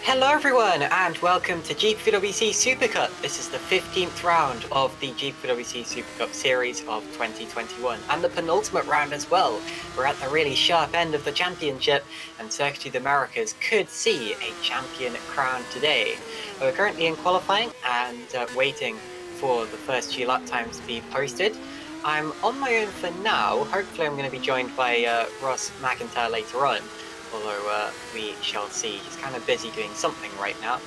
Hello everyone and welcome to GPVWC Supercup. This is the 15th round of the GPVWC Supercup series of 2021 and the penultimate round as well. We're at the really sharp end of the championship and Circuit of the Americas could see a champion crowned today. We're currently in qualifying and waiting for the first few lap times to be posted. I'm on my own for now. Hopefully I'm going to be joined by Ross McIntyre later on. Although we shall see. He's kind of busy doing something right now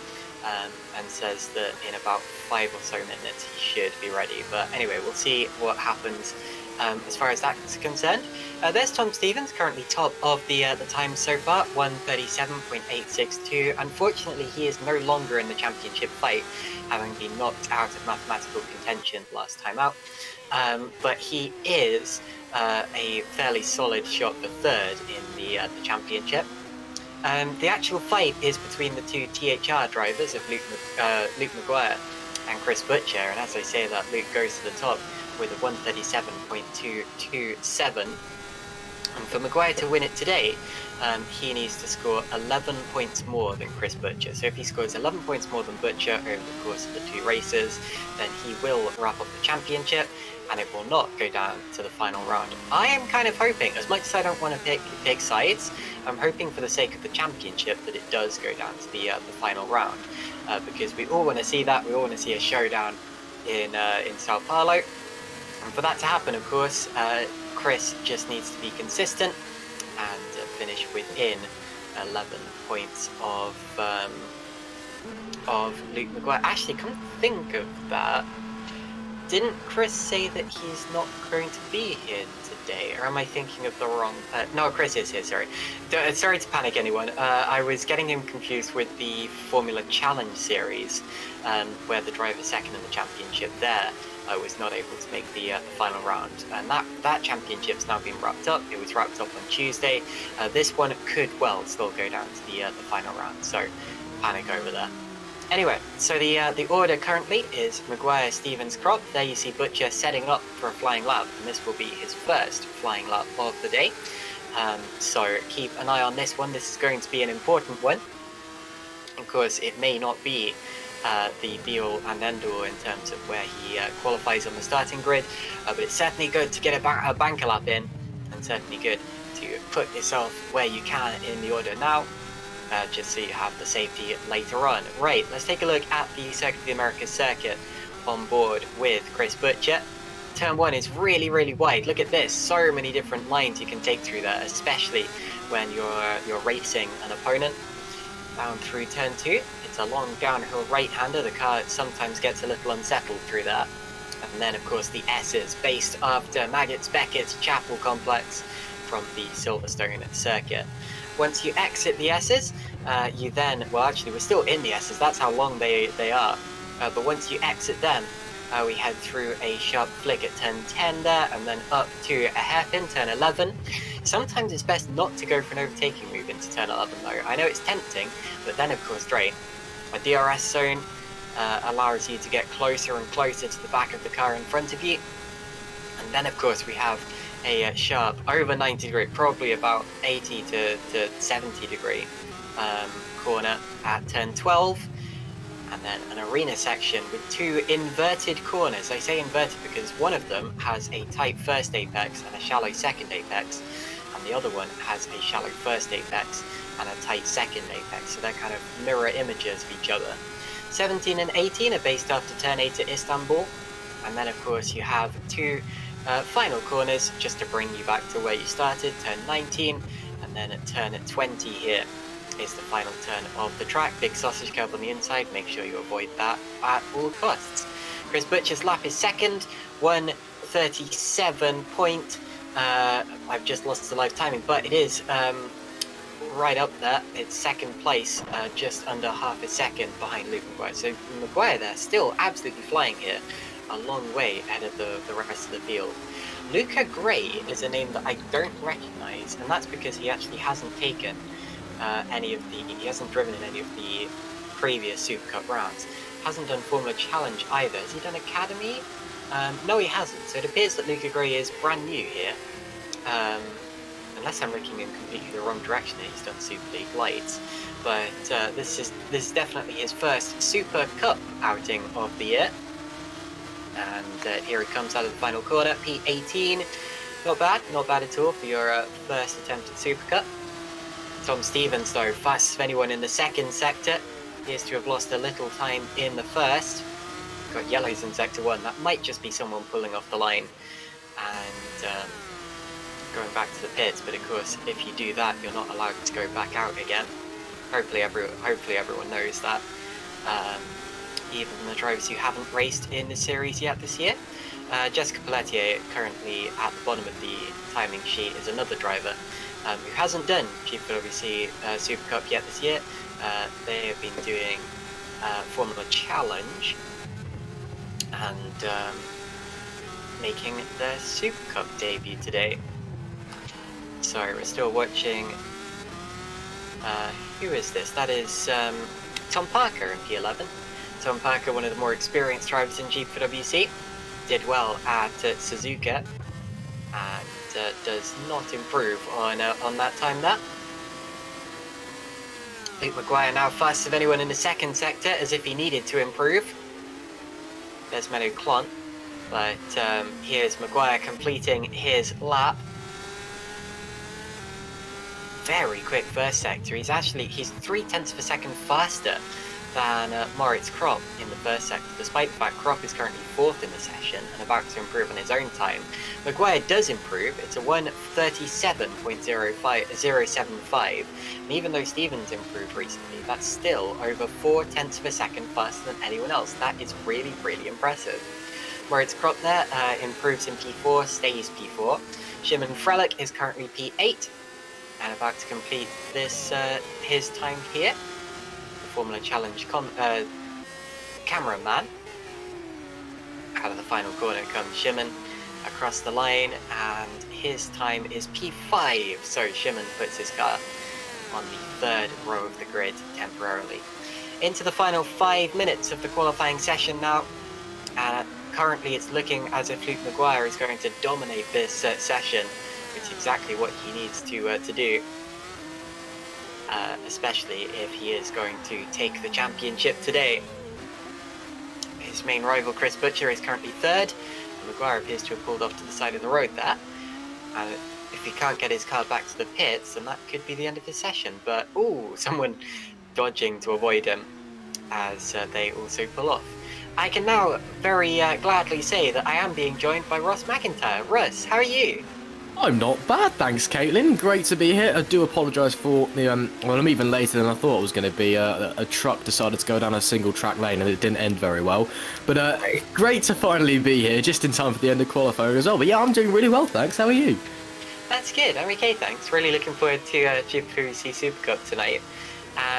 and says that in about 5 or so minutes he should be ready. But anyway, we'll see what happens as far as that's concerned. There's Tom Stevens, currently top of the times so far, 137.862. Unfortunately, he is no longer in the championship fight, having been knocked out of mathematical contention last time out. But he is a fairly solid shot for third in the championship. The actual fight is between the two THR drivers of Luke Maguire and Chris Butcher, and as I say that, Luke goes to the top with a 137.227. And for Maguire to win it today, he needs to score 11 points more than Chris Butcher. So if he scores 11 points more than Butcher over the course of the two races, then he will wrap up the championship and it will not go down to the final round. I am kind of hoping, as much as I don't want to pick sides, I'm hoping for the sake of the championship that it does go down to the final round, because we all want to see that. We all want to see a showdown in Sao Paulo, and for that to happen, of course, Chris just needs to be consistent and finish within 11 points of Luke Maguire. Actually, come to think of that, didn't Chris say that he's not going to be here today? Or am I thinking of the wrong... no, Chris is here, sorry. Sorry to panic anyone. I was getting him confused with the Formula Challenge series, where the driver second in the championship there was not able to make the final round. And that championship's now been wrapped up. It was wrapped up on Tuesday. This one could well still go down to the final round, so panic over there. Anyway, so the order currently is Maguire, Stevens, Crop. There you see Butcher setting up for a flying lap, and this will be his first flying lap of the day. So keep an eye on this one. This is going to be an important one. Of course, it may not be the be-all and end-all in terms of where he qualifies on the starting grid, but it's certainly good to get a banker lap in, and certainly good to put yourself where you can in the order now. Just so you have the safety later on. Right, let's take a look at the Circuit of the Americas circuit on board with Chris Butcher. Turn 1 is really, really wide. Look at this, so many different lines you can take through there, especially when you're racing an opponent. Down through turn 2, it's a long downhill right-hander. The car sometimes gets a little unsettled through that. And then, of course, the S's based after Maggots Beckett's Chapel complex from the Silverstone circuit. Once you exit the S's, you then, well actually we're still in the S's, that's how long they are, but once you exit them, we head through a sharp flick at turn 10 there, and then up to a hairpin, turn 11. Sometimes it's best not to go for an overtaking move into turn 11 though. I know it's tempting, but then of course Dre, a DRS zone allows you to get closer and closer to the back of the car in front of you, and then of course we have a sharp over 90 degree, probably about 80 to 70 degree corner at turn 12, and then an arena section with two inverted corners. I say inverted because one of them has a tight first apex and a shallow second apex, and the other one has a shallow first apex and a tight second apex, so they're kind of mirror images of each other. 17 and 18 are based after turn 8 at Istanbul, and then of course you have two final corners just to bring you back to where you started, turn 19, and then at turn 20 here is the final turn of the track. Big sausage curve on the inside, make sure you avoid that at all costs. Chris Butcher's lap is second, 1:37 point. I've just lost the live timing, but it is right up there. It's second place, just under half a second behind Luca Grey. So Maguire there, still absolutely flying here, a long way ahead of the rest of the field. Luca Grey is a name that I don't recognise, and that's because he actually hasn't taken he hasn't driven in any of the previous Supercup rounds. Hasn't done Formula Challenge either. Has he done Academy? No, he hasn't. So it appears that Luca Grey is brand new here. Unless I'm looking in completely the wrong direction, he's done Super League Lights. but this is definitely his first Super Cup outing of the year. And here he comes out of the final corner, P18. Not bad at all for your first attempt at Super Cup. Tom Stevens, though, fastest of anyone in the second sector. Appears to have lost a little time in the first. Got yellows in sector 1. That might just be someone pulling off the line and going back to the pits. But of course, if you do that, you're not allowed to go back out again. Hopefully everyone knows that. Even the drivers who haven't raced in the series yet this year. Jessica Pelletier, currently at the bottom of the timing sheet, is another driver who hasn't done GPVWC Super Cup yet this year. They have been doing Formula Challenge and making their Super Cup debut today. Sorry, we're still watching. Who is this? That is Tom Parker in P11. Tom Parker, one of the more experienced drivers in GPVWC, did well at Suzuka and does not improve on that time there. Luke McGuire now fastest of anyone in the second sector, as if he needed to improve. There's Menno Klont, but here's McGuire completing his lap. Very quick first sector. He's 0.3 of a second faster than Moritz Kropp in the first sector, despite the fact Kropp is currently 4th in the session and about to improve on his own time. McGuire does improve. It's a 1:37.075, and even though Stevens improved recently, that's still over 0.4 of a second faster than anyone else. That is really, really impressive. Moritz Kropp there improves in P4, stays P4. Shimon Frelick is currently P8 and about to complete this his time here. Formula Challenge cameraman. Out of the final corner comes Shimon across the line, and his time is P5, so Shimon puts his car on the 3rd row of the grid temporarily. Into the final 5 minutes of the qualifying session now. Currently it's looking as if Luke McGuire is going to dominate this session, which is exactly what he needs to do. Especially if he is going to take the championship today. His main rival Chris Butcher is currently 3rd, and McGuire appears to have pulled off to the side of the road there. And if he can't get his car back to the pits, then that could be the end of his session. But, ooh, someone dodging to avoid him as they also pull off. I can now very gladly say that I am being joined by Ross McIntyre. Russ, how are you? I'm not bad, thanks, Caitlin. Great to be here. I do apologise for the, well, I'm even later than I thought it was going to be. A truck decided to go down a single track lane and it didn't end very well. But great to finally be here, just in time for the end of qualifying as well. But yeah, I'm doing really well, thanks. How are you? That's good. I'm okay, thanks. Really looking forward to GPVWC Super Cup tonight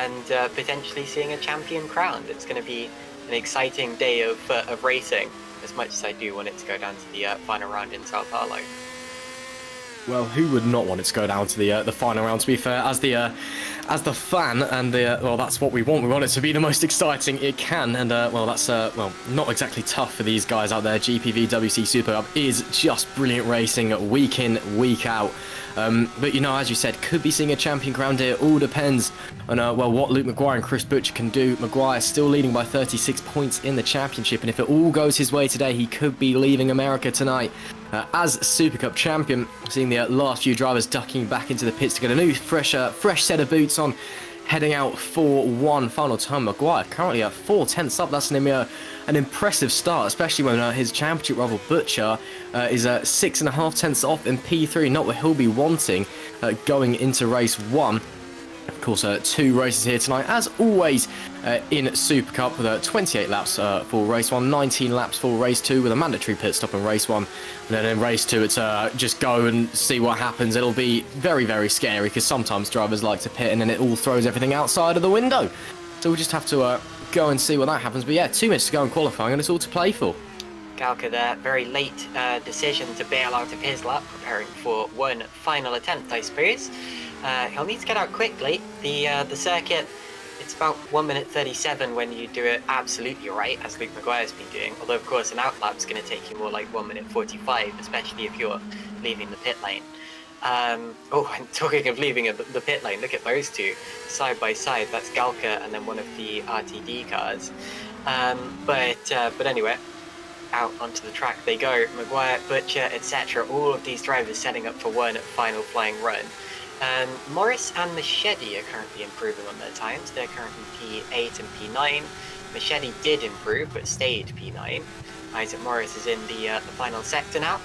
and potentially seeing a champion crowned. It's going to be an exciting day of racing, as much as I do want it to go down to the final round in Sao Paulo. Well, who would not want it to go down to the final round? To be fair, as the fan, and well, that's what we want. We want it to be the most exciting it can, and well, that's well, not exactly tough for these guys out there. GPVWC Super Cup is just brilliant racing week in, week out. But you know, as you said, could be seeing a champion crowned here. All depends on well, what Luke McGuire and Chris Butcher can do. McGuire still leading by 36 points in the championship, and if it all goes his way today, he could be leaving America tonight as Super Cup champion. Seeing the last few drivers ducking back into the pits to get a new fresh set of boots on, heading out for one final time. McGuire currently at 0.4 up. That's an impressive start, especially when his championship rival Butcher is 6.5 off in P3, not what he'll be wanting going into race 1. Of course, 2 races here tonight, as always, in Super Cup, with 28 laps for race 1, 19 laps for race 2, with a mandatory pit stop in race 1. And then in race 2, it's just go and see what happens. It'll be very, very scary, because sometimes drivers like to pit and then it all throws everything outside of the window. So we'll just have to go and see what that happens. But yeah, 2 minutes to go in qualifying, and it's all to play for. Galka there, very late decision to bail out of his lap, preparing for one final attempt, I suppose. He'll need to get out quickly. The circuit, it's about 1:37 when you do it absolutely right, as Luke McGuire's been doing. Although, of course, an outlap's going to take you more like 1:45, especially if you're leaving the pit lane. And talking of leaving the pit lane, look at those two side by side. That's Galka and then one of the RTD cars. But anyway, out onto the track they go. Maguire, Butcher, etc. All of these drivers setting up for one final flying run. Morris and Machete are currently improving on their times. They're currently P8 and P9. Machete did improve, but stayed P9. Isaac Morris is in the final sector now,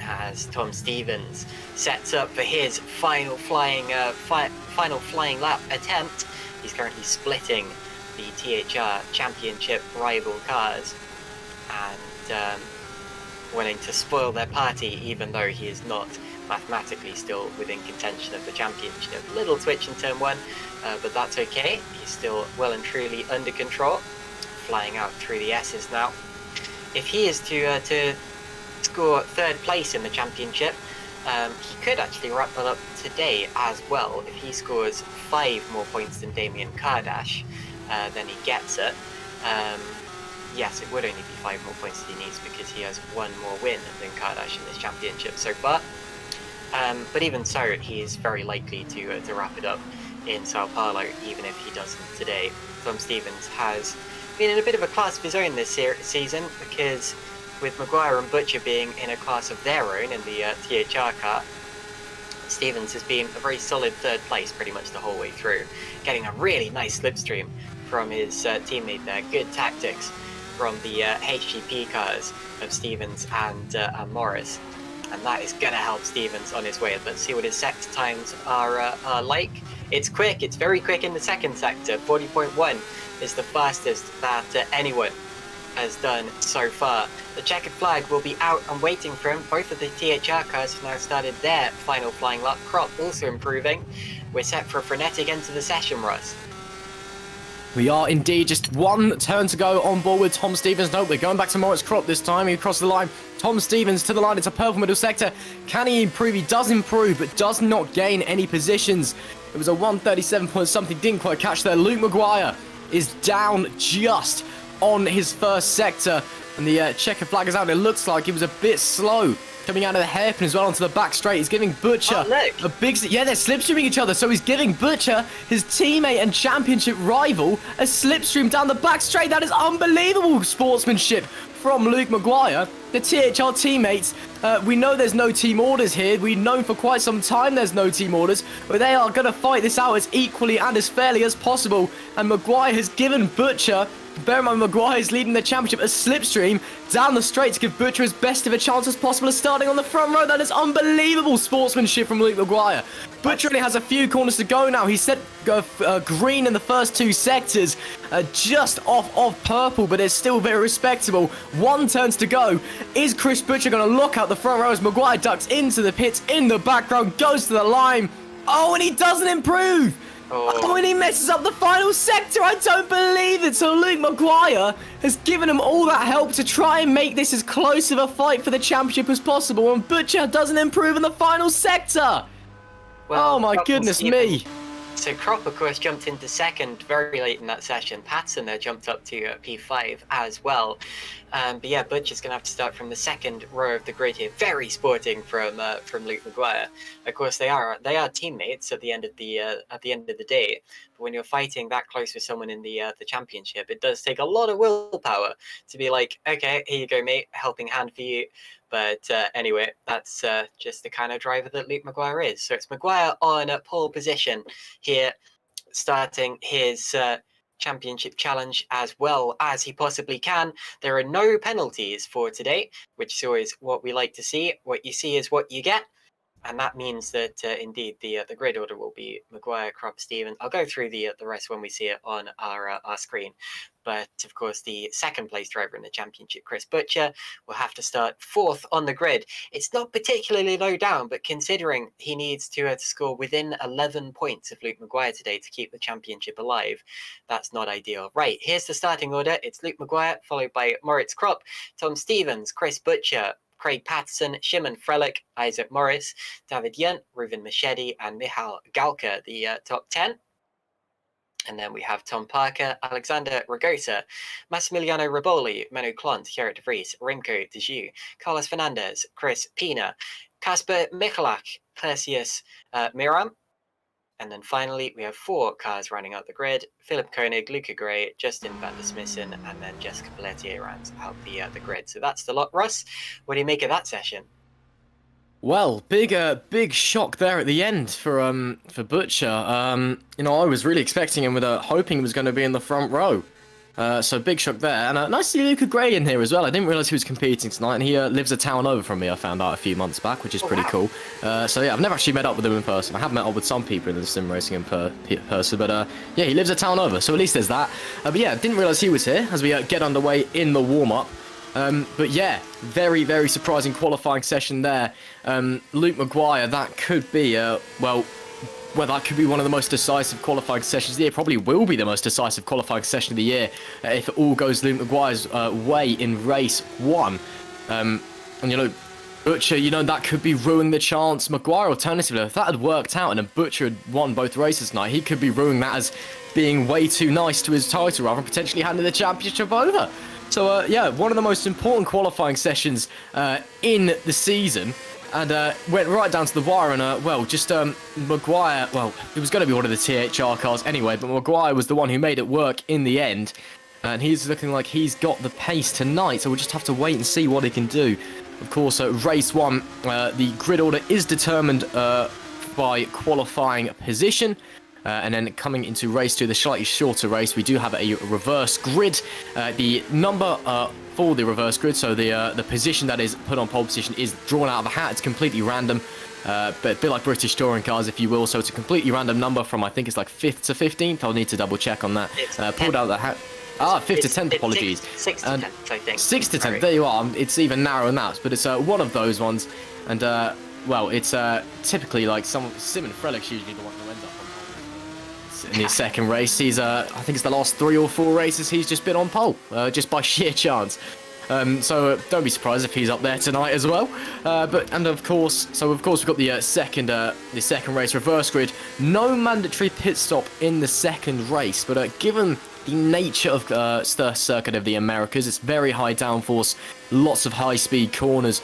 as Tom Stevens sets up for his final flying lap attempt. He's currently splitting the THR Championship rival cars and wanting to spoil their party, even though he is not mathematically still within contention of the championship. Little twitch in turn 1, but that's okay. He's still well and truly under control, flying out through the S's now. If he is to score 3rd place in the championship, he could actually wrap that up today as well. If he scores 5 more points than Damien Kardash, then he gets it. Yes, it would only be 5 more points that he needs because he has 1 more win than Kardash in this championship so far. But even so, he is very likely to wrap it up in Sao Paulo, even if he doesn't today. Tom Stevens has been in a bit of a class of his own this season, because with Maguire and Butcher being in a class of their own in the THR car, Stevens has been a very solid 3rd place pretty much the whole way through, getting a really nice slipstream from his teammate there. Good tactics from the HGP cars of Stevens and Morris, and that is going to help Stevens on his way. Let's see what his sector times are like. It's quick, it's very quick in the 2nd sector. 40.1 is the fastest that anyone has done so far. The checkered flag will be out and waiting for him. Both of the THR cars have now started their final flying lap. Crop also improving. We're set for a frenetic end to the session, Russ. We are indeed. Just 1 turn to go on board with Tom Stevens. No, we're going back to Moritz Crop this time. He crosses the line. Tom Stevens to the line. It's a purple middle sector. Can he improve? He does improve, but does not gain any positions. It was a 137 point something. Didn't quite catch there. Luke Maguire is down just on his 1st sector. And the checker flag is out. It looks like he was a bit slow coming out of the hairpin as well onto the back straight. He's giving Butcher a big... Yeah, they're slipstreaming each other. So he's giving Butcher, his teammate and championship rival, a slipstream down the back straight. That is unbelievable sportsmanship from Luke Maguire. The THR teammates, we know there's no team orders here. We've known for quite some time there's no team orders. But they are going to fight this out as equally and as fairly as possible. And Maguire has given Butcher... Bear in mind, Maguire is leading the championship, a slipstream down the straight to give Butcher as best of a chance as possible of starting on the front row. That is unbelievable sportsmanship from Luke Maguire. Butcher only has a few corners to go now. He set green in the first 2 sectors, just off of purple, but it's still very respectable. 1 turns to go. Is Chris Butcher going to lock out the front row as Maguire ducks into the pits in the background, goes to the line. Oh, and he doesn't improve. Oh, and he messes up the final sector. I don't believe it. So Luke Maguire has given him all that help to try and make this as close of a fight for the championship as possible. And Butcher doesn't improve in the final sector. Well, oh, my goodness me. So Crop, of course, jumped into 2nd very late in that session. Patson there jumped up to P5 as well. But yeah, Butcher's going to have to start from the 2nd row of the grid here. Very sporting from Luke Maguire. Of course, they are teammates at the end of the day. But when you're fighting that close with someone in the championship, it does take a lot of willpower to be like, okay, here you go, mate, helping hand for you. But anyway, that's just the kind of driver that Luke Maguire is. So it's Maguire on pole position here, starting his championship challenge as well as he possibly can. There are no penalties for today, which is always what we like to see. What you see is what you get. And that means that indeed the grid order will be Maguire, Crop, Stevens. I'll go through the rest when we see it on our screen. But of course, the 2nd place driver in the championship, Chris Butcher, will have to start 4th on the grid. It's not particularly low down, but considering he needs to score within 11 points of Luke Maguire today to keep the championship alive, that's not ideal. Right, here's the starting order. It's Luke Maguire, followed by Moritz Crop, Tom Stevens, Chris Butcher, Craig Patterson, Shimon Frelick, Isaac Morris, David Yunt, Reuven Machete, and Michal Galka, the top 10. And then we have Tom Parker, Alexander Ragosa, Massimiliano Riboli, Manu Clont, Gerrit de Vries, Remco de Joux, Carlos Fernandez, Chris Pina, Kasper Michalak, Klesius Miram. And then finally, we have 4 cars running out the grid: Philip Koenig, Luca Grey, Justin van der Smissen, and then Jessica Pelletier rounds out the grid. So that's the lot. Russ, what do you make of that session? Well, big shock there at the end for Butcher. You know, I was really expecting him with hoping he was going to be in the front row. So big shock there, and nice to see Luca Grey in here as well. I didn't realise he was competing tonight, and he lives a town over from me. I found out a few months back, which is pretty cool. So yeah, I've never actually met up with him in person. I have met up with some people in the sim racing in person, but yeah, he lives a town over, so at least there's that. But yeah, didn't realise he was here as we get underway in the warm up. But yeah, very surprising qualifying session there. Luke Maguire, that could be well, that could be one of the most decisive qualifying sessions of the year. Probably will be the most decisive qualifying session of the year if it all goes Luke Maguire's way in race 1. And, you know, Butcher, you know, that could be ruining the chance. Maguire, alternatively, if that had worked out and a Butcher had won both races tonight, he could be ruining that as being way too nice to his title rather than potentially handing the championship over. So, yeah, one of the most important qualifying sessions in the season. And went right down to the wire, and well, just Maguire, well, it was going to be one of the THR cars anyway, but Maguire was the one who made it work in the end, and he's looking like he's got the pace tonight, so we'll just have to wait and see what he can do. Of course, race 1, the grid order is determined by qualifying position, and then coming into race 2, the slightly shorter race, we do have a reverse grid. The number for the reverse grid, so the position that is put on pole position is drawn out of a hat. It's completely random, but a bit like British touring cars, if you will. So it's a completely random number from, I think it's like 5th to 15th. I'll need to double check on that. Pulled out of the hat. 5th to 10th, apologies. 6th to 10th, I think. 6th to 10th, there you are. It's even narrower than that, but it's one of those ones. And, well, it's typically like Simon Frelick's usually the one who ends up on pole. In his second race, he's I think it's the last 3 or 4 races he's just been on pole, just by sheer chance. So don't be surprised if he's up there tonight as well. And of course we've got the second race reverse grid. No mandatory pit stop in the second race, but given the nature of the Circuit of the Americas, it's very high downforce, lots of high-speed corners,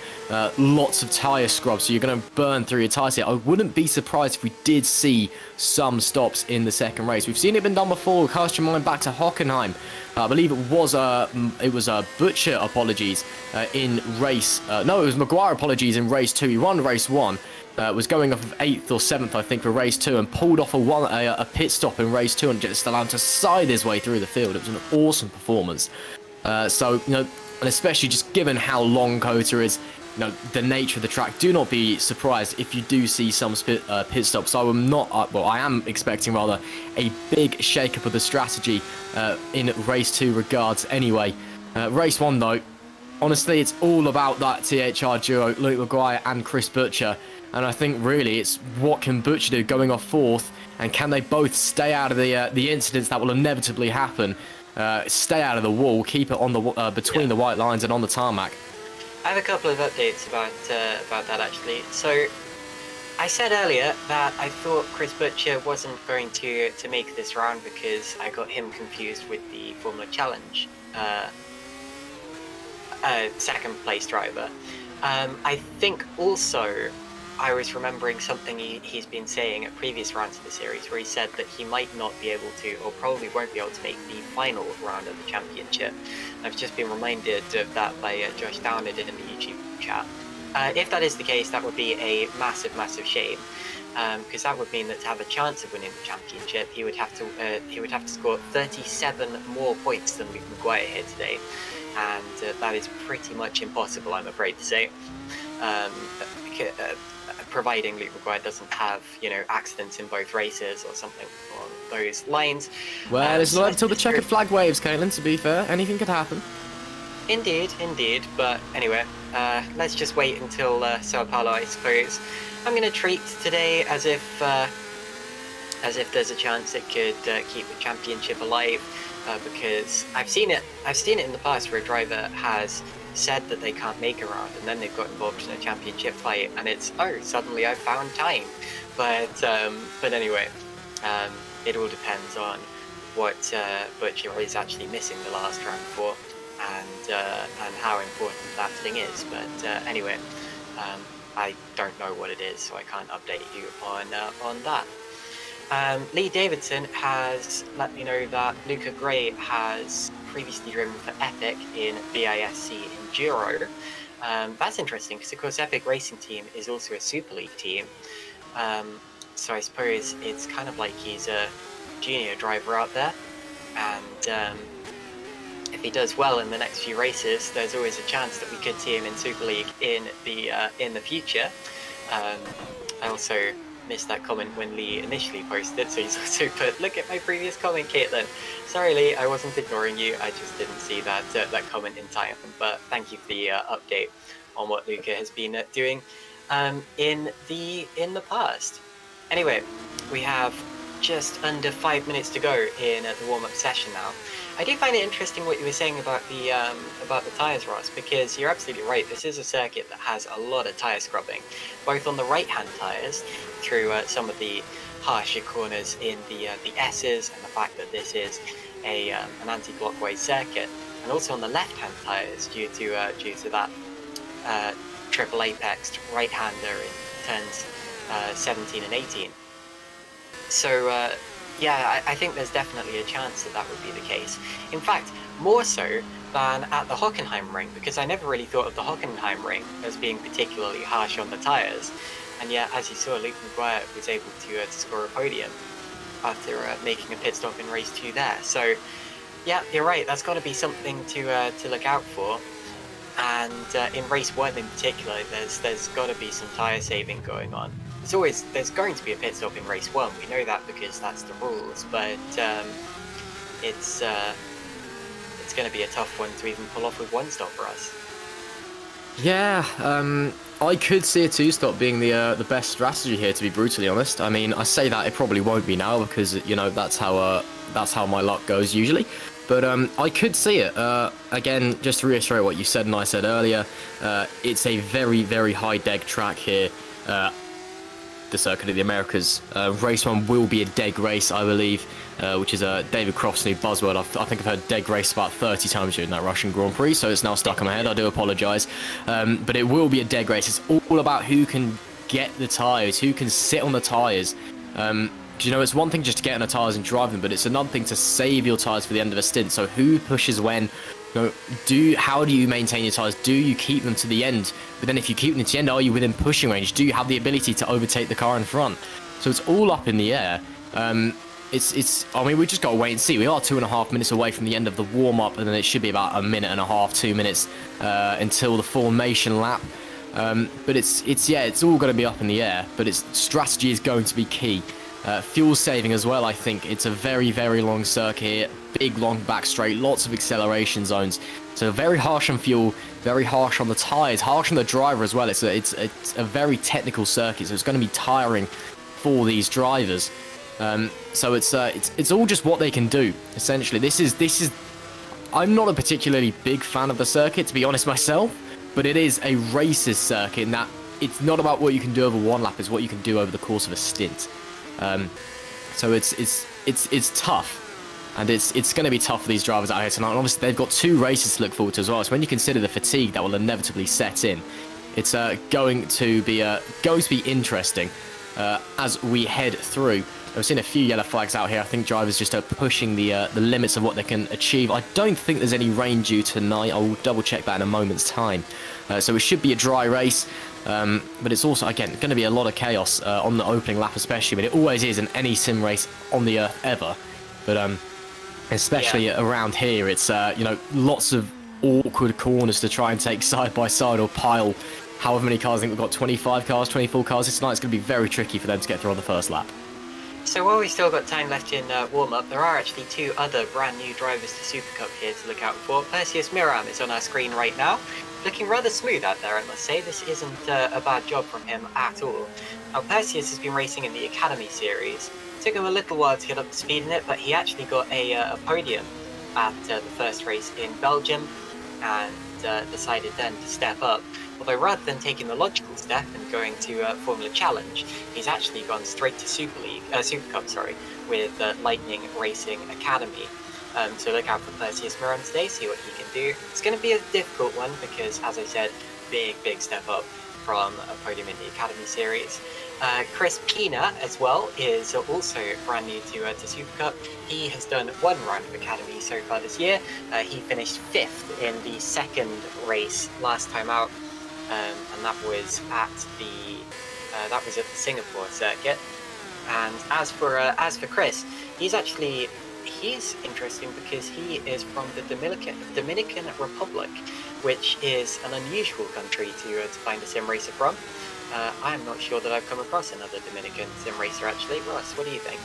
lots of tyre scrubs, so you're going to burn through your tyres here. I wouldn't be surprised if we did see some stops in the second race. We've seen it been done before. Cast your mind back to Hockenheim. I believe it was Butcher, apologies, in race... no, it was Maguire, apologies, in race 2. He won race 1. Was going off of 8th or 7th, I think, for race 2, and pulled off a pit stop in race 2 and just allowed him to side his way through the field. It was an awesome performance. So, you know, and especially just given how long COTA is, you know, the nature of the track, do not be surprised if you do see some pit stops. So I am expecting rather a big shake-up of the strategy in race 2 regards anyway. Race 1, though, honestly, it's all about that THR duo, Luke Maguire and Chris Butcher. And I think really it's what can Butcher do going off 4th, and can they both stay out of the incidents that will inevitably happen, stay out of the wall, keep it on the between the white lines and on the tarmac. I have a couple of updates about that actually. So I said earlier that I thought Chris Butcher wasn't going to make this round because I got him confused with the Formula Challenge second place driver. I think also I was remembering something he's been saying at previous rounds of the series, where he said that he might not be able to, or probably won't be able to, make the final round of the championship. I've just been reminded of that by Josh Downard in the YouTube chat. If that is the case, that would be a massive shame, because that would mean that to have a chance of winning the championship, he would have to score 37 more points than Luke Maguire here today, and that is pretty much impossible, I'm afraid to say. Providing Luke Maguire doesn't have, you know, accidents in both races or something along those lines. Well, it's not until the checkered flag waves, Caitlin, to be fair. Anything could happen. Indeed. But anyway, let's just wait until Sao Paulo, I suppose. I'm going to treat today as if there's a chance it could keep the championship alive, because I've seen it in the past where a driver has said that they can't make a round and then they've got involved in a championship fight and it's, oh, suddenly I've found time. But anyway, it all depends on what Butcher is actually missing the last round for, and how important that thing is. But anyway, I don't know what it is, so I can't update you on that. Lee Davidson has let me know that Luca Grey has previously driven for Epic in BISC Enduro. That's interesting because, of course, Epic Racing Team is also a Super League team. So I suppose it's kind of like he's a junior driver out there, and if he does well in the next few races, there's always a chance that we could see him in Super League in the future. I also missed that comment when Lee initially posted, so he's also put, "Look at my previous comment, Caitlin." Sorry, Lee, I wasn't ignoring you. I just didn't see that comment in time. But thank you for the update on what Luca has been doing in the past. Anyway, we have just under 5 minutes to go in the warm-up session now. I do find it interesting what you were saying about the tyres, Ross, because you're absolutely right. This is a circuit that has a lot of tyre scrubbing, both on the right-hand tyres through some of the harsher corners in the S's, and the fact that this is an anti-clockwise circuit, and also on the left-hand tyres due to that triple apexed right-hander in turns 17 and 18. So yeah, I think there's definitely a chance that would be the case. In fact, more so than at the Hockenheim ring, because I never really thought of the Hockenheim ring as being particularly harsh on the tyres. And yet, as you saw, Luke Maguire was able to score a podium after making a pit stop in race 2 there. So yeah, you're right, that's got to be something to look out for. And in race 1 in particular, there's got to be some tyre saving going on. There's going to be a pit stop in race 1. We know that because that's the rules, but it's going to be a tough one to even pull off with one stop for us. Yeah, I could see a 2-stop being the best strategy here, to be brutally honest. I mean, I say that it probably won't be now because, you know, that's how my luck goes usually. But I could see it. Again, just to reiterate what you said and I said earlier, it's a very, very high deg track here. The Circuit of the Americas. Race 1 will be a deg race, I believe, which is a David Croft's new buzzword. I think I've heard deg race about 30 times during that Russian Grand Prix, so it's now stuck in my head. I do apologise. But it will be a deg race. It's all about who can get the tyres, who can sit on the tyres. You know, it's one thing just to get on the tyres and drive them, but it's another thing to save your tyres for the end of a stint. So who pushes when? You know, how do you maintain your tyres? Do you keep them to the end? But then if you keep them to the end, are you within pushing range? Do you have the ability to overtake the car in front? So it's all up in the air. I mean, we just got to wait and see. We are 2.5 minutes away from the end of the warm-up, and then it should be about 1.5 minutes, 2 minutes until the formation lap. But it's all going to be up in the air. But strategy is going to be key. Fuel saving as well, I think. It's a very, very long circuit here. Big, long back straight, lots of acceleration zones. So very harsh on fuel, very harsh on the tyres, harsh on the driver as well. It's a very technical circuit, so it's going to be tiring for these drivers. So it's all just what they can do, essentially. This is. I'm not a particularly big fan of the circuit, to be honest myself, but it is a races circuit in that it's not about what you can do over one lap, it's what you can do over the course of a stint. So it's tough, and it's going to be tough for these drivers out here tonight. And obviously, they've got 2 races to look forward to as well. So when you consider the fatigue that will inevitably set in, it's going to be interesting as we head through. I've seen a few yellow flags out here. I think drivers just are pushing the limits of what they can achieve. I don't think there's any rain due tonight. I will double check that in a moment's time. So it should be a dry race. But it's also, again, going to be a lot of chaos on the opening lap especially, but it always is in any sim race on the earth ever. But especially around here, it's, you know, lots of awkward corners to try and take side by side or pile however many cars. I think we've got 25 cars, 24 cars tonight. It's going to be very tricky for them to get through on the first lap. So while we've still got time left in warm-up, there are actually 2 other brand new drivers to Supercup here to look out for. Perseus Miram is on our screen right now. Looking rather smooth out there, I must say. This isn't a bad job from him at all. Now, Perseus has been racing in the Academy Series. It took him a little while to get up to speed in it, but he actually got a podium at the first race in Belgium and decided then to step up. Although rather than taking the logical step and going to Formula Challenge, he's actually gone straight to Supercup, with Lightning Racing Academy. So look out for Perseus Miram today, see what he can do. It's going to be a difficult one because, as I said, big step up from a podium in the Academy Series. Chris Pina as well is also brand new to Supercup. He has done one run of Academy so far this year. He finished 5th in the second race last time out, and that was at the Singapore circuit. And as for Chris, he's interesting because he is from the Dominican Republic, which is an unusual country to find a sim racer from. I'm not sure that I've come across another Dominican sim racer actually. Ross, what do you think?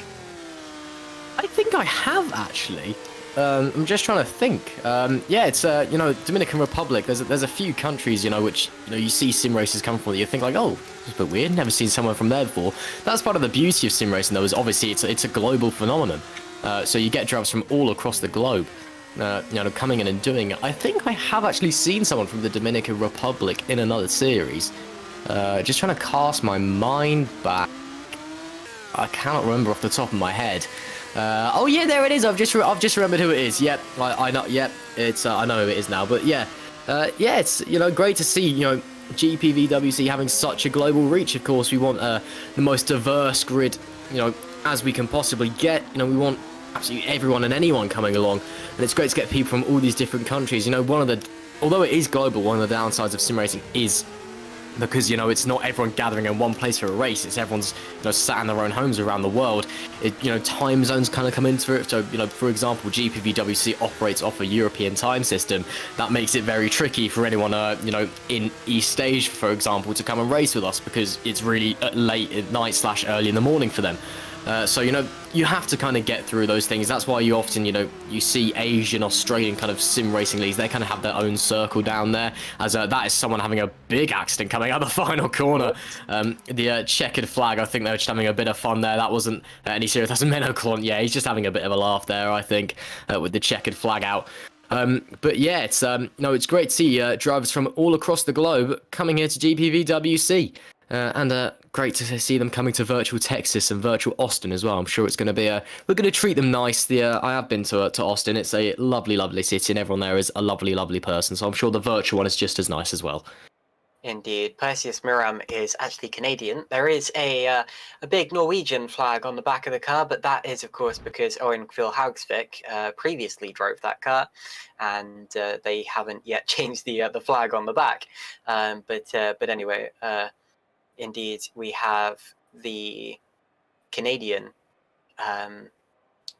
I think I have actually. I'm just trying to think. Yeah, it's Dominican Republic. There's a few countries which you see sim racers come from that you think like, oh, it's a bit weird. Never seen someone from there before. That's part of the beauty of sim racing though. Is obviously it's a global phenomenon. So you get drivers from all across the globe. Coming in and doing it. I think I have actually seen someone from the Dominican Republic in another series. Just trying to cast my mind back. I cannot remember off the top of my head. Oh yeah, there it is. I've just remembered who it is. Yep, I know. Yep, it's I know who it is now. But yeah, it's great to see GPVWC having such a global reach. Of course, we want the most diverse grid as we can possibly get. We want absolutely everyone and anyone coming along, and it's great to get people from all these different countries. Although it is global, one of the downsides of sim racing is because it's not everyone gathering in one place for a race. It's everyone's sat in their own homes around the world. Time zones kind of come into it. So for example, GPVWC operates off a European time system. That makes it very tricky for anyone in East Asia, for example, to come and race with us because it's really late at night / early in the morning for them. So you have to kind of get through those things. That's why you often you see Asian, Australian kind of sim racing leagues. They kind of have their own circle down there, as that is someone having a big accident coming out the final corner. The checkered flag, I think they were just having a bit of fun there. That wasn't any serious. That's a Menoclon. Yeah, he's just having a bit of a laugh there, I think, with the checkered flag out. But yeah, it's great to see drivers from all across the globe coming here to GPVWC. And great to see them coming to virtual Texas and virtual Austin as well. I'm sure it's going to be we're going to treat them nice. I have been to Austin. It's a lovely, lovely city, and everyone there is a lovely, lovely person. So I'm sure the virtual one is just as nice as well. Indeed, Perseus Miram is actually Canadian. There is a big Norwegian flag on the back of the car, but that is, of course, because Owen Phil Haugsvik previously drove that car, and they haven't yet changed the flag on the back. But anyway. Indeed, we have the Canadian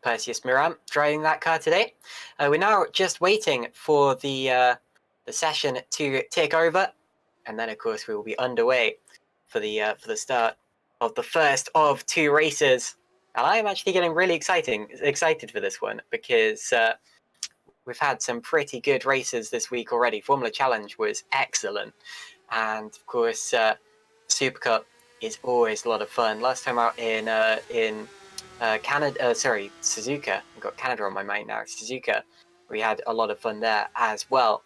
Perseus Miram driving that car today. We're now just waiting for the session to take over, and then of course we will be underway for the start of the first of 2 races. And I am actually getting really excited for this one because we've had some pretty good races this week already. Formula Challenge was excellent, and of course. Supercup is always a lot of fun. Last time out in Canada, Suzuka. I've got Canada on my mind now. Suzuka, we had a lot of fun there as well.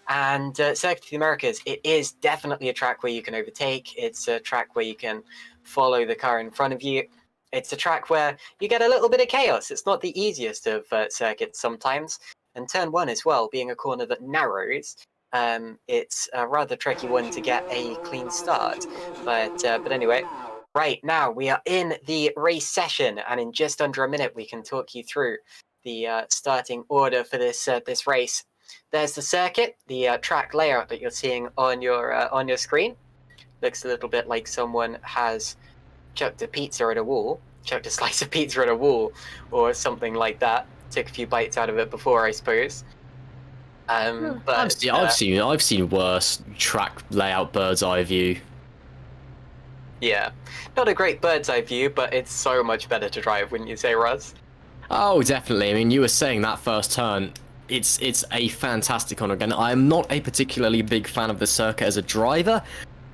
And Circuit of the Americas, it is definitely a track where you can overtake. It's a track where you can follow the car in front of you. It's a track where you get a little bit of chaos. It's not the easiest of circuits sometimes. And turn 1 as well, being a corner that narrows. It's a rather tricky one to get a clean start, but anyway, right now we are in the race session, and in just under a minute we can talk you through the starting order for this race. There's the circuit, the track layout that you're seeing on your screen. Looks a little bit like someone has chucked a slice of pizza at a wall, or something like that. Took a few bites out of it before, I suppose. But I've seen worse track layout bird's eye view. Yeah, not a great bird's eye view, but it's so much better to drive, wouldn't you say, Russ? Oh, definitely. I mean, you were saying that first turn. It's a fantastic corner. Again, I'm not a particularly big fan of the circuit as a driver,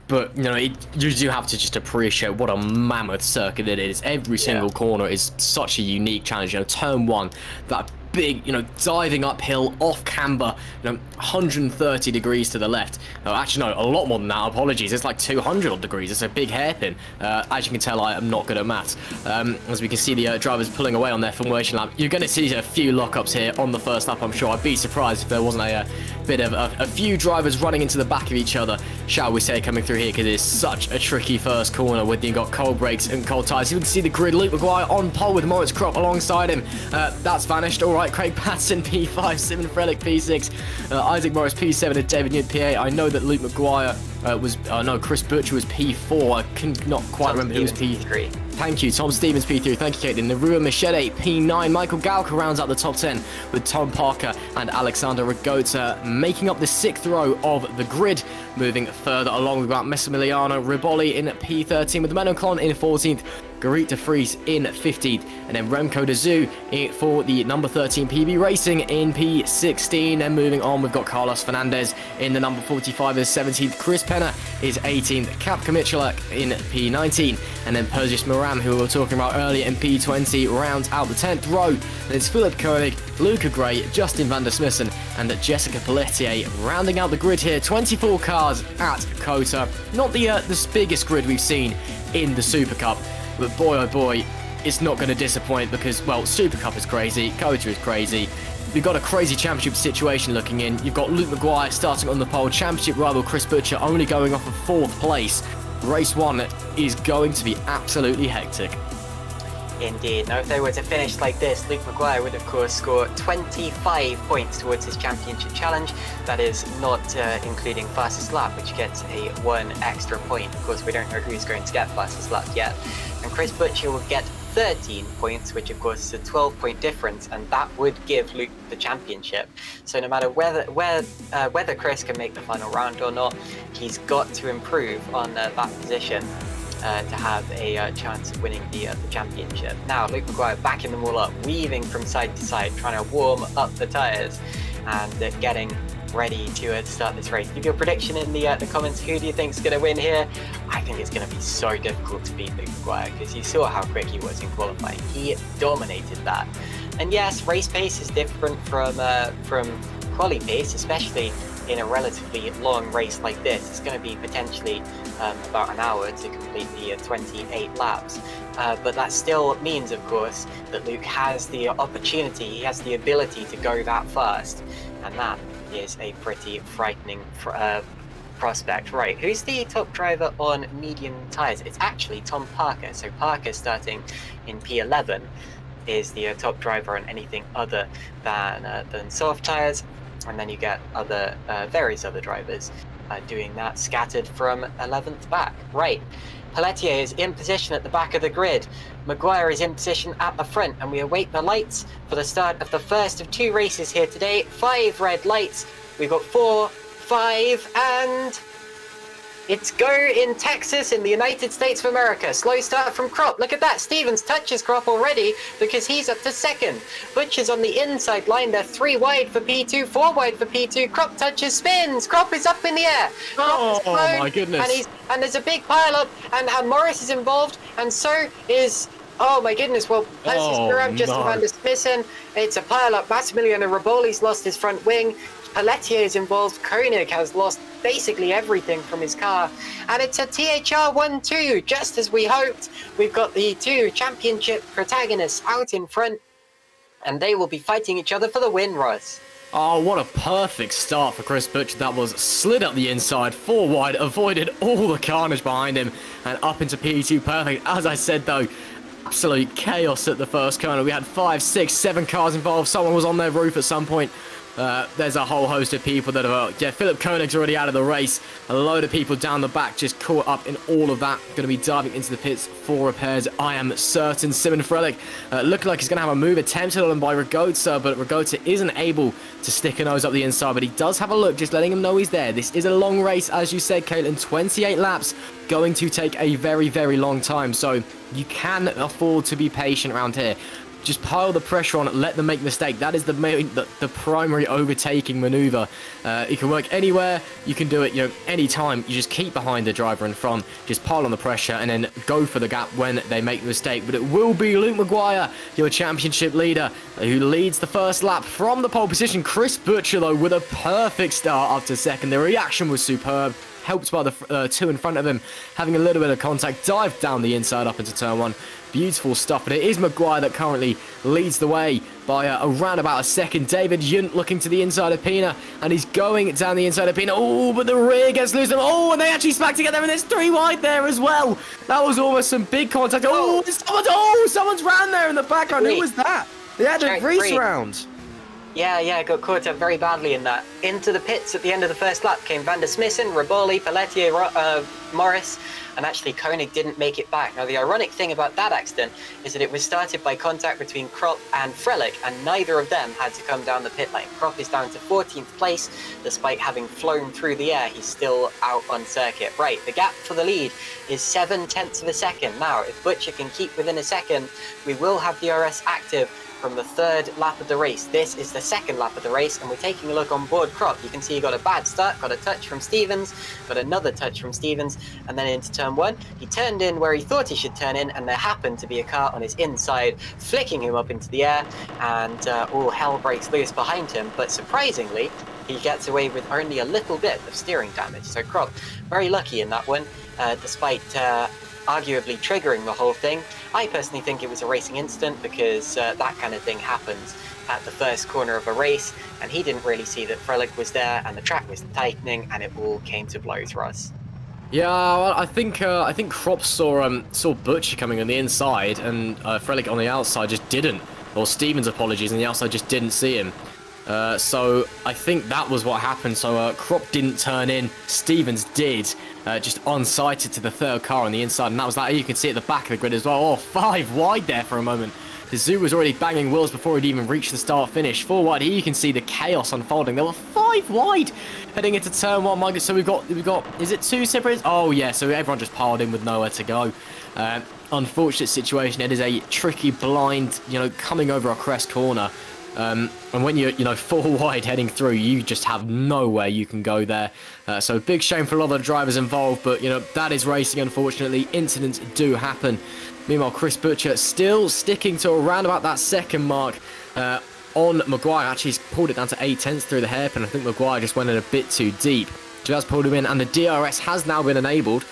but you do have to just appreciate what a mammoth circuit it is. Every single corner is such a unique challenge. Turn 1, that big, diving uphill off camber, 130 degrees to the left. Oh, actually, no, a lot more than that. Apologies. It's like 200 odd degrees. It's a big hairpin. As you can tell, I am not good at maths. As we can see the drivers pulling away on their formation lap. You're going to see a few lockups here on the first lap, I'm sure. I'd be surprised if there wasn't a bit of a few drivers running into the back of each other, shall we say, coming through here, because it is such a tricky first corner with you've got cold brakes and cold tyres. You can see the grid. Luke McGuire on pole with Moritz Kropp alongside him. That's vanished. All right, Craig Patterson P5, Simon Frelick P6, Isaac Morris P7 and David Newt PA. I know that Luke McGuire Chris Butcher was P4. I cannot quite remember who was P3. Thank you, Tom Stevens P3. Thank you, Caitlin. Narua Michele P9. Michael Galka rounds out the top 10 with Tom Parker and Alexander Rigota making up the 6th row of the grid. Moving further along, we've got Massimiliano Riboli in P13 with Manon Klon in 14th. Garit de Vries in 15th, and then Remco de Zoo for the number 13 PB Racing in P16. And moving on, we've got Carlos Fernandez in the number 45 as 17th. Chris Penner is 18th. Kapka Michalak in P19, and then Perseus Moram, who we were talking about earlier, in P20, rounds out the 10th row. And it's Philip Koenig, Luca Grey, Justin van der Smissen, and Jessica Pelletier rounding out the grid here. 24 cars at COTA. Not the biggest grid we've seen in the Super Cup. But boy, oh boy, it's not going to disappoint because, well, Super Cup is crazy, COTA is crazy. We've got a crazy championship situation looking in. You've got Luke McGuire starting on the pole, championship rival Chris Butcher only going off of 4th place. Race 1 is going to be absolutely hectic. Indeed. Now, if they were to finish like this, Luke McGuire would, of course, score 25 points towards his championship challenge. That is not including fastest lap, which gets a 1 extra point. Of course, we don't know who's going to get fastest lap yet. And Chris Butcher will get 13 points, which, of course, is a 12-point difference, and that would give Luke the championship. So no matter whether Chris can make the final round or not, he's got to improve on that position to have a chance of winning the championship. Now, Luke McGuire backing them all up, weaving from side to side, trying to warm up the tyres and getting ready to start this race. Give your prediction in the comments. Who do you think is going to win here? I think it's going to be so difficult to beat Luke McGuire because you saw how quick he was in qualifying. He dominated that. And yes, race pace is different from quali pace, especially in a relatively long race like this. It's going to be potentially about an hour to complete the 28 laps. But that still means, of course, that Luke has the opportunity, he has the ability to go that fast. And that is a pretty frightening prospect. Right, who's the top driver on medium tyres? It's actually Tom Parker. So Parker, starting in P11, is the top driver on anything other than soft tyres. And then you get various other drivers doing that, scattered from 11th back. Right, Pelletier is in position at the back of the grid. McGuire is in position at the front, and we await the lights for the start of the first of 2 races here today. 5 red lights. We've got 4, 5, and it's go in Texas in the United States of America. Slow start from Kropp. Look at that. Stevens touches Kropp already because he's up to 2nd. Butcher's on the inside line. They're 3 wide for P2, 4 wide for P2. Kropp touches, spins. Kropp is up in the air. Oh my goodness. And there's a big pile up, and Morris is involved, and so is, oh my goodness, well, Justin van der Smissen. It's a pile up. Massimiliano Riboli's lost his front wing. Pelletier is involved. Koenig has lost basically everything from his car. And it's a THR 1-2, just as we hoped. We've got the 2 championship protagonists out in front, and they will be fighting each other for the win, Russ. Oh, what a perfect start for Chris Butcher. That was slid up the inside, 4 wide, avoided all the carnage behind him, and up into P2 perfect. As I said, though, absolute chaos at the first corner. We had 5, 6, 7 cars involved. Someone was on their roof at some point. There's a whole host of people that are, Philip Koenig's already out of the race. A load of people down the back just caught up in all of that. Going to be diving into the pits for repairs, I am certain. Simon Frelick looking like he's going to have a move attempted on him by Rigota, but Rigota isn't able to stick a nose up the inside, but he does have a look, just letting him know he's there. This is a long race, as you said, Caitlin, 28 laps, going to take a very, very long time, so you can afford to be patient around here. just pile the pressure on, let them make the mistake. That is the primary overtaking maneuver. It can work anywhere. You can do it, any time. You just keep behind the driver in front, just pile on the pressure, and then go for the gap when they make the mistake. But it will be Luke McGuire, your championship leader, who leads the first lap from the pole position. Chris Butcher, though, with a perfect start up to second. The reaction was superb. Helped by the two in front of him having a little bit of contact, dived down the inside up into turn one. Beautiful stuff, but it is McGuire that currently leads the way by around about a second. David Yunt looking to the inside of Pina, and he's going down the inside of Pina. Oh, but the rear gets loose. Oh, and they actually smack together, and there's 3 wide there as well. That was almost some big contact. Someone's ran there in the background. Who was that? They had a Prix round. Yeah, got caught up very badly in that. Into the pits at the end of the first lap came Van der Smissen, Raboli, Pelletier, Morris, and actually Koenig didn't make it back. Now, the ironic thing about that accident is that it was started by contact between Kropp and Frelick, and neither of them had to come down the pit lane. Kropp is down to 14th place, despite having flown through the air. He's still out on circuit. Right, the gap for the lead is 7/10 of a second. Now, if Butcher can keep within a second, we will have DRS active from the 3rd lap of the race. This is the 2nd lap of the race, and we're taking a look on board Kropp. You can see he got a bad start, got a touch from Stevens, got another touch from Stevens, and then into turn 1. He turned in where he thought he should turn in, and there happened to be a car on his inside, flicking him up into the air, and all hell breaks loose behind him. But surprisingly, he gets away with only a little bit of steering damage. So Kropp, very lucky in that one, despite arguably triggering the whole thing. I personally think it was a racing incident because that kind of thing happens at the first corner of a race, and he didn't really see that Frelick was there and the track was tightening, and it all came to blows for us. Yeah, well, I think Kropp saw Butcher coming on the inside, and Frelick on the outside just didn't. Or Stevens, apologies, on the outside just didn't see him. So I think that was what happened. So Kropp didn't turn in, Stevens did, just unsighted to the 3rd car on the inside, and that was that. You can see at the back of the grid as well. Oh, 5 wide there for a moment. The Zoo was already banging wheels before he'd even reached the start finish. 4 wide. Here you can see the chaos unfolding. There were 5 wide heading into turn 1, Mike. So we've got, is it 2 separate? Oh yeah, so everyone just piled in with nowhere to go. Unfortunate situation. It is a tricky blind, coming over a crest corner. And when you're, 4 wide heading through, you just have nowhere you can go there. So big shame for a lot of the drivers involved, but, that is racing, unfortunately. Incidents do happen. Meanwhile, Chris Butcher still sticking to around about that 2nd mark on McGuire. Actually, he's pulled it down to 8/10 through the hairpin. I think McGuire just went in a bit too deep. Just pulled him in, and the DRS has now been enabled.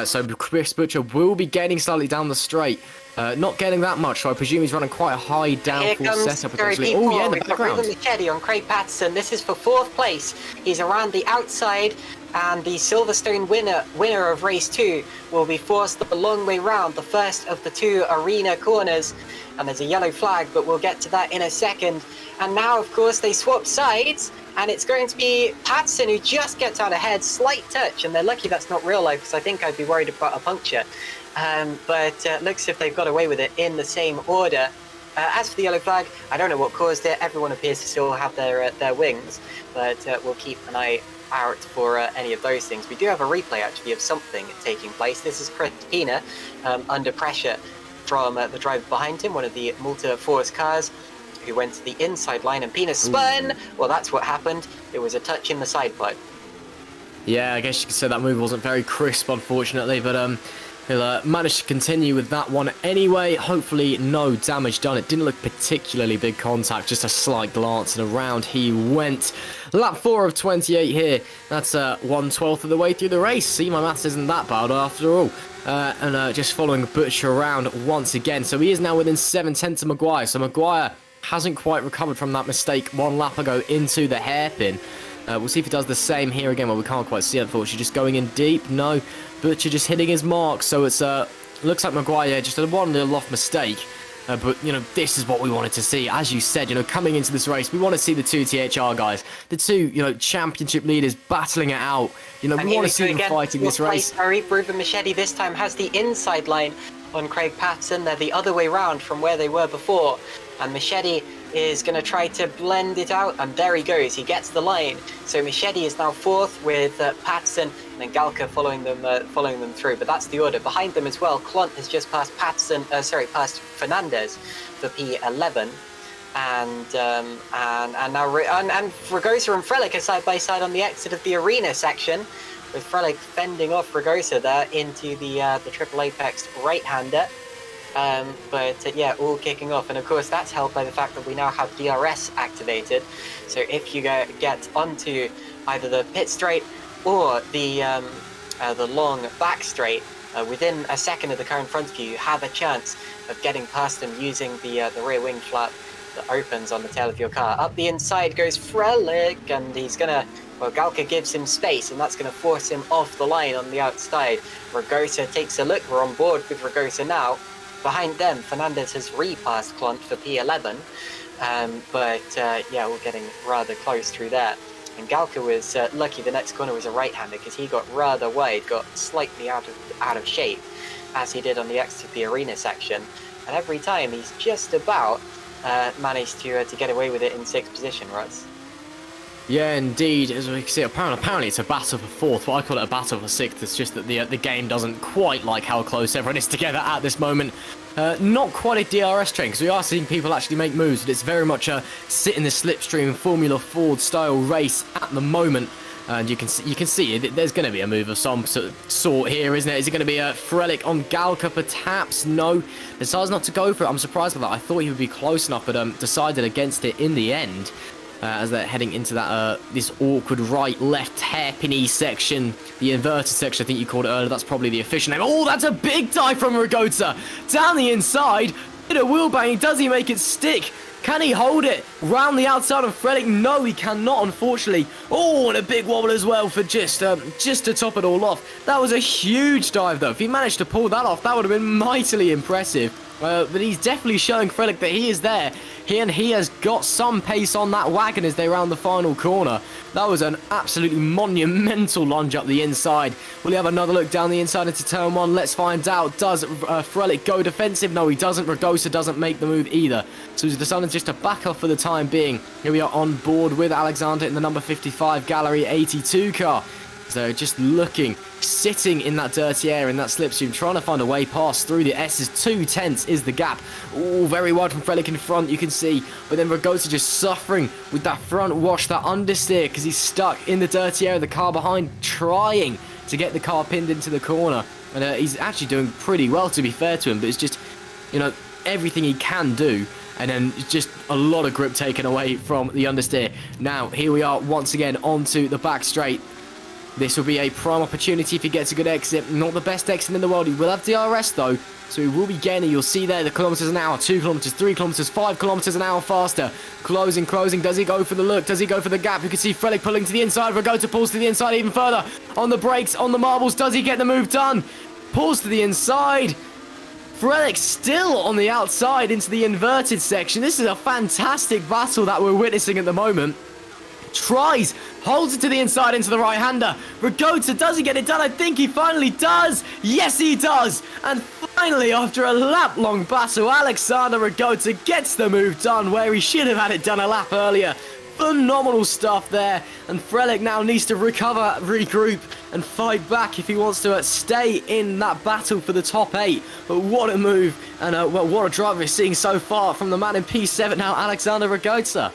So Chris Butcher will be gaining slightly down the straight. Not getting that much, so I presume he's running quite a high downforce setup potentially. Oh yeah, in the background. We've got Machete on Craig Patterson. This is for 4th place. He's around the outside, and the Silverstone winner of race 2 will be forced the long way round, the first of the 2 arena corners. And there's a yellow flag, but we'll get to that in a second. And now, of course, they swap sides, and it's going to be Patterson who just gets out ahead, slight touch, and they're lucky that's not real life, because I think I'd be worried about a puncture. But looks as if they've got away with it in the same order. As for the yellow flag, I don't know what caused it. Everyone appears to still have their wings, but we'll keep an eye out for any of those things. We do have a replay, actually, of something taking place. This is Chris Pina under pressure from the driver behind him, one of the Malta Force cars, who went to the inside line, and Pina spun. Well, that's what happened. It was a touch in the side pipe. Yeah, I guess you could say that move wasn't very crisp, unfortunately, but he'll manage to continue with that one anyway. Hopefully no damage done. It didn't look particularly big contact, just a slight glance, and around he went. Lap 4 of 28 here. That's 1/12 of the way through the race. See, my maths isn't that bad after all. And just following Butcher around once again. So he is now within 7/10 of McGuire. So McGuire hasn't quite recovered from that mistake 1 lap ago into the hairpin. We'll see if he does the same here again. Well, we can't quite see it, unfortunately. Just going in deep. No, Butcher just hitting his mark. So it's looks like McGuire just had one little off mistake. But, this is what we wanted to see. As you said, coming into this race, we want to see the 2 THR guys, the 2, championship leaders battling it out. We want to see them fighting this race. Ruben Machete this time has the inside line on Craig Patterson. They're the other way round from where they were before. and Machete is going to try to blend it out, and there he goes, he gets the line. So Machete is now fourth with Patterson, and then Galka following them through, but that's the order. Behind them as well, Klunt has just passed past Fernandez for P11. And now Ragosa and Frelick are side by side on the exit of the arena section, with Frelick fending off Ragosa there into the triple apex right-hander. Yeah, all kicking off, and of course that's helped by the fact that we now have DRS activated. So if you get onto either the pit straight or the long back straight within a second of the car in front of you, you have a chance of getting past them using the rear wing flap that opens on the tail of your car. Up the inside goes Frelick, and he's gonna, well, Galka gives him space, and that's gonna force him off the line on the outside. Ragosa takes a look, we're on board with Ragosa now. Behind them, Fernandez has repassed Klunt for P11, yeah, we're getting rather close through there. And Galka was lucky the next corner was a right-hander, because he got rather wide, got slightly out of shape, as he did on the exit of the arena section. And every time he's just about managed to get away with it in 6th position, Russ. Yeah, indeed. As we can see, apparently it's a battle for 4th, but I call it a battle for 6th. It's just that the game doesn't quite like how close everyone is together at this moment. Not quite a DRS train, because we are seeing people actually make moves, but it's very much a sit in the slipstream Formula Ford style race at the moment. And you can see there's going to be a move of some sort here, isn't it? Is it going to be a Frelick on Galka perhaps? No, decides not to go for it. I'm surprised by that. I thought he would be close enough, but decided against it in the end. As they're heading into that this awkward right-left hairpinny section, the inverted section, I think you called it earlier. That's probably the official name. Oh, that's a big dive from Ragosa down the inside. Bit of wheel banging. Does he make it stick? Can he hold it round the outside of Frelick? No, he cannot, unfortunately. Oh, and a big wobble as well for just to top it all off. That was a huge dive, though. If he managed to pull that off, that would have been mightily impressive. But he's definitely showing Frelick that he is there. He has got some pace on that wagon as they round the final corner. That was an absolutely monumental lunge up the inside. Will he have another look down the inside into turn 1? Let's find out. Does Frelick go defensive? No, he doesn't. Ragosa doesn't make the move either. So he's decided just to back off for the time being. Here we are on board with Alexander in the number 55 Gallery 82 car. So just looking, sitting in that dirty air, in that slipstream, trying to find a way past through the S's. 2/10 is the gap. Oh, very wide from Frelick in front, you can see. But then Ragosa just suffering with that front wash, that understeer, because he's stuck in the dirty air of the car behind, trying to get the car pinned into the corner. And he's actually doing pretty well, to be fair to him, but it's just, you know, everything he can do. And then just a lot of grip taken away from the understeer. Now, here we are once again onto the back straight. This will be a prime opportunity if he gets a good exit. Not the best exit in the world. He will have DRS though, so he will be gaining. You'll see there the kilometers an hour, 2 kilometers, 3 kilometers, 5 kilometers an hour faster. Closing. Does he go for the look? Does he go for the gap? You can see Frelick pulling to the inside. Ragosa pulls to the inside even further. On the brakes, on the marbles. Does he get the move done? Pulls to the inside. Frelick still on the outside into the inverted section. This is a fantastic battle that we're witnessing at the moment. Tries, holds it to the inside into the right-hander. Ragosa, does he get it done? I think he finally does. Yes, he does. And finally, after a lap-long battle, Alexander Ragosa gets the move done where he should have had it done a lap earlier. Phenomenal stuff there. And Frelick now needs to recover, regroup, and fight back if he wants to stay in that battle for the top 8. But what a move, and well, what a drive we're seeing so far from the man in P7 now, Alexander Ragosa.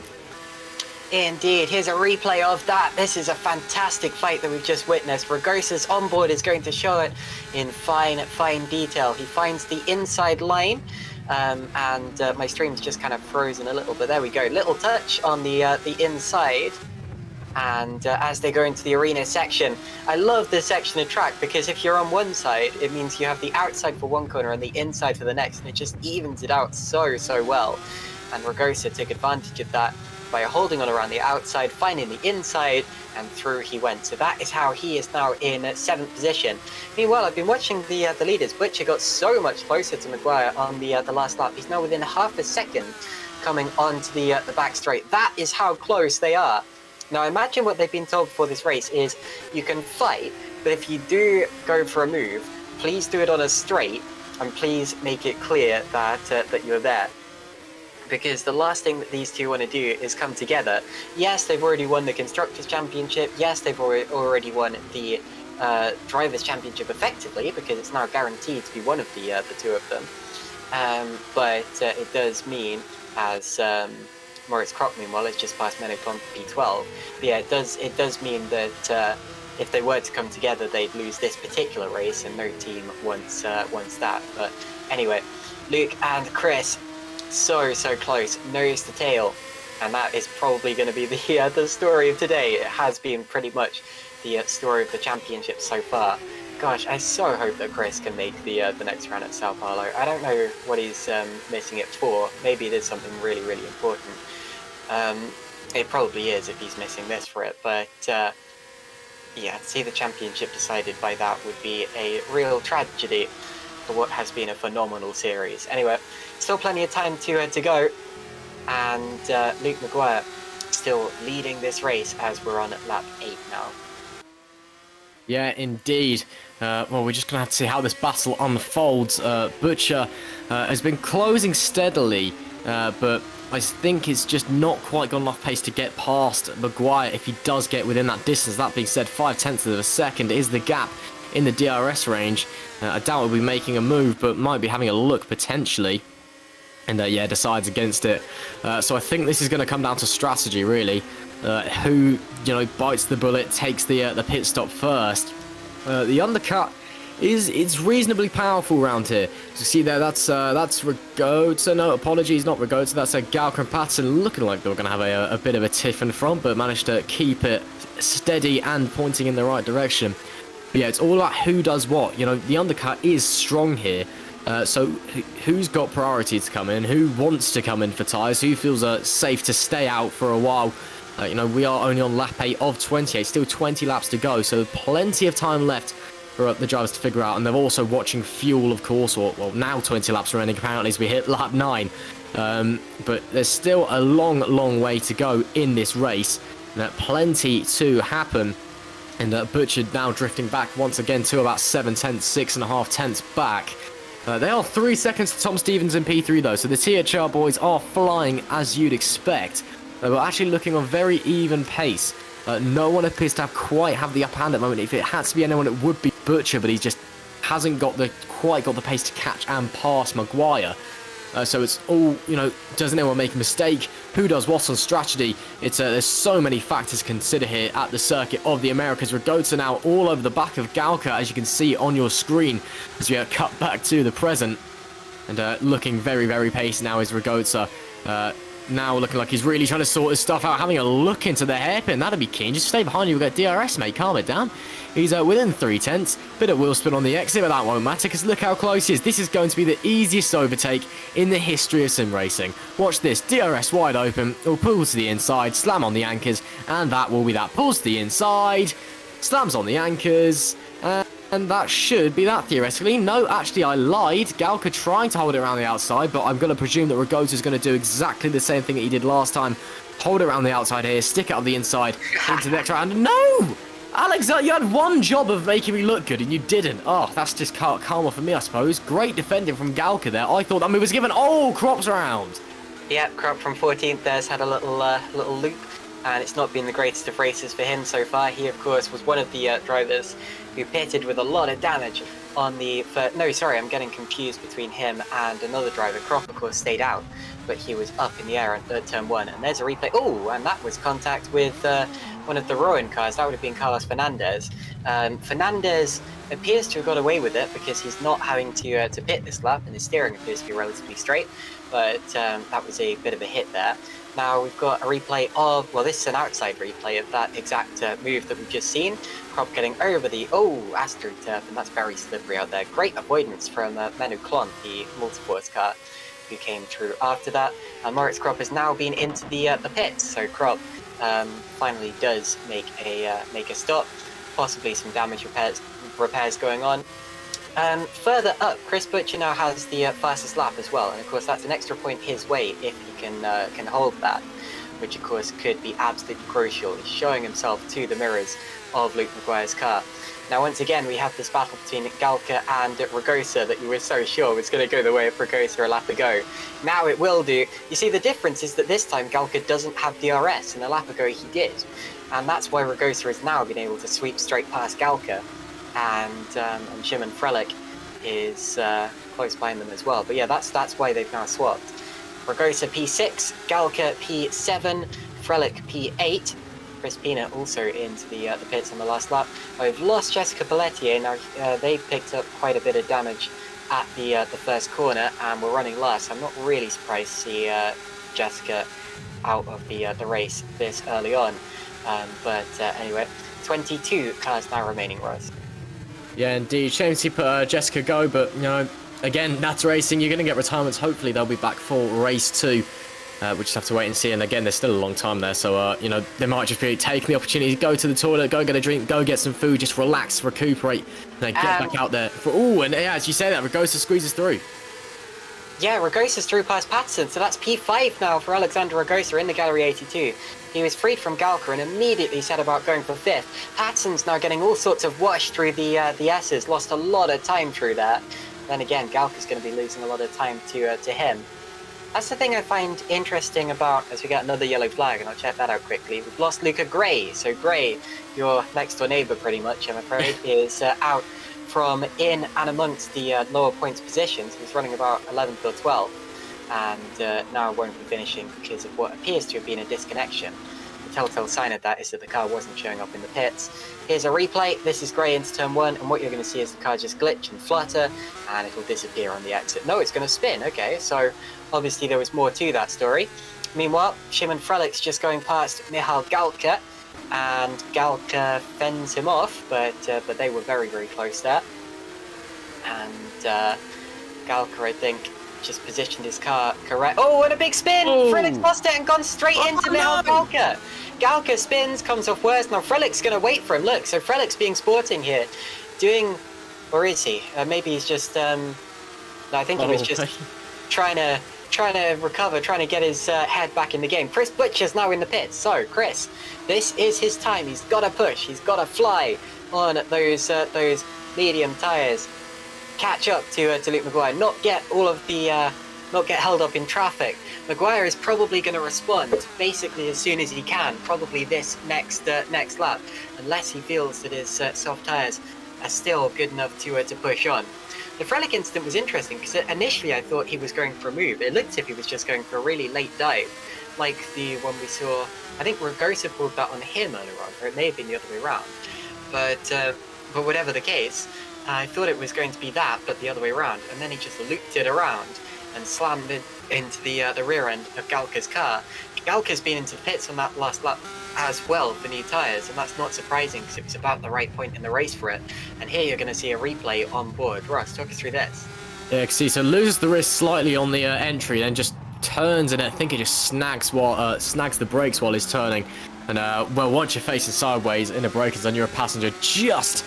Indeed, here's a replay of that. This is a fantastic fight that we've just witnessed. Ragosa's onboard is going to show it in fine detail. He finds the inside line, and my stream's just kind of frozen a little, but there we go. Little touch on the inside, and as they go into the arena section, I love this section of track because if you're on one side, it means you have the outside for one corner and the inside for the next, and it just evens it out so well. And Ragosa took advantage of that by holding on around the outside, finding the inside, and through he went. So that is how he is now in 7th position. Meanwhile, I've been watching the leaders. Butcher got so much closer to Maguire on the last lap. He's now within half a second coming onto the back straight. That is how close they are. Now, imagine what they've been told before this race is you can fight, but if you do go for a move, please do it on a straight, and please make it clear that you're there. because the last thing that these two want to do is come together. Yes, they've already won the Constructors' Championship. Yes, they've already won the Drivers' Championship effectively, because it's now guaranteed to be one of the two of them. But it does mean, as Moritz Kropp, meanwhile, has just passed Menno Klont P12. But yeah, it does mean that if they were to come together, they'd lose this particular race, and no team wants that. But anyway, Luke and Chris, so close, nose to tail, and that is probably going to be the story of today. It has been pretty much the story of the championship so far. Gosh, I so hope that Chris can make the next round at Sao Paulo. I don't know what he's missing it for. Maybe it is something really important. It probably is if he's missing this for it, but yeah, to see the championship decided by that would be a real tragedy for what has been a phenomenal series. Anyway, still plenty of time to go, and Luke Maguire still leading this race as we're on lap 8 now. Yeah, indeed. Well, we're just going to have to see how this battle unfolds. Butcher has been closing steadily, but I think it's just not quite got enough pace to get past Maguire if he does get within that distance. That being said, 0.5 of a second is the gap in the DRS range. I doubt we'll be making a move, but might be having a look potentially. And yeah, decides against it. So I think this is going to come down to strategy, really. Who, bites the bullet, takes the pit stop first. The undercut is reasonably powerful around here. So you see there, that's Rigotta. No, apologies, not Rigotta. That's Galka and Patterson looking like they were going to have a bit of a tiff in front, but managed to keep it steady and pointing in the right direction. But yeah, it's all about who does what. The undercut is strong here. So who's got priority to come in? Who wants to come in for tyres? Who feels safe to stay out for a while? We are only on lap 8 of 28, still 20 laps to go, so plenty of time left for the drivers to figure out. And they're also watching fuel, of course, or well, now 20 laps remaining apparently as we hit lap 9. But there's still a long way to go in this race. Plenty to happen. And Butcher now drifting back once again to about 7 tenths, 6.5 tenths back. They are 3 seconds to Tom Stevens in P3 though, so the THR boys are flying as you'd expect. We're actually looking on very even pace. No one appears to quite have the upper hand at the moment. If it had to be anyone, it would be Butcher, but he just hasn't quite got the pace to catch and pass Maguire. So it's all, doesn't anyone make a mistake? Who does what on strategy? There's so many factors to consider here at the circuit of the Americas. Rigotta now all over the back of Galka, as you can see on your screen, as we are cut back to the present. And looking very pacey now is Rigotta. Now looking like he's really trying to sort his stuff out, having a look into the hairpin. That'd be keen. Just stay behind you. We've got DRS, mate. Calm it down. He's within 3 tenths. Bit of wheel spin on the exit, but that won't matter because look how close he is. This is going to be the easiest overtake in the history of sim racing. Watch this. DRS wide open. Will pull to the inside, slam on the anchors, and that will be that. Pulls to the inside, slams on the anchors, and that should be that, theoretically. No, actually, I lied. Galka trying to hold it around the outside, but I'm going to presume that Rigotta's going to do exactly the same thing that he did last time. Hold it around the outside here, stick it on the inside, into the next round. No! Alex, you had one job of making me look good, and you didn't. Oh, that's just karma for me, I suppose. Great defending from Galka there. I thought that move was given. Oh, Kropp's around. Yeah, Kropp from 14th there's had a little loop, and it's not been the greatest of races for him so far. He, of course, was one of the drivers who pitted with a lot of damage on the... No, sorry, I'm getting confused between him and another driver. Kropp, of course, stayed out, but he was up in the air at turn 1. And there's a replay. Oh, and that was contact with one of the Rowan cars. That would have been Carlos Fernandez. Fernandez appears to have got away with it because he's not having to pit this lap, and his steering appears to be relatively straight. But that was a bit of a hit there. Now we've got a replay of, well, this is an outside replay of that exact move that we've just seen. Kropp getting over the, AstroTurf, and that's very slippery out there. Great avoidance from Menno Klont, the multiforce car, who came through after that. And Moritz Kropp has now been into the pits, so Kropp finally does make a stop. Possibly some damage repairs going on. Further up, Chris Butcher now has the fastest lap as well, and of course that's an extra point his way if he can hold that. which of course could be absolutely crucial. He's showing himself to the mirrors of Luke Maguire's car. Now, once again, we have this battle between Galka and Ragosa that you were so sure was going to go the way of Ragosa a lap ago. Now it will do. You see, the difference is that this time Galka doesn't have DRS, and a lap ago he did. And that's why Ragosa has now been able to sweep straight past Galka, and Shimon Frelich is close behind them as well. But yeah, that's why they've now swapped. Ragosa P6, Galka P7, Frelich P8. Chris Pina also into the pits on the last lap. We've lost Jessica Pelletier. Now they picked up quite a bit of damage at the first corner, and we're running last. I'm not really surprised to see Jessica out of the race this early on. But anyway, 22 cars now remaining, Ross. Yeah, indeed. Shame to see Jessica go, but you know, again, that's racing. You're going to get retirements. Hopefully, they'll be back for race 2. We just have to wait and see. And again, there's still a long time there, so you know, they might just be taking the opportunity to go to the toilet, go get a drink, go get some food, just relax, recuperate, and then get back out there. And yeah, as you say that, Ragosa squeezes through. Yeah, Ragosa's through past Patterson, so that's P5 now for Alexander Ragosa in the Gallery 82. He was freed from Galka and immediately set about going for 5th. Patterson's now getting all sorts of wash through the S's, lost a lot of time through that. Then again, Galka's going to be losing a lot of time to him. That's the thing I find interesting about, as we get another yellow flag, and I'll check that out quickly. We've lost Luca Grey, so Grey, your next door neighbour pretty much, I'm afraid, is out from in and amongst the lower points positions. He's running about 11th or 12th, and now won't be finishing because of what appears to have been a disconnection. The telltale sign of that is that the car wasn't showing up in the pits. Here's a replay. This is Grey into turn 1, and what you're going to see is the car just glitch and flutter, and it'll disappear on the exit. No, it's going to spin. Okay, so obviously there was more to that story. Meanwhile, Shimon Frelich's just going past Michal Galka, and Galka fends him off, but they were very, very close there. And Galka, I think, just positioned his car correct. Oh, and a big spin! Oh. Frelich's lost it and gone straight into Michal Galka. Galka spins, comes off worse. Now Frelich's going to wait for him. Look, so Frelich's being sporting here. Doing... Or is he? Maybe he's just... No, I think he was just trying to recover, trying to get his head back in the game. Chris Butcher's now in the pits. So, Chris, this is his time. He's got to push. He's got to fly on those medium tyres. Catch up to Luke Maguire. Not get all of the... not get held up in traffic. Maguire is probably going to respond basically as soon as he can, probably this next lap, unless he feels that his soft tyres are still good enough to push on. The Frelich incident was interesting because initially I thought he was going for a move. It looked as if he was just going for a really late dive, like the one we saw. I think Ragosa pulled that on him earlier on, or it may have been the other way around. But whatever the case, I thought it was going to be that, but the other way around. And then he just looped it around and slammed it into the rear end of Galka's car. Galka's been into the pits on that last lap as well for new tyres, and that's not surprising because it was about the right point in the race for it. And here you're going to see a replay on board. Ross, talk us through this. Yeah, see, so loses the wrist slightly on the entry, then just turns, and I think it just snags the brakes while he's turning. And well, once you're facing sideways in a braking zone, you're a passenger, just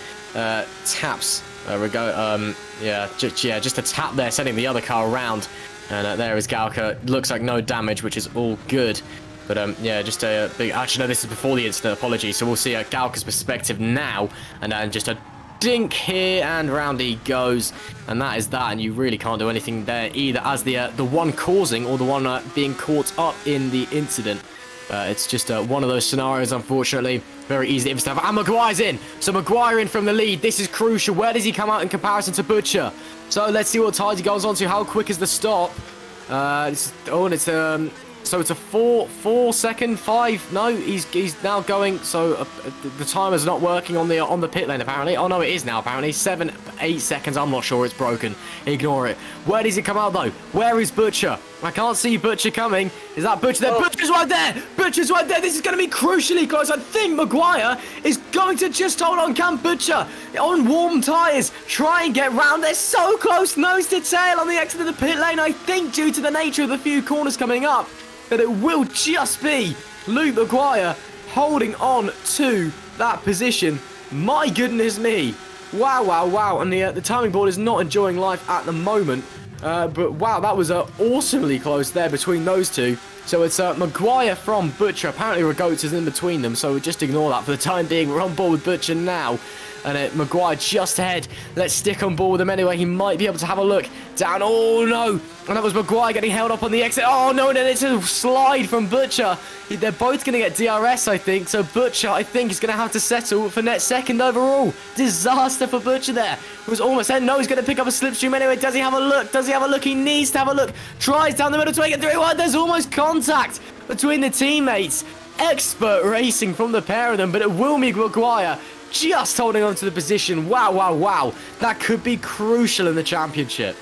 taps just a tap there, sending the other car around. And there is Galka. Looks like no damage, which is all good. But yeah, just a big... Actually, no, this is before the incident. Apologies. So we'll see Galka's perspective now. And then just a dink here, and round he goes. And that is that. And you really can't do anything there either as the one causing or the one being caught up in the incident. It's just one of those scenarios, unfortunately. Very easy to have. And Maguire's in. So Maguire in from the lead. This is crucial. Where does he come out in comparison to Butcher? So let's see what tires he goes on to. How quick is the stop? So it's a 4 second 5. No, he's now going. So the timer's not working on the pit lane apparently. Oh no, it is now apparently 7-8 seconds. I'm not sure. It's broken. Ignore it. Where does he come out though? Where is Butcher? I can't see Butcher coming. Is that Butcher there? Oh. Butcher's right there. Butcher's right there. This is going to be crucially close. I think Maguire is going to just hold on. Can Butcher on warm tyres try and get round? They're so close, nose to tail on the exit of the pit lane. I think due to the nature of the few corners coming up, that it will just be Luke Maguire holding on to that position. My goodness me. Wow, wow, wow. And the timing board is not enjoying life at the moment. But wow, that was awesomely close there between those two. So it's McGuire from Butcher. Apparently Rigota's is in between them, so just ignore that for the time being. We're on board with Butcher now. And McGuire just ahead. Let's stick on board with him anyway. He might be able to have a look down. Oh, no. And that was McGuire getting held up on the exit. Oh, no. And then it's a slide from Butcher. They're both going to get DRS, I think. So Butcher, I think, is going to have to settle for net second overall. Disaster for Butcher there. It was almost there. No, he's going to pick up a slipstream anyway. Does he have a look? Does he have a look? He needs to have a look. Tries down the middle to make it 3-1. There's almost contact between the teammates. Expert racing from the pair of them, but it will be McGuire just holding on to the position. Wow, wow, wow. That could be crucial in the championship.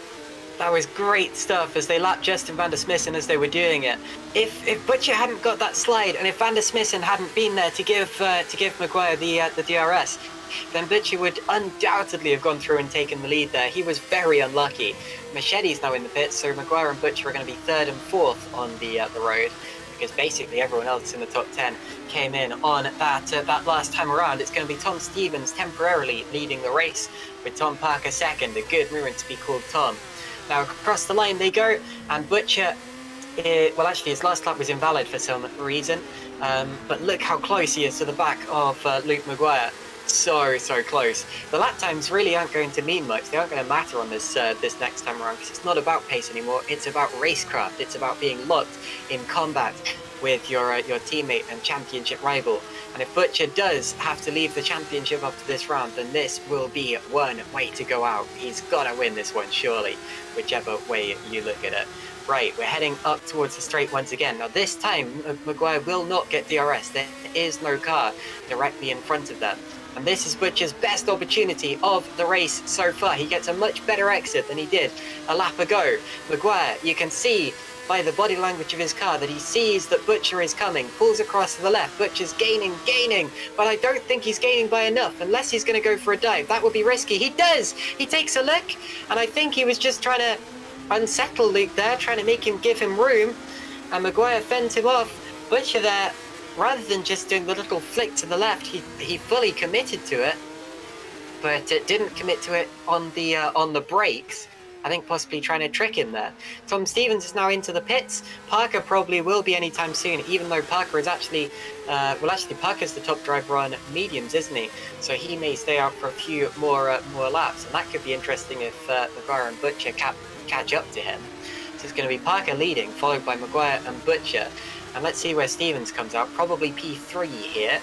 That was great stuff as they lapped Justin van der Smissen as they were doing it. If Butcher hadn't got that slide and if van der Smissen hadn't been there to give McGuire the DRS, then Butcher would undoubtedly have gone through and taken the lead there. He was very unlucky. Machete's now in the pits, so McGuire and Butcher are going to be 3rd and 4th on the road, because basically everyone else in the top 10 came in on that last time around. It's going to be Tom Stevens temporarily leading the race, with Tom Parker 2nd, a good movement to be called Tom. Now across the line they go, and Butcher, well actually his last lap was invalid for some reason, but look how close he is to the back of Luke McGuire. So close. The lap times really aren't going to mean much. They aren't going to matter on this next time around, because it's not about pace anymore. It's about racecraft. It's about being locked in combat with your teammate and championship rival. And if Butcher does have to leave the championship after this round, then this will be one way to go out. He's got to win this one, surely, whichever way you look at it. Right, we're heading up towards the straight once again. Now this time, McGuire will not get DRS. There is no car directly in front of them. And this is Butcher's best opportunity of the race so far. He gets a much better exit than he did a lap ago. McGuire, you can see by the body language of his car that he sees that Butcher is coming, pulls across to the left. Butcher's gaining, but I don't think he's gaining by enough, unless he's going to go for a dive. That would be risky. He does! He takes a look, and I think he was just trying to unsettle Luke there, trying to give him room, and McGuire fends him off. Butcher there, rather than just doing the little flick to the left, he fully committed to it, but it didn't commit to it on the brakes. I think possibly trying to trick him there. Tom Stevens is now into the pits. Parker probably will be anytime soon, even though Parker is actually, Parker's the top driver on mediums, isn't he? So he may stay out for a few more laps, and that could be interesting if McGuire and Butcher catch up to him. So it's going to be Parker leading, followed by McGuire and Butcher. And let's see where Stevens comes out. Probably P3 here.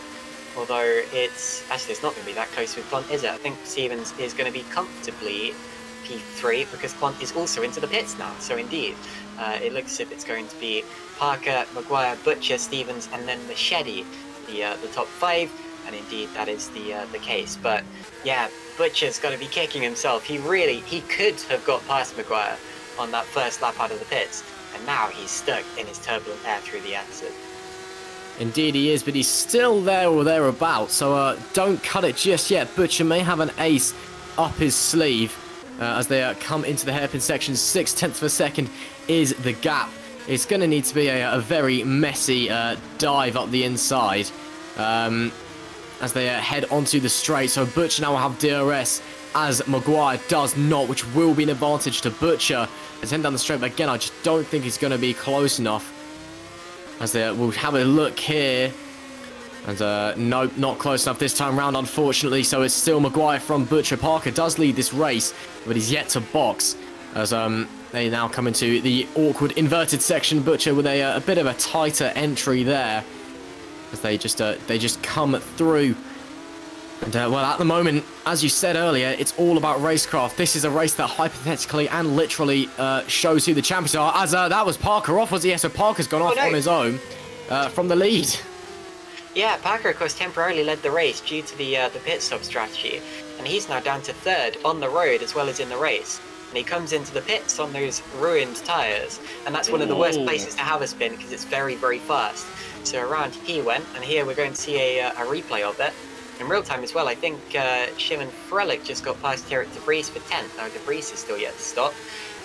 Although it's not going to be that close with Plant, is it? I think Stevens is going to be comfortably P3 because Plant is also into the pits now. So indeed, it looks as if it's going to be Parker, McGuire, Butcher, Stevens, and then Machete, the top 5. And indeed, that is the case. But yeah, Butcher's got to be kicking himself. He could have got past McGuire on that first lap out of the pits. And now he's stuck in his turbulent air through the exit. Indeed he is, but he's still there or thereabouts, so don't cut it just yet. Butcher may have an ace up his sleeve as they come into the hairpin section. 0.6 of a second is the gap. It's going to need to be a very messy dive up the inside as they head onto the straight. So Butcher now will have DRS as McGuire does not, which will be an advantage to Butcher. Let's head down the straight, but again, I just don't think he's going to be close enough. As they will have a look here. And nope, not close enough this time round, unfortunately. So it's still McGuire from Butcher. Parker does lead this race, but he's yet to box. As they now come into the awkward inverted section. Butcher with a bit of a tighter entry there. As they just come through. And, well, at the moment, as you said earlier, it's all about racecraft. This is a race that hypothetically and literally shows who the champions are. As that was Parker off, was he? Yeah, so Parker's gone off on his own from the lead. Yeah, Parker, of course, temporarily led the race due to the pit stop strategy. And he's now down to 3rd on the road as well as in the race. And he comes into the pits on those ruined tyres. And that's one of the worst places to have a spin because it's very, very fast. So around he went, and here we're going to see a replay of it. In real time as well. I think Shimon Frelich just got past here at Debris for 10th. Now Debris is still yet to stop.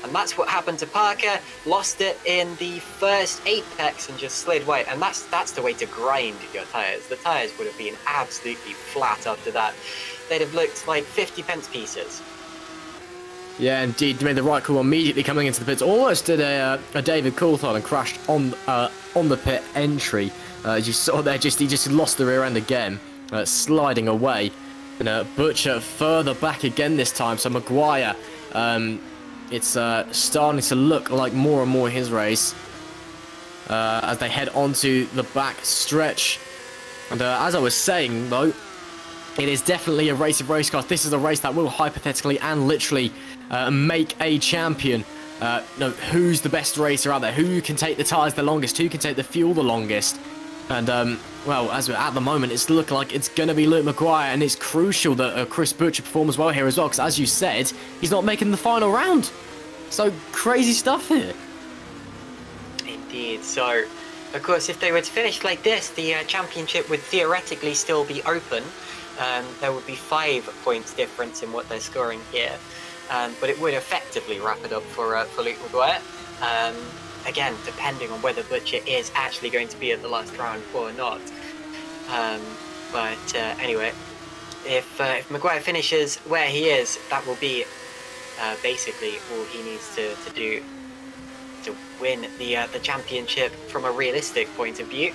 And that's what happened to Parker. Lost it in the first apex and just slid wide. And that's the way to grind your tyres. The tyres would have been absolutely flat after that. They'd have looked like 50 pence pieces. Yeah, indeed, made the right call immediately coming into the pits. Almost did a David Coulthard and crashed on the pit entry. As you saw there, he just lost the rear end again, sliding away. And Butcher further back again this time. So McGuire, it's starting to look like more and more his race as they head onto the back stretch. And as I was saying, though, it is definitely a race of race cars. This is a race that will hypothetically and literally make a champion. Who's the best racer out there? Who can take the tyres the longest? Who can take the fuel the longest? And, well, as we're at the moment, it's looking like it's going to be Luke McGuire, and it's crucial that Chris Butcher performs well here as well, because as you said, he's not making the final round. So, crazy stuff here. Indeed. So, of course, if they were to finish like this, the championship would theoretically still be open. There would be 5 points difference in what they're scoring here. But it would effectively wrap it up for Luke McGuire. Again, depending on whether Butcher is actually going to be at the last round or not. Anyway, if McGuire finishes where he is, that will be basically all he needs to do to win the championship from a realistic point of view.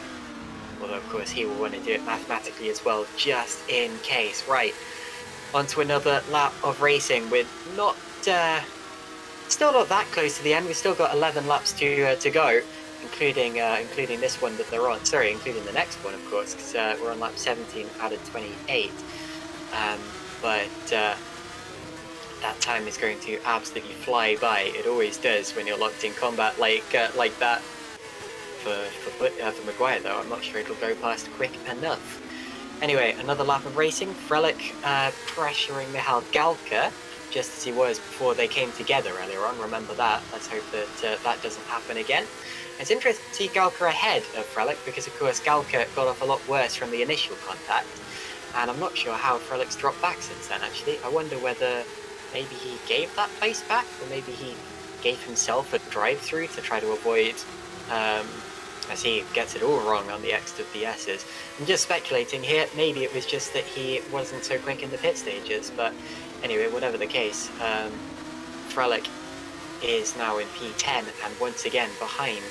Although, of course, he will want to do it mathematically as well, just in case. Right, on to another lap of racing. We're not... still not that close to the end. We've still got 11 laps to go, including this one that they're on. Sorry, including the next one, of course, because we're on lap 17 out of 28. That time is going to absolutely fly by. It always does when you're locked in combat like that. For McGuire, though, I'm not sure it'll go past quick enough. Anyway, another lap of racing. Frelick pressuring Michal Galka, just as he was before they came together earlier on. Remember that. Let's hope that that doesn't happen again. It's interesting to see Galka ahead of Frelick, because of course Galka got off a lot worse from the initial contact, and I'm not sure how Frelick's dropped back since then, actually. I wonder whether maybe he gave that place back, or maybe he gave himself a drive-through to try to avoid, as he gets it all wrong on the X to the S's. I'm just speculating here. Maybe it was just that he wasn't so quick in the pit stages, but anyway, whatever the case, Frelick is now in P10 and once again behind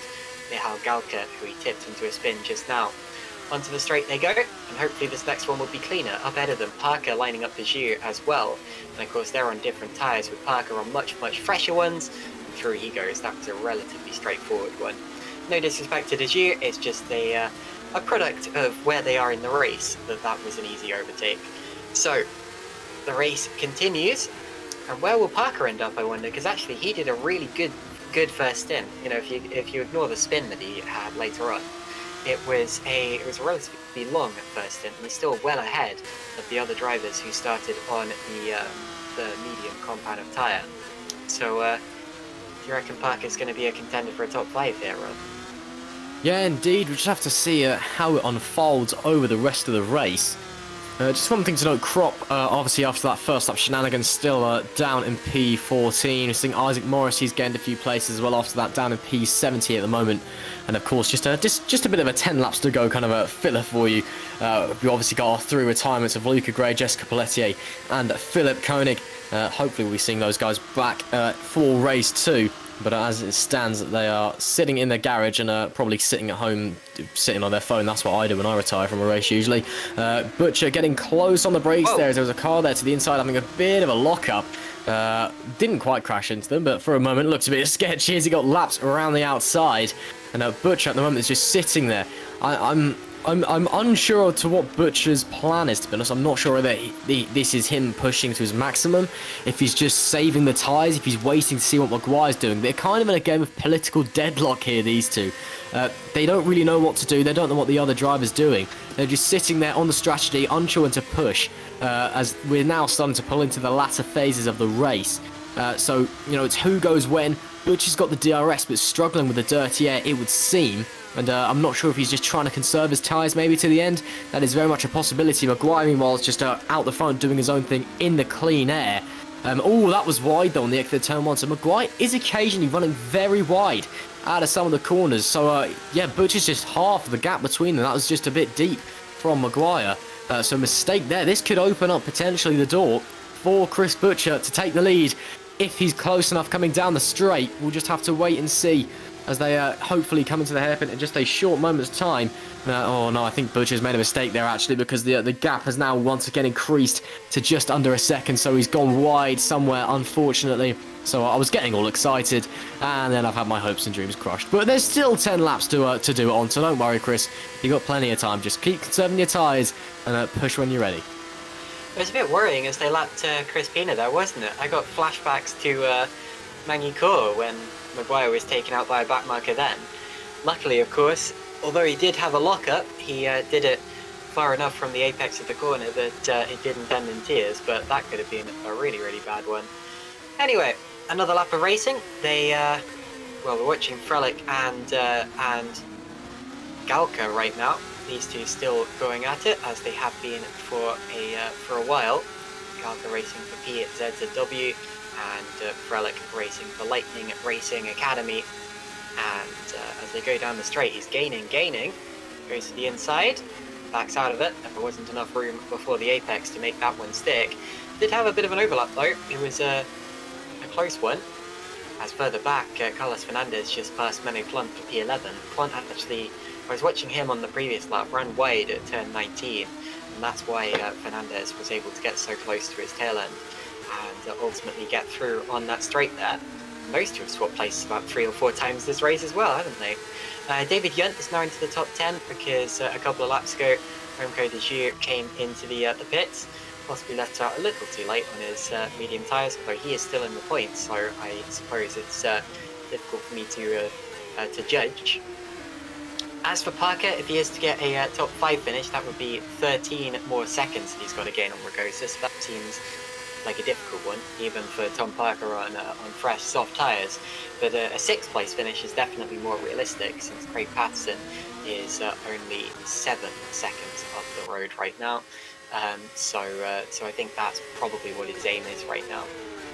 Michal Galka, who he tipped into a spin just now. Onto the straight they go, and hopefully this next one will be cleaner. Up ahead of them, Parker lining up the Jus as well. And of course they're on different tyres, with Parker on much fresher ones. And through he goes. That was a relatively straightforward one. No disrespect to the Jus, it's just a product of where they are in the race, that was an easy overtake. So, the race continues, and where will Parker end up, I wonder? Because actually he did a really good first stint. You know, if you ignore the spin that he had later on, it was a relatively long first stint, and he's still well ahead of the other drivers who started on the medium compound of tyre. So, do you reckon Parker's going to be a contender for a top 5 here, Rob? Yeah, indeed. We just have to see how it unfolds over the rest of the race. Just one thing to note, Crop, obviously after that first lap shenanigans, still down in P14. We're seeing Isaac Morris, he's gained a few places as well after that, down in P70 at the moment. And of course, just a bit of a 10 laps to go kind of a filler for you. We obviously got our 3 retirements of Luca Grey, Jessica Pelletier and Philip Koenig. Hopefully we'll be seeing those guys back for race 2. But as it stands, they are sitting in their garage and probably sitting at home, sitting on their phone. That's what I do when I retire from a race, usually. Butcher getting close on the brakes there. There was a car there to the inside having a bit of a lock-up. Didn't quite crash into them, but for a moment looked a bit sketchy as he got lapped around the outside. And Butcher at the moment is just sitting there. I'm unsure to what Butcher's plan is, to be honest. I'm not sure whether this is him pushing to his maximum, if he's just saving the tyres, if he's waiting to see what Maguire's doing. They're kind of in a game of political deadlock here, these two. They don't really know what to do. They don't know what the other driver's doing. They're just sitting there on the strategy, unsure when to push, as we're now starting to pull into the latter phases of the race. So, you know, it's who goes when. Butcher's got the DRS, but struggling with the dirty air, it would seem. And I'm not sure if he's just trying to conserve his tyres maybe to the end. That is very much a possibility. Maguire, meanwhile, is just out the front doing his own thing in the clean air. Oh, that was wide, though, on the exit of turn 1. So Maguire is occasionally running very wide out of some of the corners. So, yeah, Butcher's just half the gap between them. That was just a bit deep from Maguire. So mistake there. This could open up, potentially, the door for Chris Butcher to take the lead if he's close enough coming down the straight. We'll just have to wait and see as they hopefully come into the hairpin in just a short moment's time. Oh no, I think Butcher's made a mistake there actually, because the gap has now once again increased to just under a second, so he's gone wide somewhere, unfortunately. So I was getting all excited, and then I've had my hopes and dreams crushed. But there's still 10 laps to do it on, so don't worry, Chris. You've got plenty of time. Just keep conserving your tyres and push when you're ready. It was a bit worrying as they lapped Chris Pina there, wasn't it? I got flashbacks to Magny-Cours when Maguire was taken out by a backmarker then. Luckily, of course, although he did have a lockup, he did it far enough from the apex of the corner that it didn't end in tears, but that could have been a really, really bad one. Anyway, another lap of racing. Well, we're watching Frelick and Galka right now. These two still going at it, as they have been for a while. Galka racing for P at ZZW, and Frelick racing for Lightning Racing Academy. And as they go down the straight, he's gaining, goes to the inside, backs out of it. There wasn't enough room before the apex to make that one stick. Did have a bit of an overlap though. It was a close one. As further back, Carlos Fernandez just passed Mene Plante for P11. Plante actually, I was watching him on the previous lap run wide at turn 19, and that's why Fernandez was able to get so close to his tail end and ultimately get through on that straight there. Those two have swapped places about 3 or 4 times this race as well, haven't they? David Yunt is now into the top 10 because a couple of laps ago, Remco de Joux came into the pits. Possibly left out a little too late on his medium tyres, although he is still in the points, so I suppose it's difficult for me to judge. As for Parker, if he is to get a top 5 finish, that would be 13 more seconds that he's got to gain on Ragosa, so that seems like a difficult one, even for Tom Parker on fresh, soft tyres. But a 6th place finish is definitely more realistic, since Craig Patterson is only 7 seconds off the road right now. So I think that's probably what his aim is right now.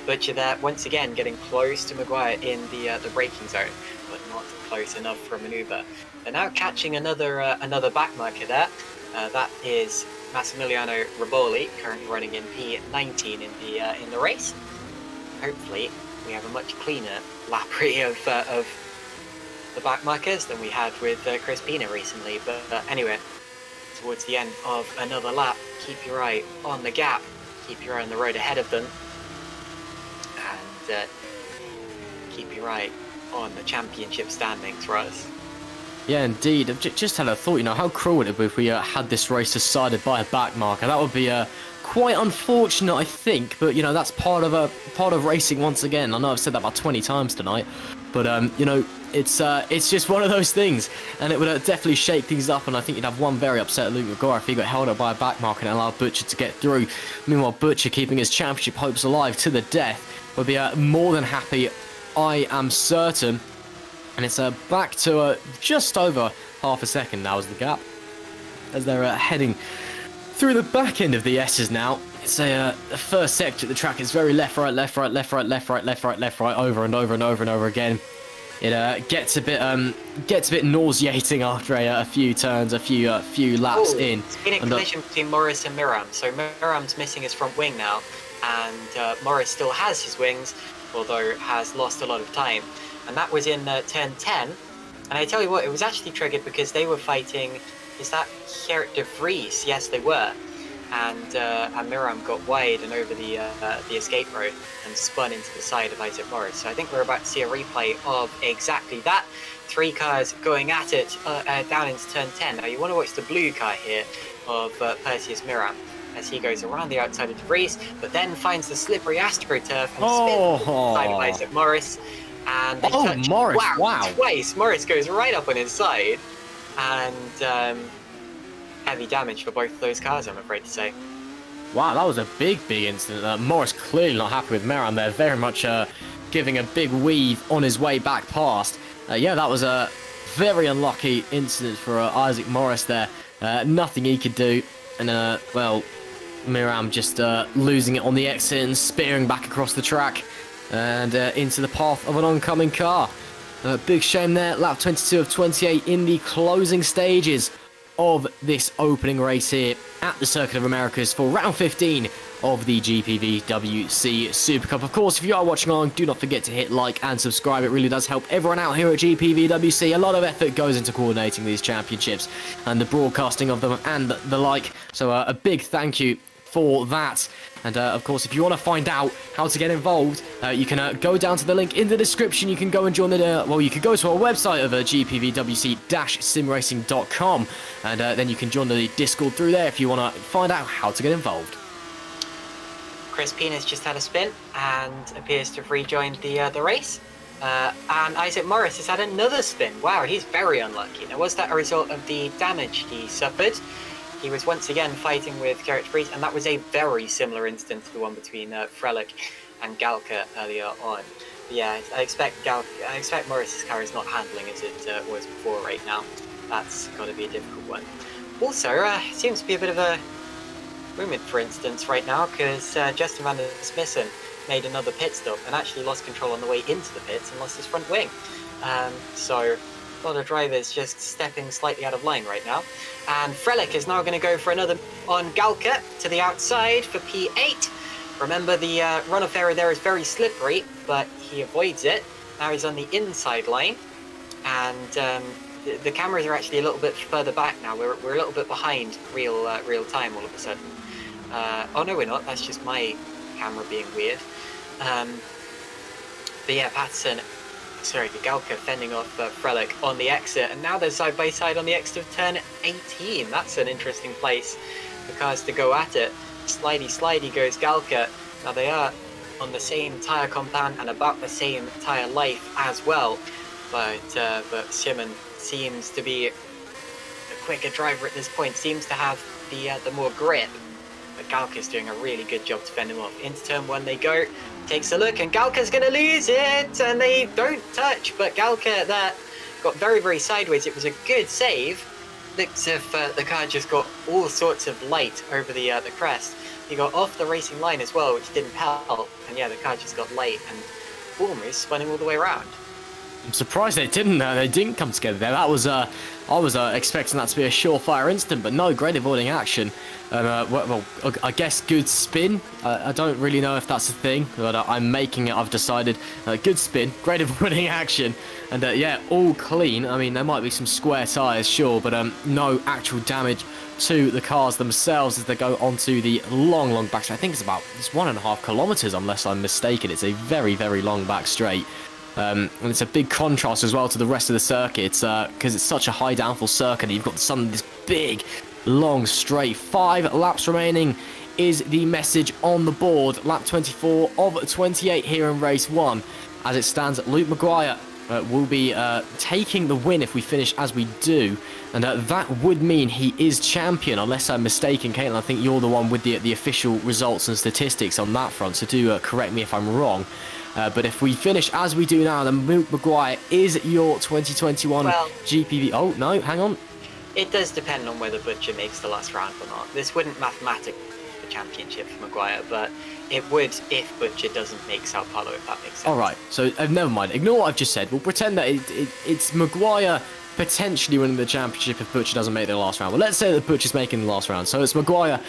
Butcher there, once again, getting close to Maguire in the braking zone, but not close enough for a manoeuvre. They're now catching another backmarker there. That is Massimiliano Riboli, currently running in P19 in the race. Hopefully, we have a much cleaner lappery of the backmarkers than we had with Chris Pina recently. But anyway, towards the end of another lap, keep your eye on the gap, keep your eye on the road ahead of them, and keep your eye on the championship standings, Russ. Yeah, indeed. I've just had a thought, how cruel would it be if we had this race decided by a backmarker? That would be quite unfortunate, I think, but, that's part of racing once again. I know I've said that about 20 times tonight, but, it's just one of those things, and it would definitely shake things up, and I think you'd have one very upset Luca Grey if he got held up by a backmarker and allowed Butcher to get through. Meanwhile, Butcher, keeping his championship hopes alive to the death, would be more than happy, I am certain. And it's back to just over half a second now is the gap, as they're heading through the back end of the S's now. It's the first sector of the track is very left, right, left, right, left, right, left, right, left, right, left, right, over and over and over and over again. It gets a bit nauseating after a few turns, a few laps in. It's been a collision between Morris and Miram. So Miram's missing his front wing now, and Morris still has his wings, although has lost a lot of time. And that was in turn 10. And I tell you what, it was actually triggered because they were fighting, is that Gerrit de Vries? Yes, they were. And Miram got wide and over the escape road and spun into the side of Isaac Morris. So I think we're about to see a replay of exactly that. 3 cars going at it down into turn 10. Now you want to watch the blue car here of Perseus Miram, as he goes around the outside of de Vries, but then finds the slippery AstroTurf and spins the side of Isaac Morris. And they touch. Morris, wow. Twice. Morris goes right up on his side, and heavy damage for both of those cars, I'm afraid to say. Wow, that was a big incident. Morris clearly not happy with Miram there, very much giving a big weave on his way back past. Yeah, that was a very unlucky incident for Isaac Morris there. Nothing he could do, and well, Miram just losing it on the exit and spearing back across the track and into the path of an oncoming car. Big shame there. Lap 22 of 28 in the closing stages of this opening race here at the Circuit of Americas for round 15 of the GPVWC Super Cup. Of course, if you are watching along, do not forget to hit like and subscribe. It really does help everyone out here at GPVWC. A lot of effort goes into coordinating these championships and the broadcasting of them and the like. So a big thank you for that. And of course, if you want to find out how to get involved, you can go down to the link in the description. You can go and join the you can go to our website of gpvwc-simracing.com, and then you can join the Discord through there if you want to find out how to get involved. Chris Pina's just had a spin and appears to have rejoined the race. And Isaac Morris has had another spin. Wow, he's very unlucky. Now, was that a result of the damage he suffered? He was once again fighting with Prix, and that was a very similar instance to the one between Frelick and Galka earlier on. But yeah, I expect Morris's car is not handling as it was before right now. That's got to be a difficult one. Also, seems to be a bit of a moment, for instance, right now, because Justin van der Smissen made another pit stop and actually lost control on the way into the pits and lost his front wing. So a lot of drivers just stepping slightly out of line right now. And Frelick is now going to go for another on Galka to the outside for P8. Remember, the runoff area there is very slippery, but he avoids it. Now he's on the inside line, and the cameras are actually a little bit further back now. We're a little bit behind real time all of a sudden. Oh no, we're not. That's just my camera being weird. But yeah, Galka fending off Frelick on the exit, and now they're side by side on the exit of turn 18. That's an interesting place for cars to go at it. Slidey goes Galka. Now they are on the same tyre compound and about the same tyre life as well, but Simon seems to be a quicker driver at this point, seems to have the more grip. But Galka's doing a really good job to fend him off. Into turn 1 they go. Takes a look, and Galka's going to lose it, and they don't touch, but Galka there got very, very sideways. It was a good save. Looks as if the car just got all sorts of light over the crest. He got off the racing line as well, which didn't help, and yeah, the car just got light, and boom, he's spinning all the way around. I'm surprised they didn't come together there. That was I was expecting that to be a surefire instant, but no, great avoiding action. Well, I guess good spin. I don't really know if that's a thing, but I'm making it. I've decided. Good spin, great avoiding action, and yeah, all clean. I mean, there might be some square tyres, sure, but no actual damage to the cars themselves as they go onto the long back straight. I think it's 1.5 kilometers, unless I'm mistaken. It's a very, very long back straight. And it's a big contrast as well to the rest of the circuit, because it's such a high downforce circuit. You've got this big, long straight. 5 laps remaining is the message on the board. Lap 24 of 28 here in race 1. As it stands, Luke McGuire will be taking the win if we finish as we do, and that would mean he is champion, unless I'm mistaken. Caitlin, I think you're the one with the official results and statistics on that front, so do correct me if I'm wrong. But if we finish as we do now, then Luke McGuire is your 2021 GPV. Oh, no, hang on. It does depend on whether Butcher makes the last round or not. This wouldn't mathematically be the championship for McGuire, but it would if Butcher doesn't make Sao Paulo, if that makes sense. All right, so never mind. Ignore what I've just said. We'll pretend that it's McGuire potentially winning the championship if Butcher doesn't make the last round. Well, let's say that Butcher's making the last round. So it's McGuire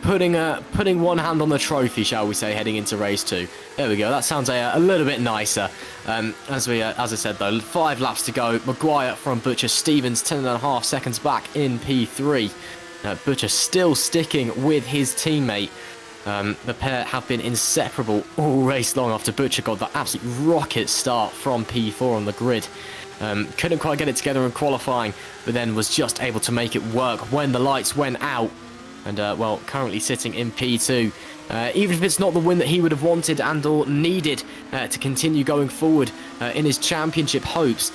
putting one hand on the trophy, shall we say, heading into race 2. There we go. That sounds a little bit nicer. As I said, though, 5 laps to go. McGuire from Butcher. Stevens 10.5 seconds back in P3. Butcher still sticking with his teammate. The pair have been inseparable all race long after Butcher got the absolute rocket start from P4 on the grid. Couldn't quite get it together in qualifying, but then was just able to make it work when the lights went out. And, well, currently sitting in P2. Even if it's not the win that he would have wanted and or needed to continue going forward in his championship hopes.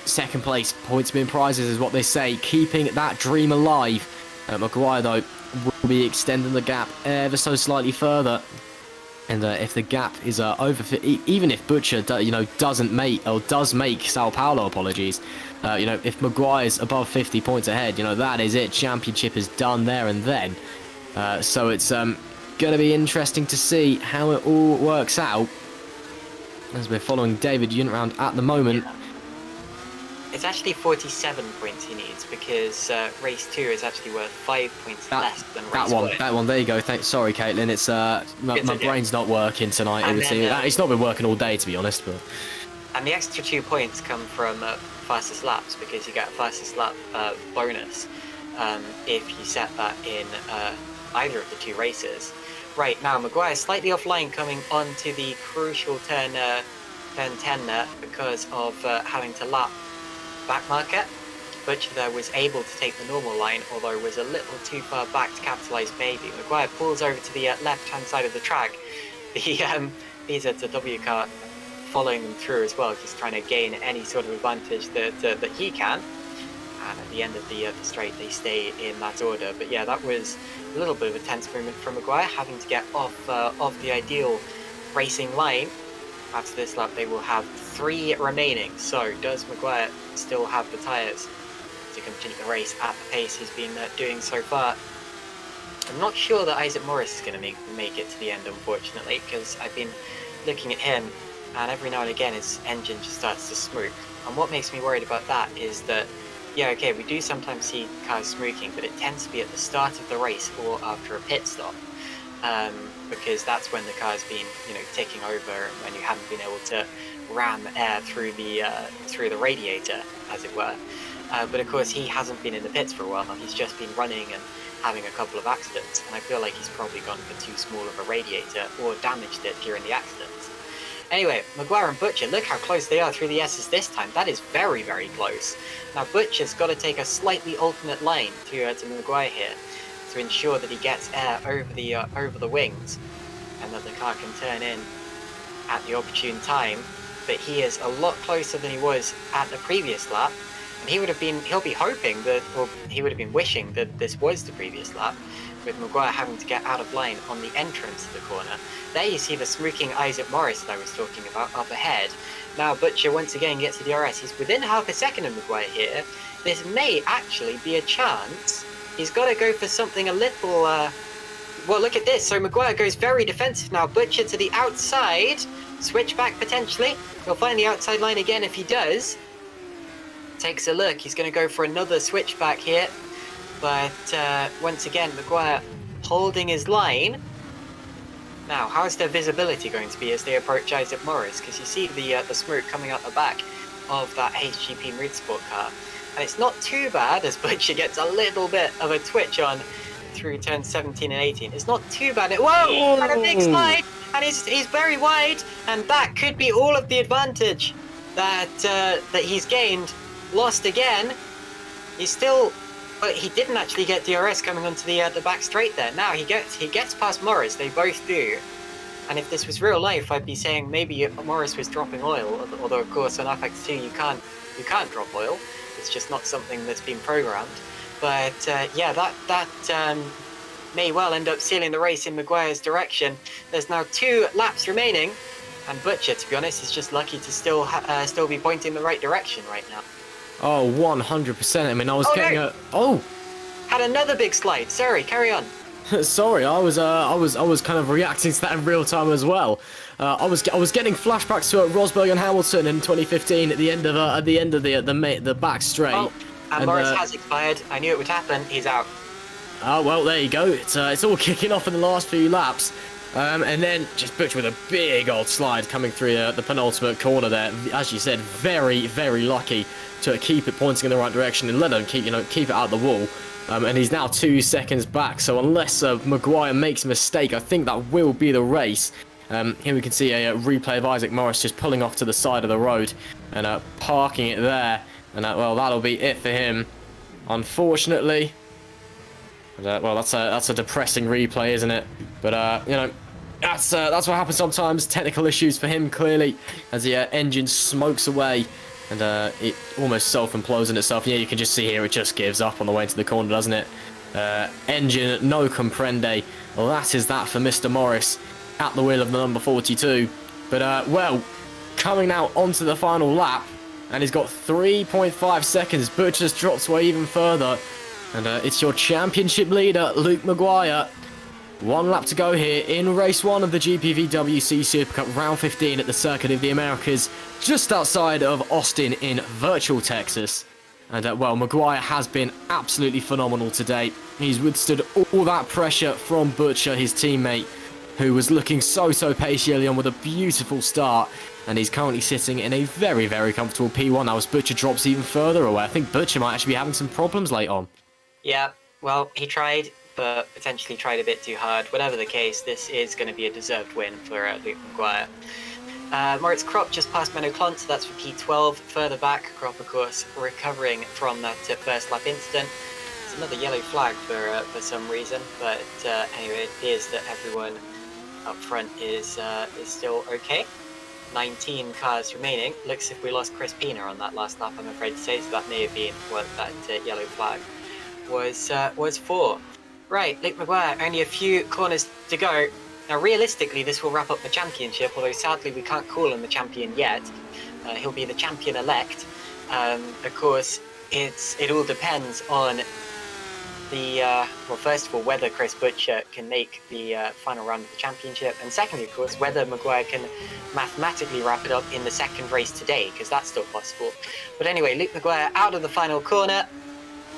Second place, points being prizes is what they say, keeping that dream alive. McGuire, though, will be extending the gap ever so slightly further. And if the gap is over, even if Butcher, doesn't make, or does make Sao Paulo, apologies, if Maguire's above 50 points ahead, that is it. Championship is done there and then. So it's going to be interesting to see how it all works out. As we're following David Unit round at the moment. It's actually 47 points he needs because race 2 is actually worth 5 points less than race 1. That one. There you go. Thanks. Sorry, Caitlin. It's my brain's not working tonight. It's not been working all day, to be honest. But and the extra 2 points come from fastest laps because you get a fastest lap bonus if you set that in either of the 2 races. Right now, Maguire slightly offline coming onto the crucial turn 10 there because of having to lap back marker. Butcher there was able to take the normal line, although was a little too far back to capitalise maybe. Maguire pulls over to the left-hand side of the track. These are the W car following them through as well, just trying to gain any sort of advantage that he can. And at the end of the straight, they stay in that order. But yeah, that was a little bit of a tense moment from Maguire, having to get off the ideal racing line. After this lap, they will have 3 remaining. So does Maguire still have the tyres to continue the race at the pace he's been doing so far? I'm not sure that Isaac Morris is going to make it to the end, unfortunately, because I've been looking at him, and every now and again his engine just starts to smoke. And what makes me worried about that is that, yeah, okay, we do sometimes see cars smoking, but it tends to be at the start of the race or after a pit stop. Because that's when the car's been, ticking over, and when you haven't been able to ram air through the radiator, as it were. But of course, he hasn't been in the pits for a while. He's just been running and having a couple of accidents, and I feel like he's probably gone for too small of a radiator or damaged it during the accidents. Anyway, Maguire and Butcher, look how close they are through the S's this time. That is very, very close. Now Butcher's got to take a slightly alternate line to Maguire here, to ensure that he gets air over the wings and that the car can turn in at the opportune time. But he is a lot closer than he was at the previous lap, and he'll be hoping that, or he would have been wishing that this was the previous lap, with Maguire having to get out of line on the entrance to the corner. There you see the smoking Isaac Morris that I was talking about up ahead. Now Butcher once again gets the DRS. He's within half a second of Maguire here. This may actually be a chance. He's got to go for something a little, well, look at this. So Maguire goes very defensive now. Butcher to the outside. Switchback potentially. He'll find the outside line again if he does. Takes a look. He's going to go for another switchback here. But once again, Maguire holding his line. Now, how's their visibility going to be as they approach Isaac Morris? Because you see the smoke coming out the back of that HGP Motorsport car. And it's not too bad as Butcher gets a little bit of a twitch on through turns 17 and 18. It's not too bad. Whoa! And a big slide! And he's very wide, and that could be all of the advantage that he's gained. Lost again. He's still, but he didn't actually get DRS coming onto the back straight there. Now he gets past Morris. They both do. And if this was real life, I'd be saying maybe Morris was dropping oil. Although of course on FX2 you can't drop oil. It's just not something that's been programmed. But yeah, that may well end up sealing the race in Maguire's direction. There's now 2 laps remaining, and Butcher, to be honest, is just lucky to still be pointing the right direction right now. Oh, 100%. I mean, I was Had another big slide. Sorry, carry on. Sorry, I was kind of reacting to that in real time as well. I was getting flashbacks to Rosberg and Hamilton in 2015 at the end of the back straight. Oh, and Morris has expired. I knew it would happen. He's out. Oh well, there you go. It's all kicking off in the last few laps, and then just Butcher with a big old slide coming through the penultimate corner there. As you said, very, very lucky to keep it pointing in the right direction and let him keep it out of the wall. And he's now 2 seconds back. So unless Maguire makes a mistake, I think that will be the race. Here we can see a replay of Isaac Morris just pulling off to the side of the road and parking it there. And well, that'll be it for him, unfortunately. Well, that's a depressing replay, isn't it? But that's what happens sometimes. Technical issues for him, clearly, as the engine smokes away and it almost self-implodes in itself. Yeah, you can just see here it just gives up on the way into the corner, doesn't it? Engine no comprende. Well, that is that for Mr. Morris at the wheel of the number 42. But well, coming now onto the final lap, and he's got 3.5 seconds. Butcher's dropped away even further. And it's your championship leader, Luke Maguire. One lap to go here in race 1 of the GPVWC Supercup round 15 at the Circuit of the Americas, just outside of Austin in virtual Texas. And well, McGuire has been absolutely phenomenal today. He's withstood all that pressure from Butcher, his teammate, who was looking so pacey early on with a beautiful start. And he's currently sitting in a very comfortable P1 now as Butcher drops even further away. I think Butcher might actually be having some problems late on. Yeah, well, he tried, but potentially tried a bit too hard. Whatever the case, this is going to be a deserved win for Luke McGuire. Moritz Kropp just past Menno Klont, so that's for P12. Further back, Kropp, of course, recovering from that first lap incident. It's another yellow flag for some reason, but anyway, it appears that everyone up front is still okay. 19 cars remaining. Looks as if we lost Chris Pina on that last lap, I'm afraid to say, so that may have been what that yellow flag was for. Right, Luke McGuire, only a few corners to go. Now, realistically, this will wrap up the championship, although sadly we can't call him the champion yet. He'll be the champion-elect. Of course, it all depends on the, well, first of all, whether Chris Butcher can make the final round of the championship, and secondly, of course, whether McGuire can mathematically wrap it up in the second race today, because that's still possible. But anyway, Luke McGuire out of the final corner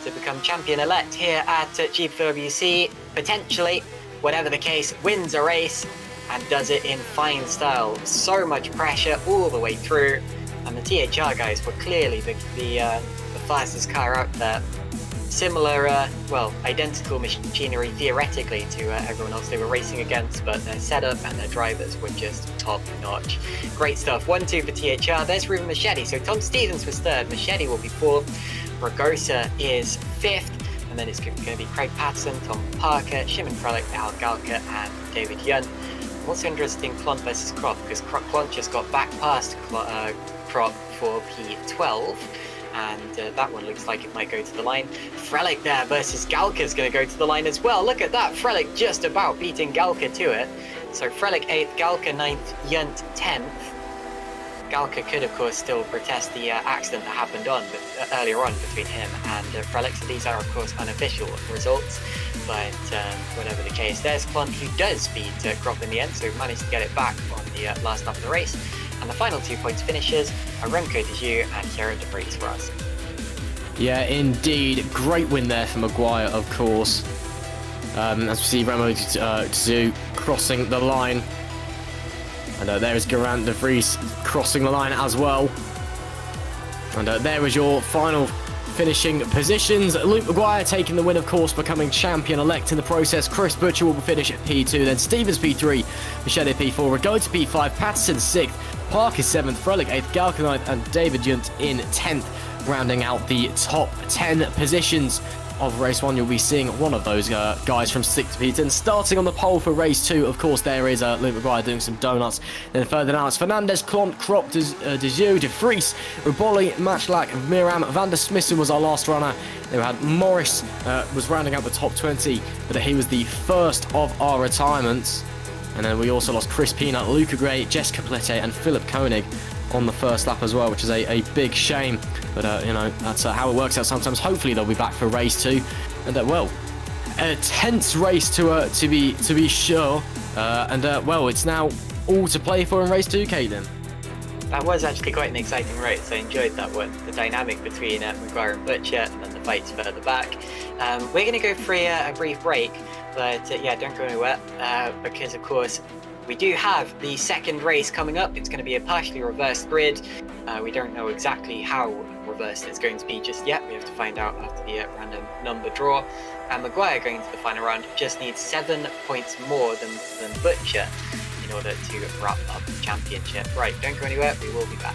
to become champion-elect here at GPVWC, potentially. Whatever the case, wins a race and does it in fine style. So much pressure all the way through, and the THR guys were clearly the fastest car out there. Similar, well, identical machinery theoretically to everyone else they were racing against, but their setup and their drivers were just top notch. Great stuff. 1-2 for THR. There's Ruben Machete. So Tom Stevens was third. Machete will be fourth. Ragosa is fifth. And then it's going to be Craig Patterson, Tom Parker, Shimon Frelick, Al Galka, and David Yunt. Also interesting, Klont versus Kropp, because Klont just got back past Kropp for P12, and that one looks like it might go to the line. Frelick there versus Galka is going to go to the line as well. Look at that, Frelick just about beating Galka to it. So Frelick 8th, Galka 9th, Yunt 10th. Galka could, of course, still protest the accident that happened earlier on between him and Frelick. So these are, of course, unofficial results. But whatever the case, there's Klont, who does beat Kropp in the end, so managed to get it back on the last lap of the race. And the final 2 points finishers are Remco de Jeu and Gerard de Vries for us. Yeah, indeed. Great win there for McGuire, of course. As we see Remo de Jeu crossing the line. And there is Gerard de Vries crossing the line as well. And there is your final finishing positions. Luke McGuire taking the win, of course, becoming champion-elect in the process. Chris Butcher will finish at P2, then Stevens P3, Machete P4, Ragosa P5, Patterson 6th, Parker 7th, Frelick 8th, Galka 9th, and David Yunt in 10th, rounding out the top 10 positions of race 1. You'll be seeing one of those guys from 6th to P10. Starting on the pole for race 2, of course, there is Luke McGuire doing some donuts. Then further down, it's Fernandez, Klont, Kropp, de Jeu, de Vries, Ruboli, Matchlack, Miram, Van der Smissen was our last runner. Then we had Morris was rounding out the top 20, but he was the first of our retirements. And then we also lost Chris Pina, Luca Grey, Jessica Plete, and Philip Koenig on the first lap as well, which is a big shame, but you know, that's how it works out sometimes. Hopefully they'll be back for race 2, and well, a tense race to be sure, and well, it's now all to play for in race 2, Caitlin. That was actually quite an exciting race. I enjoyed that one. The dynamic between McGuire and Butcher, and then the fights further back. We're going to go for a brief break, but yeah, don't go anywhere, because of course we do have the second race coming up. It's going to be a partially reversed grid. We don't know exactly how reversed it's going to be just yet. We have to find out after the random number draw. And McGuire going into the final round just needs 7 points more than Butcher in order to wrap up the championship. Right, don't go anywhere. We will be back.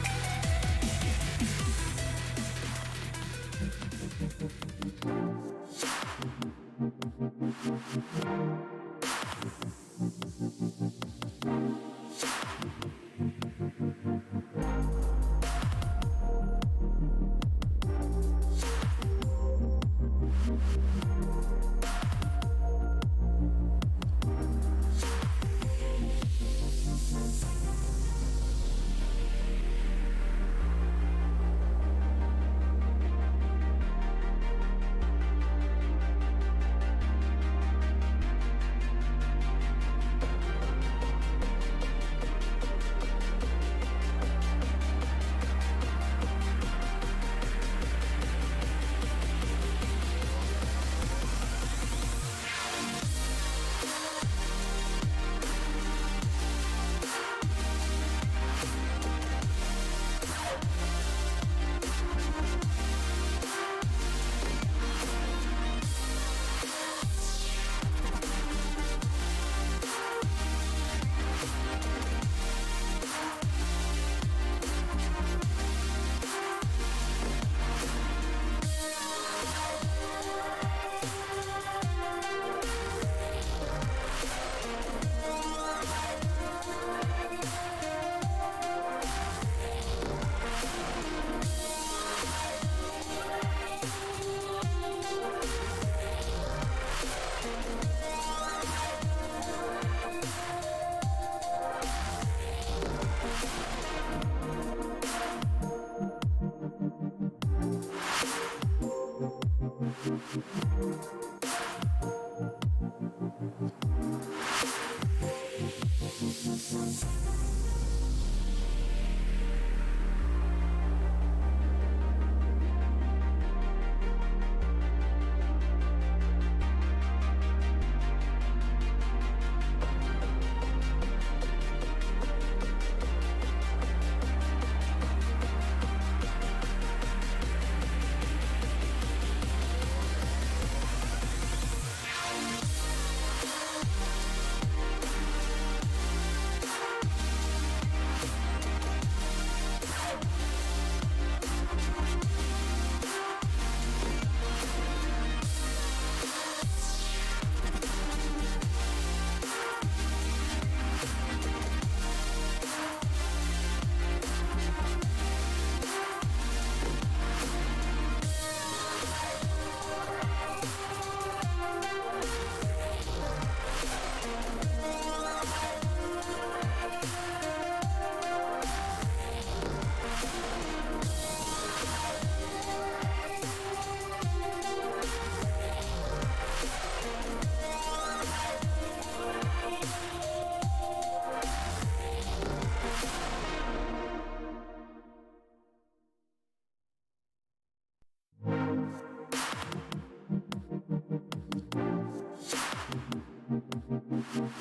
Thank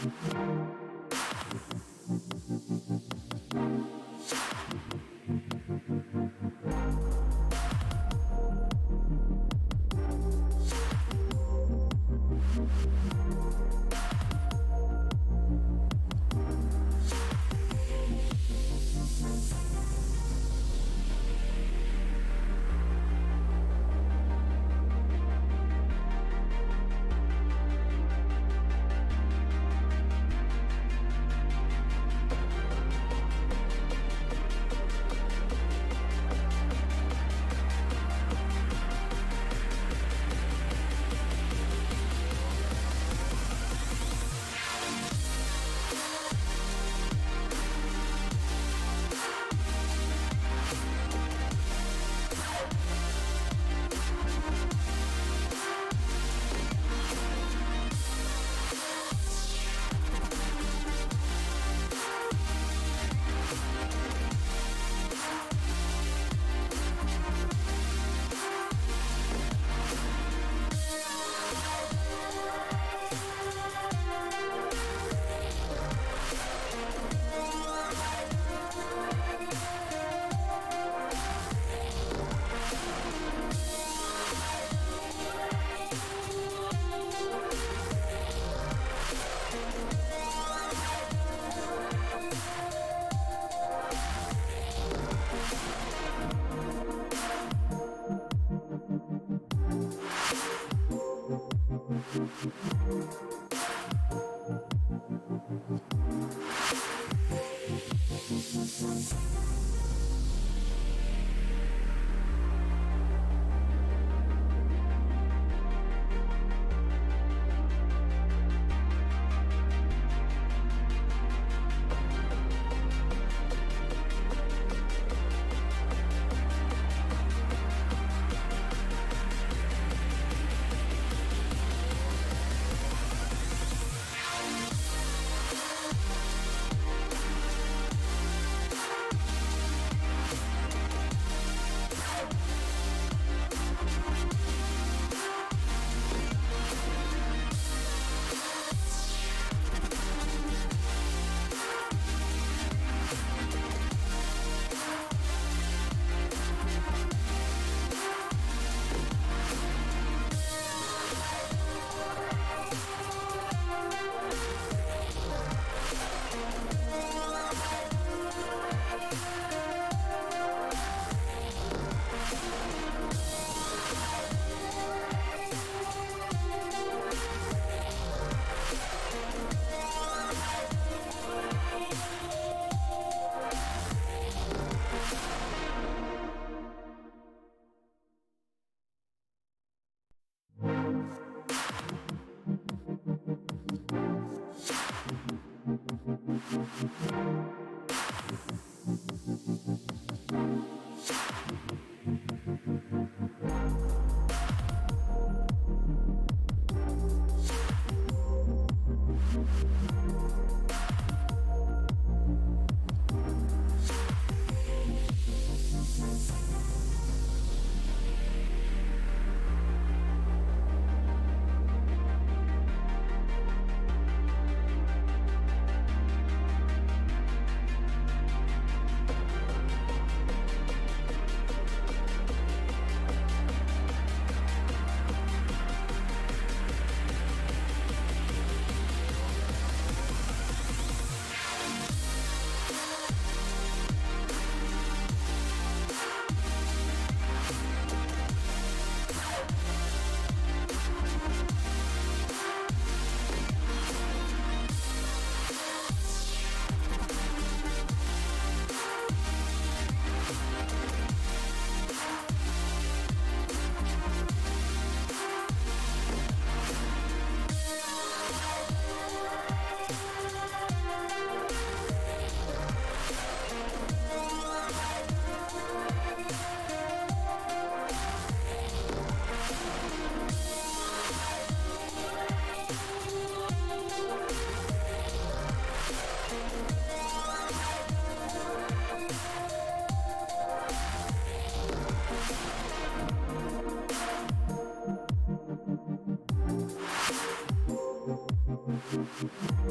you.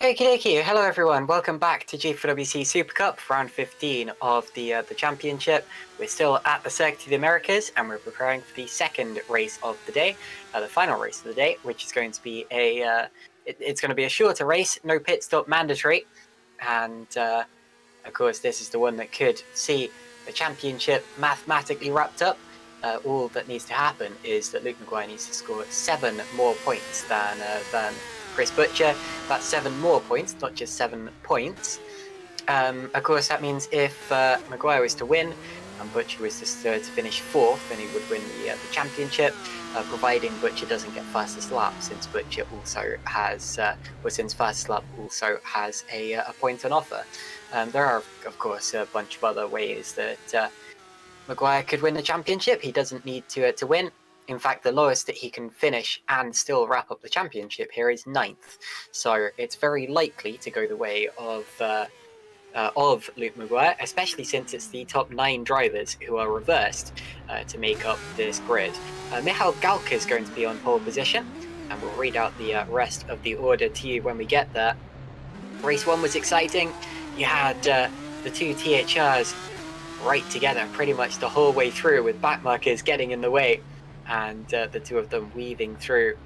Okie dokie, hello everyone, welcome back to GPVWC Supercup, round 15 of the championship. We're still at the Circuit of the Americas and we're preparing for the second race of the day, the final race of the day, which is going to be it's going to be a shorter race, no pit stop mandatory, and of course this is the one that could see the championship mathematically wrapped up. All that needs to happen is that Luke McGuire needs to score 7 more points than Chris Butcher. That's 7 more points, not just 7 points. Of course, that means if Maguire was to win and Butcher was to finish 4th, then he would win the championship, providing Butcher doesn't get fastest lap, since Butcher also has, since fastest lap also has a point on offer. There are, of course, a bunch of other ways that Maguire could win the championship. He doesn't need to win. In fact, the lowest that he can finish and still wrap up the championship here is 9th. So it's very likely to go the way of Luke McGuire, especially since it's the top 9 drivers who are reversed to make up this grid. Michal Galka is going to be on pole position, and we'll read out the rest of the order to you when we get there. Race 1 was exciting. You had the 2 THRs right together pretty much the whole way through, with backmarkers getting in the way, and the 2 of them weaving through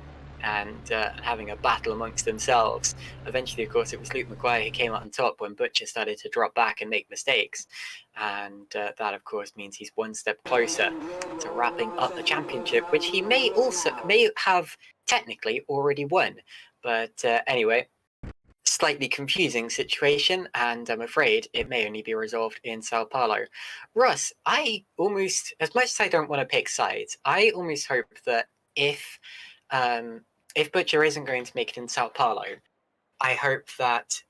and having a battle amongst themselves. Eventually, of course, it was Luke McGuire who came out on top when Butcher started to drop back and make mistakes. And that, of course, means he's one step closer to wrapping up the championship, which he may have technically already won. But anyway, slightly confusing situation, and I'm afraid it may only be resolved in Sao Paulo. Russ, I almost, as much as I don't want to pick sides, I almost hope that if Butcher isn't going to make it in Sao Paulo, I hope that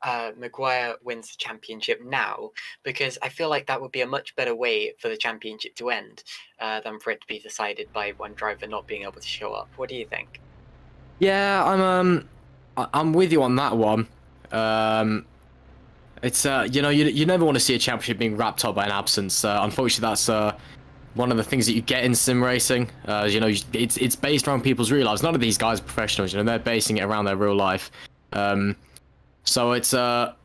Maguire wins the championship now, because I feel like that would be a much better way for the championship to end than for it to be decided by one driver not being able to show up. What do you think? Yeah, I'm with you on that one. It's you never want to see a championship being wrapped up by an absence. Unfortunately, that's one of the things that you get in sim racing. It's based around people's real lives. None of these guys are professionals. They're basing it around their real life. So it's you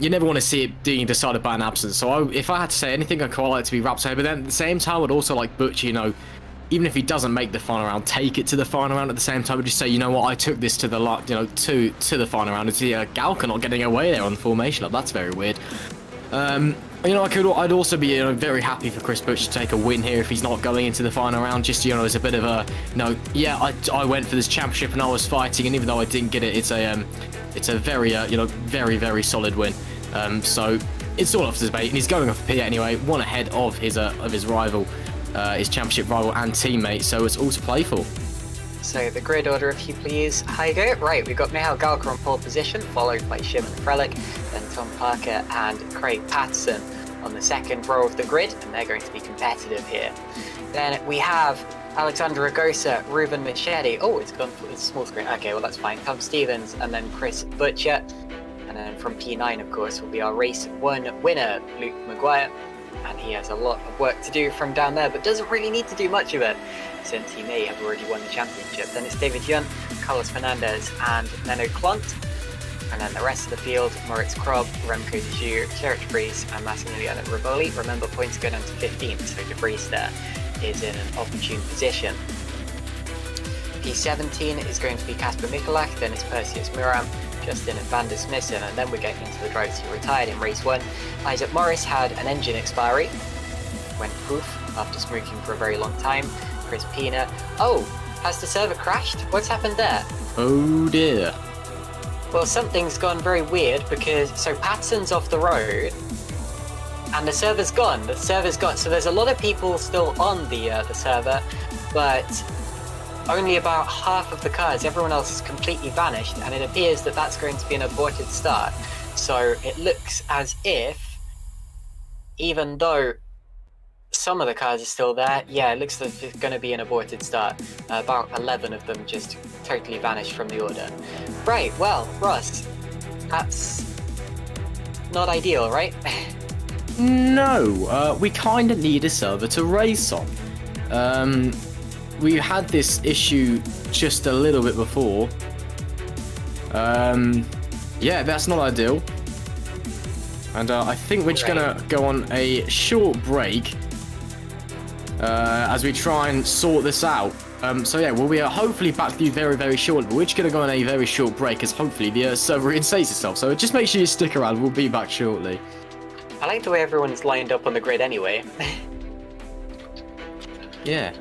never want to see it being decided by an absence. So if I had to say anything, I'd quite like to be wrapped up. But then at the same time, I'd also like Butcher, even if he doesn't make the final round, take it to the final round at the same time, but just say, you know what, I took this to the to the final round. It's Galka not getting away there on the formation lap. That's very weird. I'd also be very happy for Chris Butcher to take a win here if he's not going into the final round. Just as a bit of a I went for this championship and I was fighting, and even though I didn't get it, it's a very very very solid win. So it's all off to debate, and he's going off a P anyway, one ahead of his rival. His championship rival and teammate, so it's all to play for. So the grid order, if you please, Heigo. Right, we've got Michal Galka on pole position, followed by Shimon Frelick, then Tom Parker and Craig Patterson on the second row of the grid, and they're going to be competitive here. Then we have Alexander Ragosa, Ruben Machete. Oh, it's gone for the small screen. Okay, well that's fine. Tom Stevens and then Chris Butcher. And then from P9, of course, will be our race 1 winner, Luke McGuire. And he has a lot of work to do from down there, but doesn't really need to do much of it, since he may have already won the championship. Then it's David Yunt, Carlos Fernandez, and Menno Klont. And then the rest of the field, Moritz Krob, Remco de Jure, Gerrit de Vries, and Massimiliano Rivoli. Remember, points go down to 15, so de Vries there is in an opportune position. P17 is going to be Kasper Michalak, then it's Perseus Miram, Justin van der Smissen, and then we're getting into the drivers who retired in race 1. Isaac Morris had an engine expiry, went poof after smoking for a very long time. Chris Pina, oh, has the server crashed? What's happened there? Oh dear. Well, something's gone very weird, because so Patson's off the road and the server's gone. So there's a lot of people still on the server, but only about half of the cars. Everyone else has completely vanished, and it appears that that's going to be an aborted start. So it looks as if, even though some of the cars are still there, yeah, it looks like it's going to be an aborted start. About 11 of them just totally vanished from the order. Right, well, Russ, that's not ideal, right? No, we kind of need a server to race on. We had this issue just a little bit before. Yeah, that's not ideal. And I think we're just gonna go on a short break as we try and sort this out. So yeah, we'll be hopefully back to you very, very shortly. But we're just gonna go on a very short break as hopefully the server reinstates itself. So just make sure you stick around. We'll be back shortly. I like the way everyone's lined up on the grid anyway. Yeah.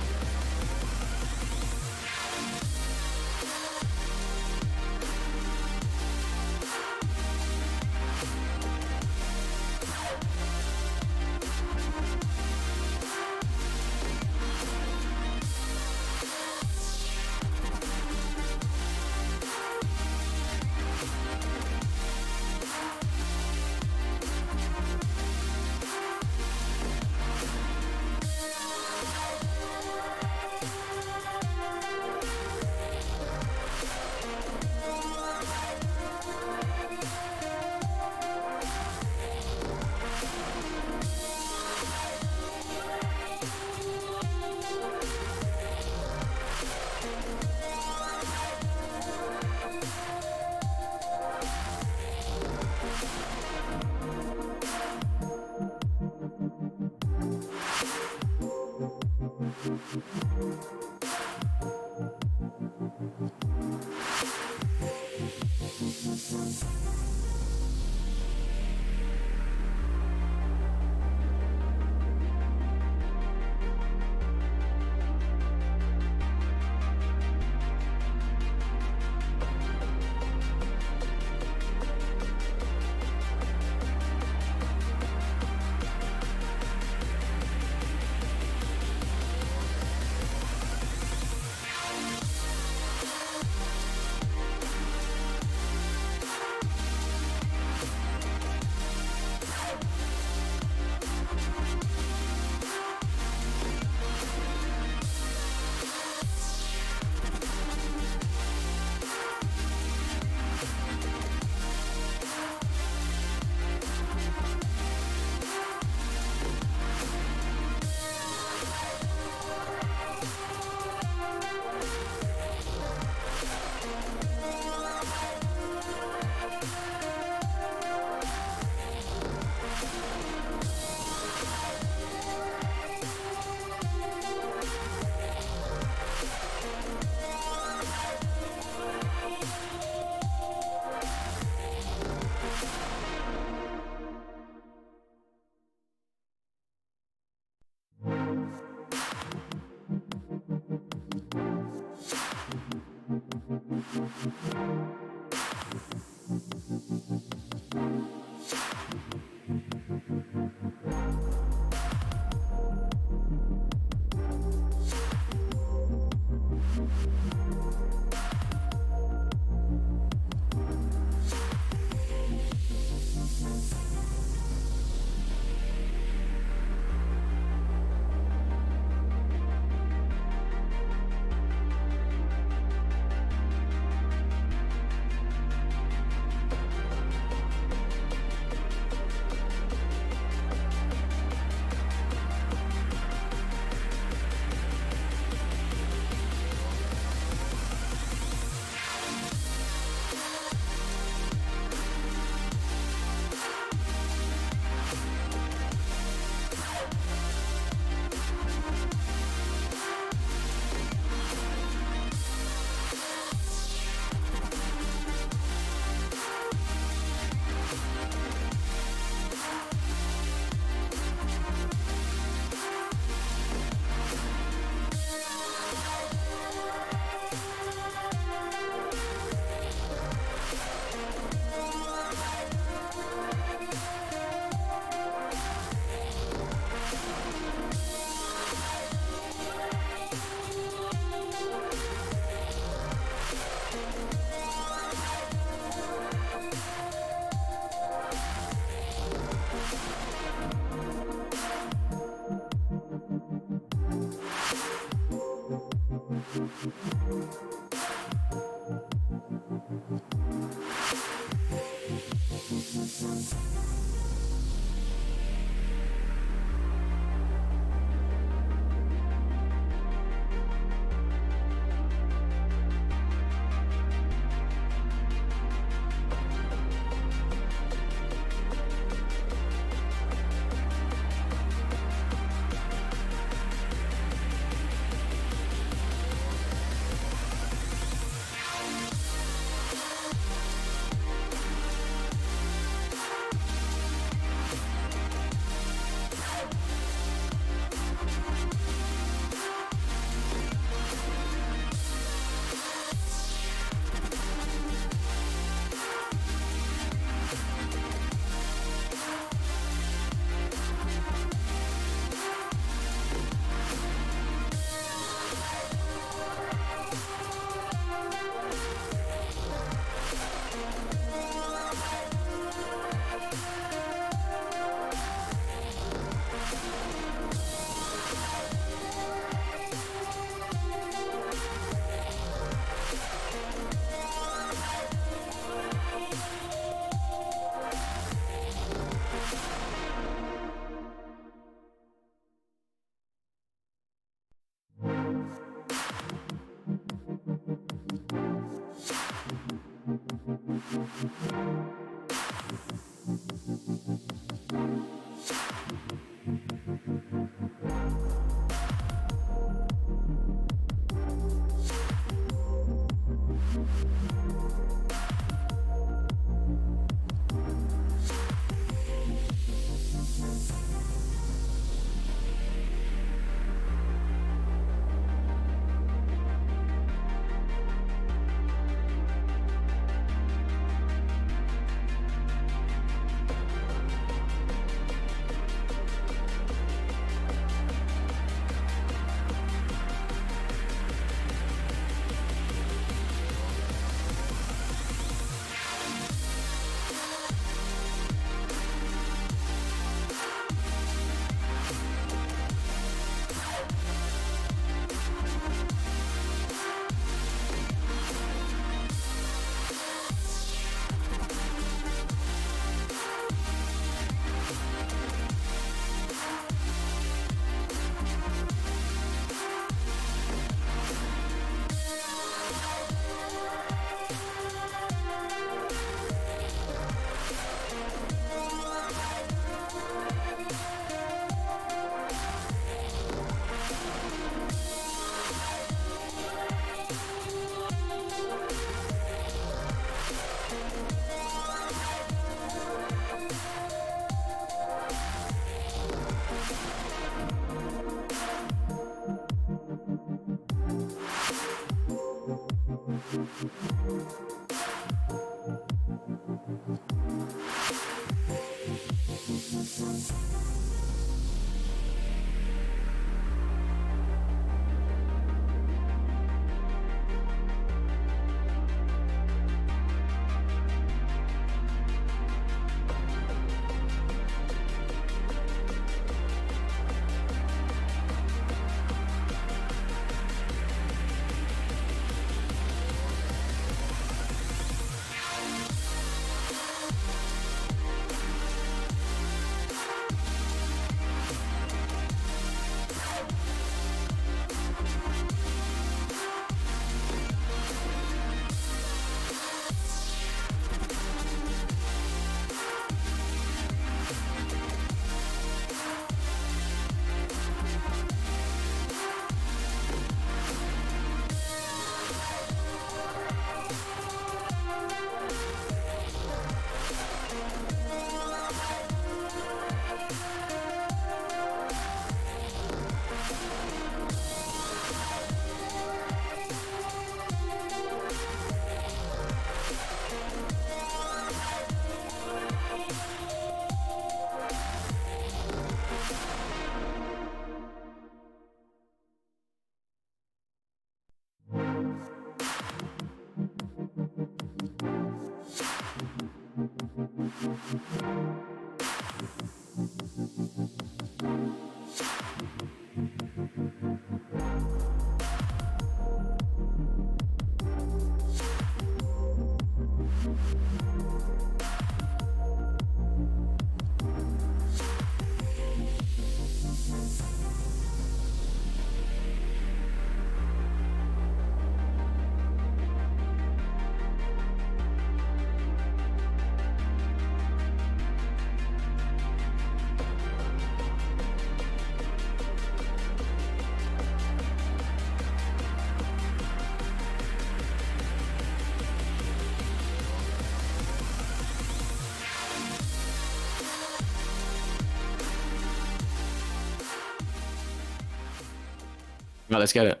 Right, let's get it.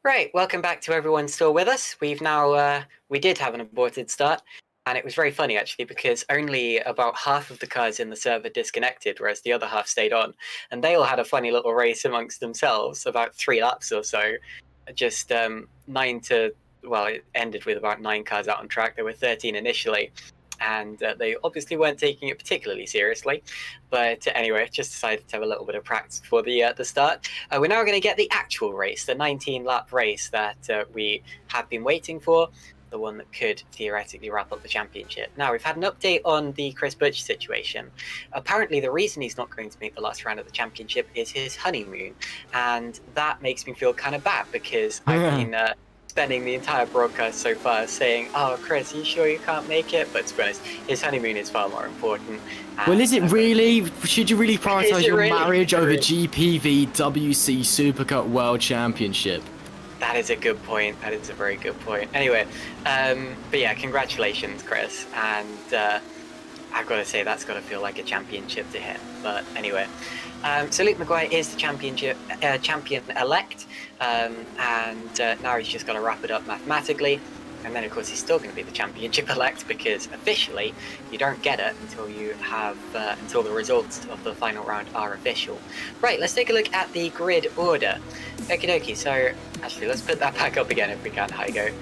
Right, welcome back to everyone still with us. We've now, we did have an aborted start, and it was very funny actually because only about half of the cars in the server disconnected, whereas the other half stayed on. And they all had a funny little race amongst themselves, about 3 laps or so. Just well, it ended with about 9 cars out on track. There were 13 initially. And they obviously weren't taking it particularly seriously. But anyway, just decided to have a little bit of practice before the start. We're now going to get the actual race, the 19-lap race that we have been waiting for, the one that could theoretically wrap up the championship. Now, we've had an update on the Chris Butch situation. Apparently, the reason he's not going to make the last round of the championship is his honeymoon. And that makes me feel kind of bad because I've been spending the entire broadcast so far saying, "Oh, Chris, are you sure you can't make it?" But to be honest, his honeymoon is far more important. Well, is it really? Should you really prioritise your really? marriage over GPVWC Supercup World Championship? That is a good point. That is a very good point. Anyway, but yeah, congratulations, Chris. And I've got to say, that's got to feel like a championship to him. But anyway, so Luke McGuire is the champion-elect, and now he's just got to wrap it up mathematically. And then, of course, he's still going to be the championship-elect because officially you don't get it until you have until the results of the final round are official. Right, let's take a look at the grid order. Okie dokie. So actually, let's put that back up again if we can, Heigo.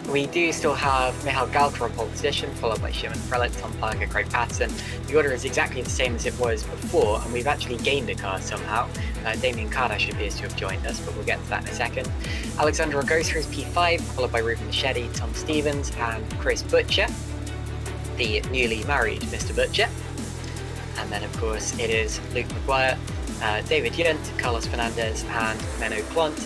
We do still have Michal Galka on pole position, followed by Shimon Frelich, Tom Parker, Craig Patterson. The order is exactly the same as it was before, and we've actually gained a car somehow. Damien Kardash appears to have joined us, but we'll get to that in a second. Alexander Ogosa is P5, followed by Ruben Machete, Tom Stevens, and Chris Butcher, the newly married Mr. Butcher. And then, of course, it is Luke McGuire, David Yunt, Carlos Fernandez, and Menno Plant.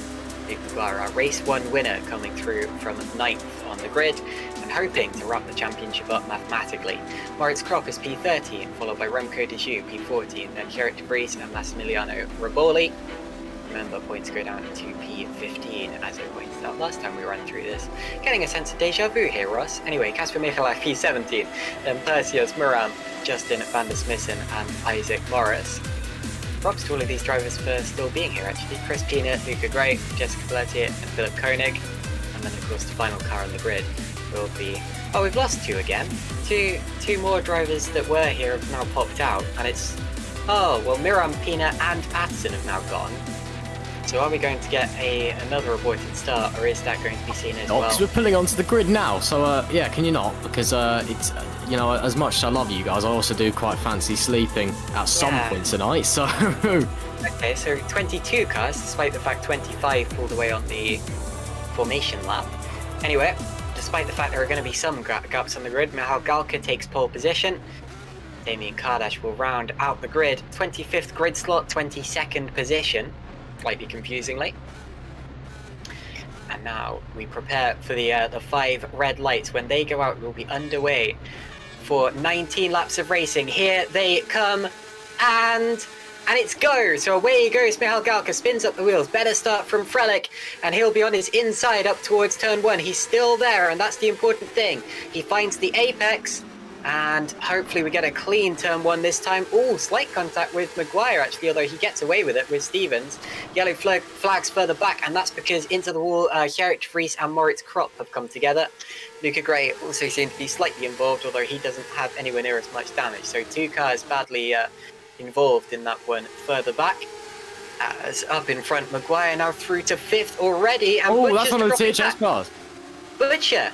Luke McGuire, our race 1 winner, coming through from 9th on the grid and hoping to wrap the championship up mathematically. Moritz Kropp is P13, followed by Remco de Joux, P14, then Gerrit de Vries and Massimiliano Riboli. Remember, points go down to P15, as I pointed out last time we ran through this. Getting a sense of deja vu here, Ross. Anyway, Kasper Michalak, P17, then Perseus Muram, Justin van der Smissen, and Isaac Morris. Props to all of these drivers for still being here, actually. Chris Pina, Luca Grey, Jessica Pelletier, and Philip Koenig. And then, of course, the final car on the grid will be... Oh, we've lost 2 again. Two more drivers that were here have now popped out. And it's... Oh, well, Miram, Pina, and Patterson have now gone. So are we going to get another aborted start, or is that going to be seen as well? Because we're pulling onto the grid now, so yeah, can you not? Because it's, you know, as much as I love you guys, I also do quite fancy sleeping at some point tonight, so... Okay, so 22 cars, despite the fact 25 pulled away on the formation lap. Anyway, despite the fact there are going to be some gaps on the grid, Michal Galka takes pole position. Damien Kardash will round out the grid. 25th grid slot, 22nd position. Slightly confusingly. And now we prepare for the 5 red lights. When they go out, we'll be underway for 19 laps of racing. Here they come, and it's go. So away goes Michal Galka, spins up the wheels. Better start from Frelich, and he'll be on his inside up towards turn 1. He's still there, and that's the important thing. He finds the apex, and hopefully we get a clean turn 1 this time. Oh, slight contact with McGuire, actually, although he gets away with it with Stevens. Yellow flags further back, and that's because into the wall, Gerrit de Vries and Moritz Kropp have come together. Luca Grey also seemed to be slightly involved, although he doesn't have anywhere near as much damage. So 2 cars badly involved in that one further back. As up in front, McGuire now through to 5th already. And oh, that's one of the THS cars. Butcher.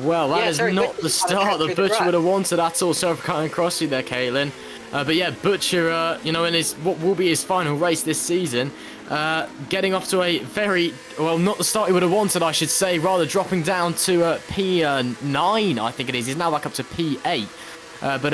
Well, that is not the start that Butcher would have wanted at all. Sorry for cutting across you there, Caitlin. But yeah, Butcher, you know, in his what will be his final race this season, getting off to a very, well, not the start he would have wanted, I should say, rather dropping down to P9, I think it is. He's now back up to P8. But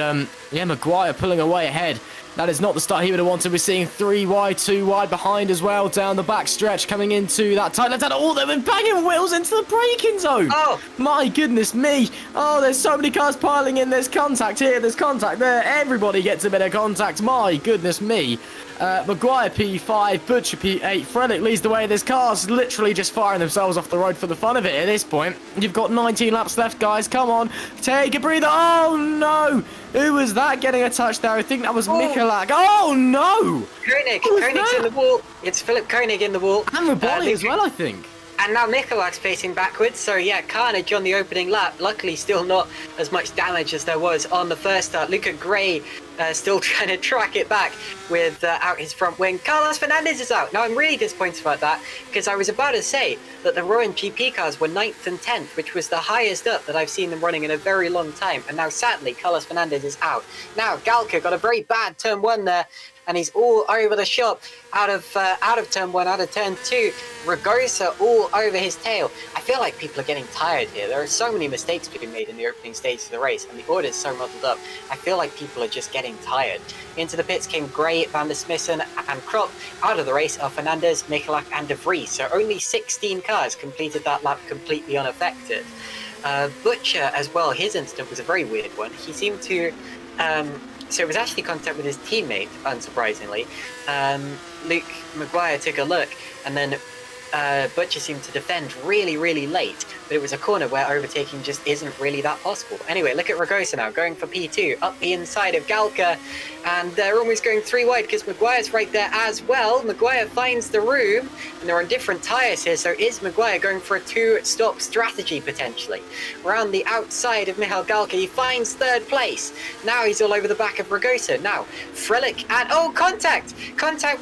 yeah, McGuire pulling away ahead. That is not the start he would have wanted. We're seeing 3 wide, 2 wide behind as well, down the back stretch, coming into that tight left hand. Oh, they've been banging wheels into the braking zone. Oh, my goodness me. Oh, there's so many cars piling in. There's contact here, there's contact there. Everybody gets a bit of contact. My goodness me. McGuire P5, Butcher P8, Frelich leads the way. There's cars literally just firing themselves off the road for the fun of it at this point. You've got 19 laps left, guys. Come on, take a breather. Oh, no. Who was that getting a touch there? I think that was Michalak. Oh, no. Koenig's in the wall. It's Philip Koenig in the wall. And Riboli as well, I think. And now Michalak's facing backwards, so yeah, carnage on the opening lap. Luckily, still not as much damage as there was on the first start. Luca Grey still trying to track it back with out his front wing. Carlos Fernandez is out. Now, I'm really disappointed about that, because I was about to say that the Rowan GP cars were 9th and 10th, which was the highest up that I've seen them running in a very long time. And now, sadly, Carlos Fernandez is out. Now, Galka got a very bad turn 1 there, and he's all over the shop, out of turn 1, out of turn 2. Ragosa all over his tail. I feel like people are getting tired here. There are so many mistakes being made in the opening stage of the race, and the order is so muddled up. I feel like people are just getting getting tired. Into the pits came Grey, Van der Smissen and Kropp. Out of the race are Fernandez, Michalak and De Vries. So only 16 cars completed that lap completely unaffected. Butcher as well, his incident was a very weird one. He seemed to... so it was actually contact with his teammate, unsurprisingly. Luke McGuire took a look, and then Butcher seemed to defend really, really late, but it was a corner where overtaking just isn't really that possible. Anyway, look at Ragosa now, going for P2, up the inside of Galka, and they're almost going 3 wide because Maguire's right there as well. Maguire finds the room, and they're on different tyres here, so is Maguire going for a 2-stop strategy potentially? Around the outside of Michal Galka, he finds 3rd place. Now he's all over the back of Ragosa. Now, Frelich, and oh, contact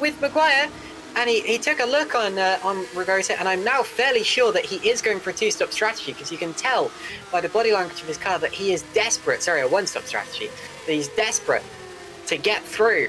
with Maguire. And he took a look on Ragosa, and I'm now fairly sure that he is going for a 2-stop strategy, because you can tell by the body language of his car that he is desperate, sorry, a 1-stop strategy, that he's desperate to get through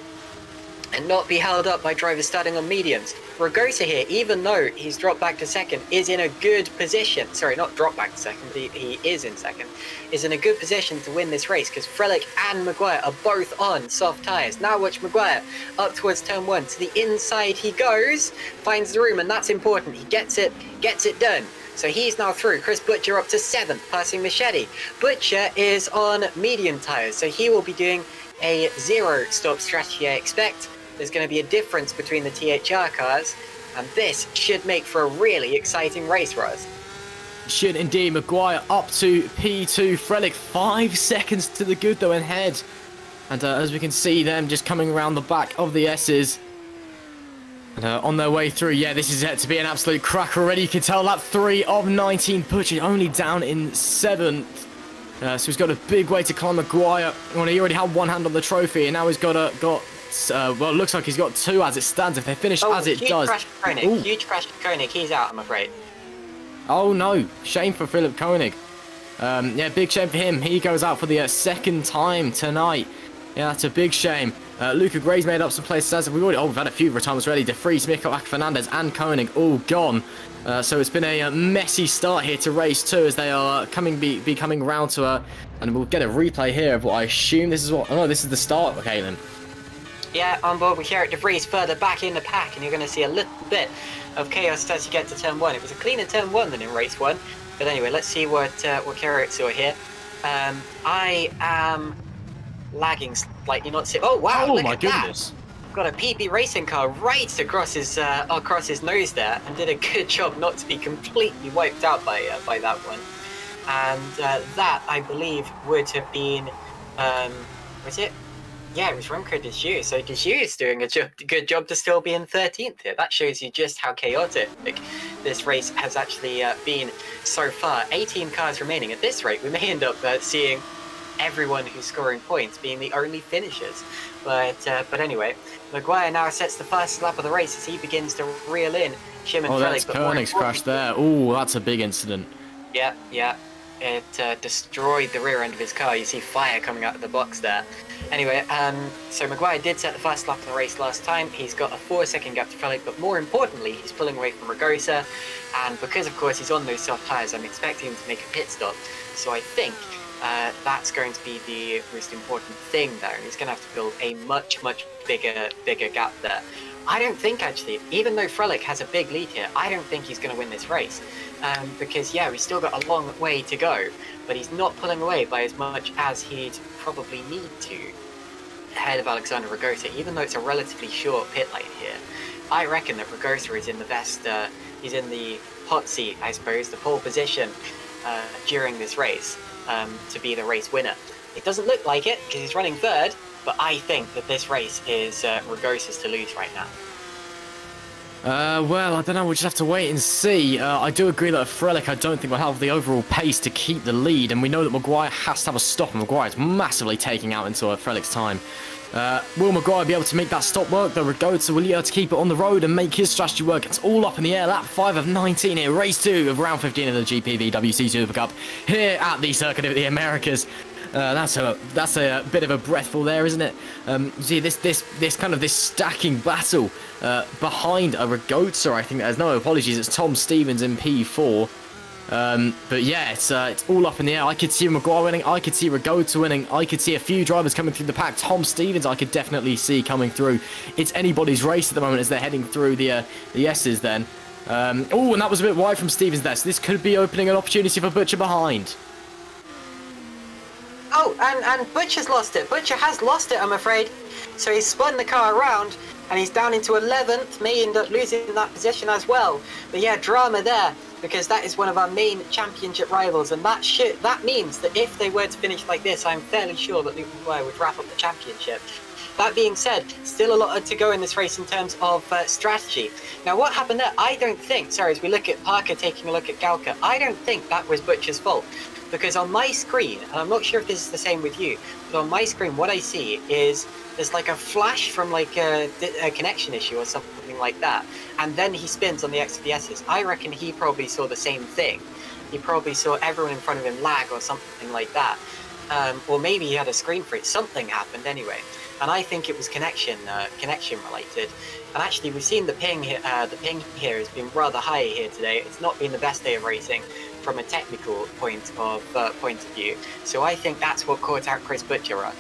and not be held up by drivers starting on mediums. Ragosa here, even though he's dropped back to second, is in a good position. Sorry, not dropped back to second, but he is in second. Is in a good position to win this race because Frelich and Maguire are both on soft tyres. Now watch Maguire up towards turn 1. To the inside he goes, finds the room, and that's important. He gets it done. So he's now through. Chris Butcher up to 7th, passing Machete. Butcher is on medium tyres, so he will be doing a 0-stop strategy, I expect. There's going to be a difference between the THR cars, and this should make for a really exciting race, Roz. Should indeed. Maguire up to P2. Frelich 5 seconds to the good though ahead. And as we can see them just coming around the back of the S's. And on their way through, yeah, this is set to be an absolute cracker already. You can tell lap 3 of 19. Butcher only down in 7th. So he's got a big way to climb. Maguire. Well, he already had one hand on the trophy, and now he's got well, it looks like he's got 2 as it stands. If they finish as it does. Huge crash for Koenig. He's out, I'm afraid. Oh no, shame for Philip Koenig. Yeah, big shame for him. He goes out for the 2nd time tonight. Yeah, that's a big shame. Luca Grey's made up some places as we've had a few retirements already. De Vries, Michalak, Fernandez and Koenig all gone. So it's been a messy start here to race 2 as they are be coming round to and we'll get a replay here of what I assume this is this is the start, Caitlin. Yeah, on board with Gerrit De Vries further back in the pack, and you're going to see a little bit of chaos as you get to turn 1. It was a cleaner turn 1 than in race 1. But anyway, let's see what Gerrit saw here. I am lagging slightly, not see. Oh wow! Oh look my at goodness! That. Got a PB racing car right across his nose there, and did a good job not to be completely wiped out by that one. And that I believe would have been was it? Yeah, it was Remco De Gieux. So De Gieux is doing a good job to still be in 13th here. That shows you just how chaotic this race has actually been so far. 18 cars remaining. At this rate, we may end up seeing everyone who's scoring points being the only finishers. But anyway, Maguire now sets the first lap of the race as he begins to reel in Shimon Frelich. That's Koenig's crash there. Oh, that's a big incident. Yeah. It destroyed the rear end of his car. You see fire coming out of the box there. Anyway, so Maguire did set the first lap of the race last time. He's got a 4-second gap to Frelich, but more importantly, he's pulling away from Ragosa. And because, of course, he's on those soft tyres, I'm expecting him to make a pit stop. So I think that's going to be the most important thing there. And he's going to have to build a much bigger gap there. I don't think, actually, even though Frelich has a big lead here, I don't think he's going to win this race. Because, yeah, we've still got a long way to go, but he's not pulling away by as much as he'd probably need to ahead of Alexander Ragosa, even though it's a relatively short pit lane here. I reckon that Ragosa is in the best, he's in the hot seat, I suppose, the pole position during this race to be the race winner. It doesn't look like it because he's running 3rd, but I think that this race is Ragosa's to lose right now. Well, I don't know. We'll just have to wait and see. I do agree that Frelich, I don't think will have the overall pace to keep the lead, and we know that Maguire has to have a stop, and Maguire is massively taking out into Frelich's time. Will Maguire be able to make that stop work, though? Ragosa will be able to keep it on the road and make his strategy work. It's all up in the air. Lap 5 of 19 here. Race 2 of round 15 of the GPVWC Supercup here at the Circuit of the Americas. That's a bit of a breathful there, isn't it? See this kind of this stacking battle behind a Ragosa. I think there's no apologies. It's Tom Stevens in P4. But yeah, it's all up in the air. I could see Maguire winning. I could see Rigotta winning. I could see a few drivers coming through the pack. Tom Stevens, I could definitely see coming through. It's anybody's race at the moment as they're heading through the S's then. Oh, and that was a bit wide from Stevens there. So this could be opening an opportunity for Butcher behind. Oh, and Butcher's lost it. Butcher has lost it, I'm afraid. So he's spun the car around, and he's down into 11th. May end up losing that position as well. But yeah, drama there, because that is one of our main championship rivals, and that means that if they were to finish like this, I'm fairly sure that Luca Grey would wrap up the championship. That being said, still a lot to go in this race in terms of strategy. Now, what happened there? I don't think, sorry, as we look at Parker taking a look at Galka, I don't think that was Butcher's fault. Because on my screen, and I'm not sure if this is the same with you, but on my screen, what I see is there's like a flash from like a connection issue or something like that. And then he spins on the XVS's. I reckon he probably saw the same thing. He probably saw everyone in front of him lag or something like that. Or maybe he had a screen freeze. Something happened anyway. And I think it was connection related. And actually, we've seen the ping here. The ping here has been rather high here today. It's not been the best day of racing from a technical point of view. So I think that's what caught out Chris Butcher up.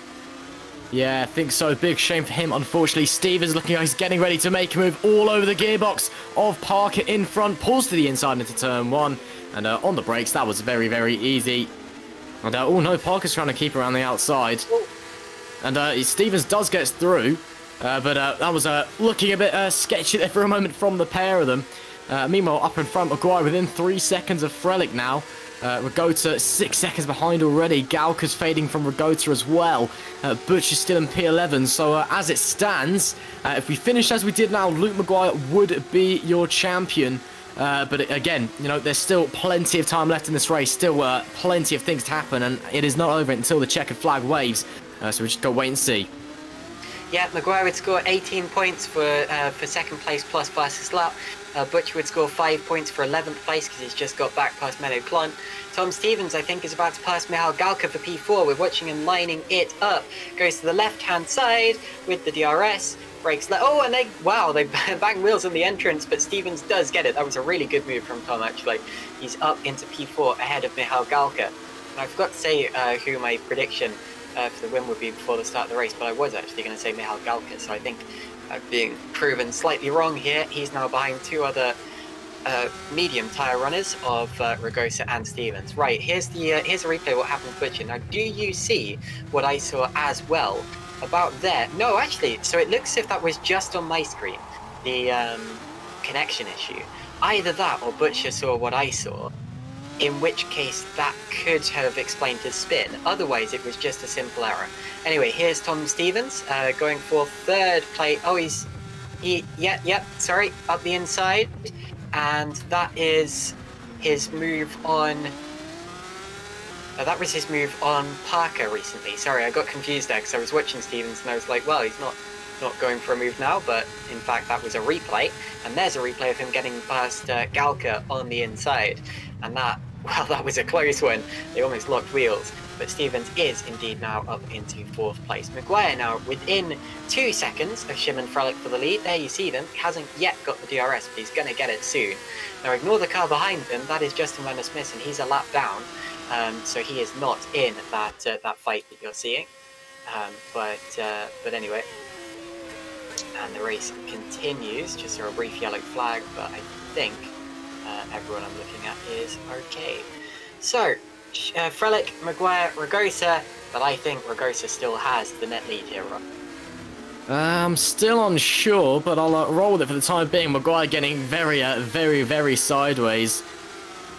Yeah, I think so. Big shame for him. Unfortunately, Stevens looking like he's getting ready to make a move all over the gearbox of Parker in front. Pulls to the inside into turn one. And on the brakes, that was very, very easy. And oh no, Parker's trying to keep around the outside. And Stevens does get through. But that was looking a bit sketchy there for a moment from the pair of them. Meanwhile, up in front, Maguire within 3 seconds of Frelick now. Rigotta 6 seconds behind already. Galka's fading from Rigotta as well. Butcher's still in P11. So as it stands, if we finish as we did now, Luke Maguire would be your champion. But again, you know, there's still plenty of time left in this race. Still plenty of things to happen. And it is not over until the checkered flag waves. So we just got to wait and see. Yeah, Maguire would score 18 points for second place plus fastest lap. Butcher would score 5 points for 11th place because he's just got back past Meadow Clun. Tom Stevens, I think, is about to pass Michal Galka for P4. We're watching him lining it up. Goes to the left-hand side with the DRS. Brakes oh, and they bang wheels on the entrance, but Stevens does get it. That was a really good move from Tom, actually. He's up into P4 ahead of Michal Galka. And I forgot to say who my prediction for the win would be before the start of the race, but I was actually going to say Michal Galka, so I think I'm being proven slightly wrong here. He's now behind two other medium tyre runners of Rigotta and Stevens. Right, here's a replay of what happened with Butcher. Now, do you see what I saw as well about there? No, actually, so it looks as if that was just on my screen, the connection issue. Either that or Butcher saw what I saw, in which case that could have explained his spin. Otherwise, it was just a simple error. Anyway, here's Tom Stevens going for third place. Oh, sorry, up the inside. And that is his move on... that was his move on Parker recently. Sorry, I got confused there because I was watching Stevens and I was like, well, he's not going for a move now, but in fact that was a replay. And there's a replay of him getting past Galka on the inside. And that was a close one. They almost locked wheels. But Stevens is indeed now up into 4th place. Maguire now within 2 seconds of Shimon Frelick for the lead. There you see them. Hasn't yet got the DRS, but he's going to get it soon. Now ignore the car behind them. That is Justin Van der Smith, and he's a lap down. So he is not in that fight that you're seeing. But anyway. And the race continues. Just saw a brief yellow flag, but I think everyone I'm looking at is okay. So, Frelick, Maguire, Rigotta, but I think Rigotta still has the net lead here, Rob. I'm still unsure, but I'll roll with it for the time being. Maguire getting very, very sideways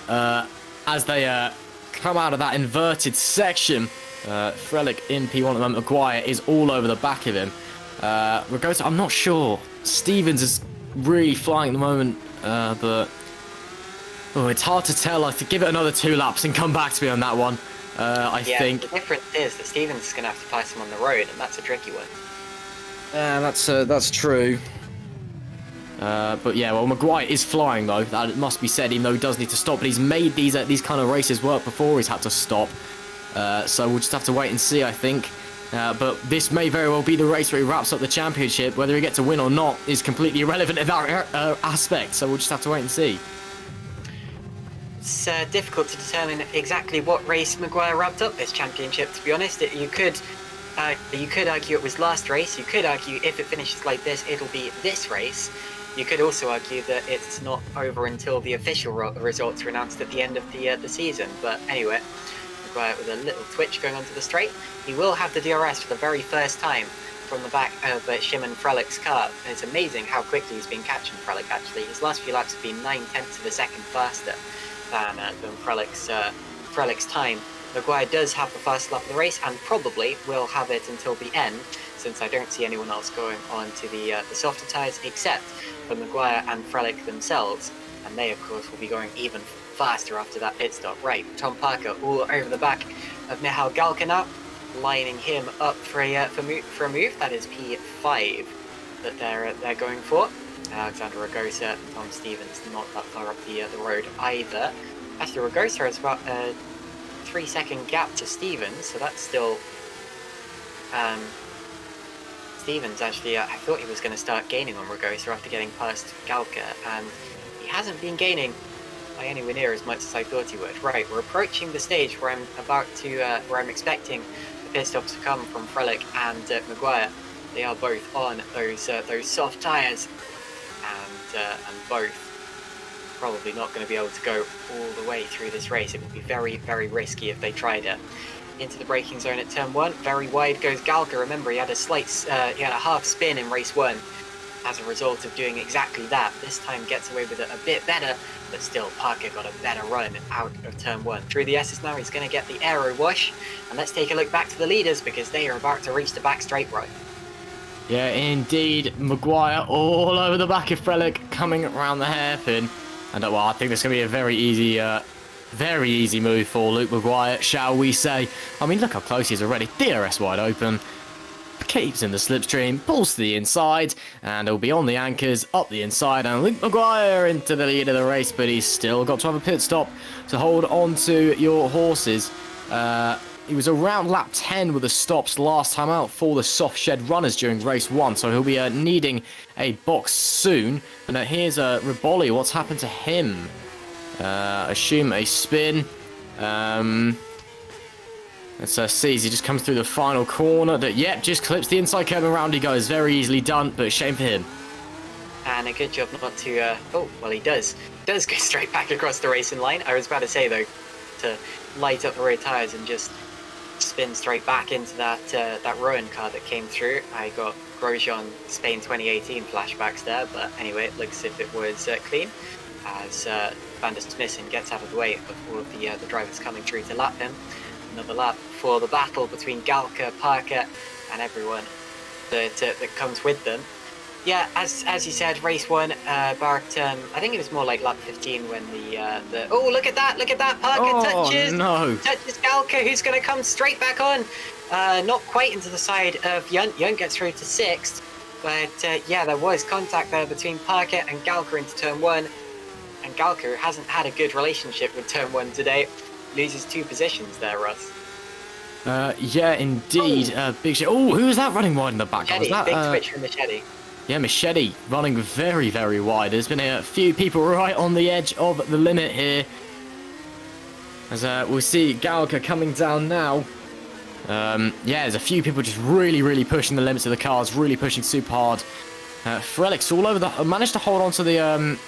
as they come out of that inverted section. Frelick in P1 at the moment. Maguire is all over the back of him. Rigotta, I'm not sure. Stevens is really flying at the moment, but it's hard to tell. I have to give it another 2 laps and come back to me on that one. I think. The difference is that Stevens is going to have to pass him on the road, and that's a tricky one. That's true. But yeah, well, Maguire is flying though. That must be said, even though he does need to stop. But he's made these kind of races work before he's had to stop. So we'll just have to wait and see, I think. But this may very well be the race where he wraps up the championship. Whether he gets to win or not is completely irrelevant in that aspect. So we'll just have to wait and see. it's difficult to determine exactly what race McGuire wrapped up this championship, to be honest. You could argue it was last race. You could argue if it finishes like this, it'll be this race. You could also argue that it's not over until the official results are announced at the end of the season. But anyway, McGuire with a little twitch going onto the straight. He will have the DRS for the very first time from the back of Shimon Frelic's car. And it's amazing how quickly he's been catching Frelic, actually. His last few laps have been 9/10 of a second faster than Frelic's time. McGuire does have the first lap of the race and probably will have it until the end, since I don't see anyone else going on to the softer tyres except for McGuire and Frelic themselves. And they, of course, will be going even faster after that pit stop. Right, Tom Parker all over the back of Michal Galka now, lining him up for a move. That is P5 that they're going for. Alexander Ragosa and Tom Stevens not that far up the road either. Actually, Ragosa has about a 3-second gap to Stevens, so that's still... Stevens actually, I thought he was going to start gaining on Ragosa after getting past Galka, and he hasn't been gaining by anywhere near as much as I thought he would. Right, we're approaching the stage where I'm expecting the pit stops to come from Frelic and McGuire. They are both on those soft tyres, and both probably not going to be able to go all the way through this race. It would be very, very risky if they tried it. Into the braking zone at turn 1. Very wide goes Galka. Remember, he had a half spin in race 1 as a result of doing exactly that. This time gets away with it a bit better, but still Parker got a better run out of turn 1. Through the S's now, he's going to get the aero wash. And let's take a look back to the leaders because they are about to reach the back straight right. Yeah, indeed. McGuire all over the back of Frelic, coming around the hairpin. And well, I think this is going to be a very easy move for Luke McGuire, shall we say. I mean, look how close he is already. DRS wide open. Keeps in the slipstream, pulls to the inside, and he'll be on the anchors, up the inside, and Luke McGuire into the lead of the race, but he's still got to have a pit stop to hold on to your horses. He was around lap 10 with the stops last time out for the soft shed runners during race 1, so he'll be needing a box soon. And here's Riboli. What's happened to him? Assume a spin. Let's see as he just comes through the final corner. Yep, just clips the inside curb and round he goes. Very easily done, but shame for him. And a good job not to... oh, well, he does go straight back across the racing line. I was about to say, though, to light up the rear tyres and just spin straight back into that Rowan car that came through. I got Grosjean Spain 2018 flashbacks there, but anyway, it looks as if it was clean as Van der Smissen gets out of the way of all of the drivers coming through to lap him. Another lap for the battle between Galka, Parker, and everyone that comes with them. Yeah, as you said, race 1, Bart, I think it was more like lap 15 when the oh, look at that, Parker touches Galka, who's going to come straight back on. Not quite into the side of Yunt. Yunt gets through to 6th, but yeah, there was contact there between Parker and Galka into turn 1, and Galka, who hasn't had a good relationship with turn 1 today, loses 2 positions there, Russ. Yeah, indeed. Big shit. Oh, who was that running wide in the back? Machete, was that, big twitch from Machete. Yeah, Machete running very, very wide. There's been a few people right on the edge of the limit here. As we'll see Galka coming down now. Yeah, there's a few people just really pushing the limits of the cars, really pushing super hard. Frelic's all over managed to hold on to the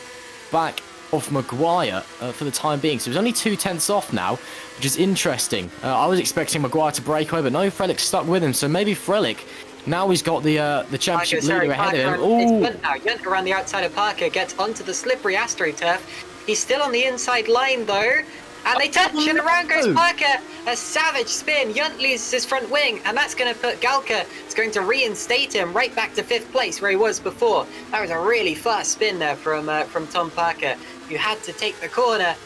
back of McGuire for the time being. So it was only 2/10 off now, which is interesting. I was expecting McGuire to break away, but no, Frelic's stuck with him. So maybe Frelic, now he's got the championship leader ahead of him. It's Yunt now. Yunt around the outside of Parker gets onto the slippery AstroTurf. He's still on the inside line though. And they touch, and around goes Parker. A savage spin. Yunt loses his front wing, and that's going to put Galka. It's going to reinstate him right back to 5th place where he was before. That was a really fast spin there from Tom Parker. You had to take the corner,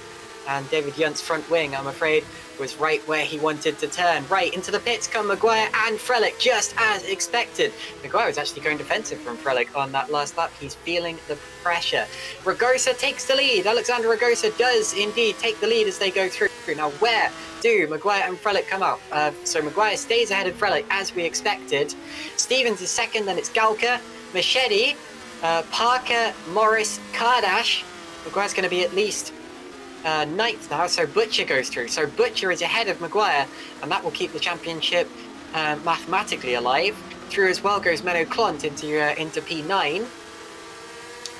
and David Yunt's front wing, I'm afraid, was right where he wanted to turn. Right into the pits come McGuire and Frelic, just as expected. McGuire was actually going defensive from Frelic on that last lap. He's feeling the pressure. Ragosa takes the lead. Alexander Ragosa does indeed take the lead as they go through. Now, where do McGuire and Frelic come out? So McGuire stays ahead of Frelic, as we expected. Stevens is second, then it's Galka, Machete, Parker, Morris, Kardash. McGuire's going to be at least ninth now, so Butcher goes through. So Butcher is ahead of Maguire, and that will keep the championship mathematically alive. Through as well goes Menno Clont into P9,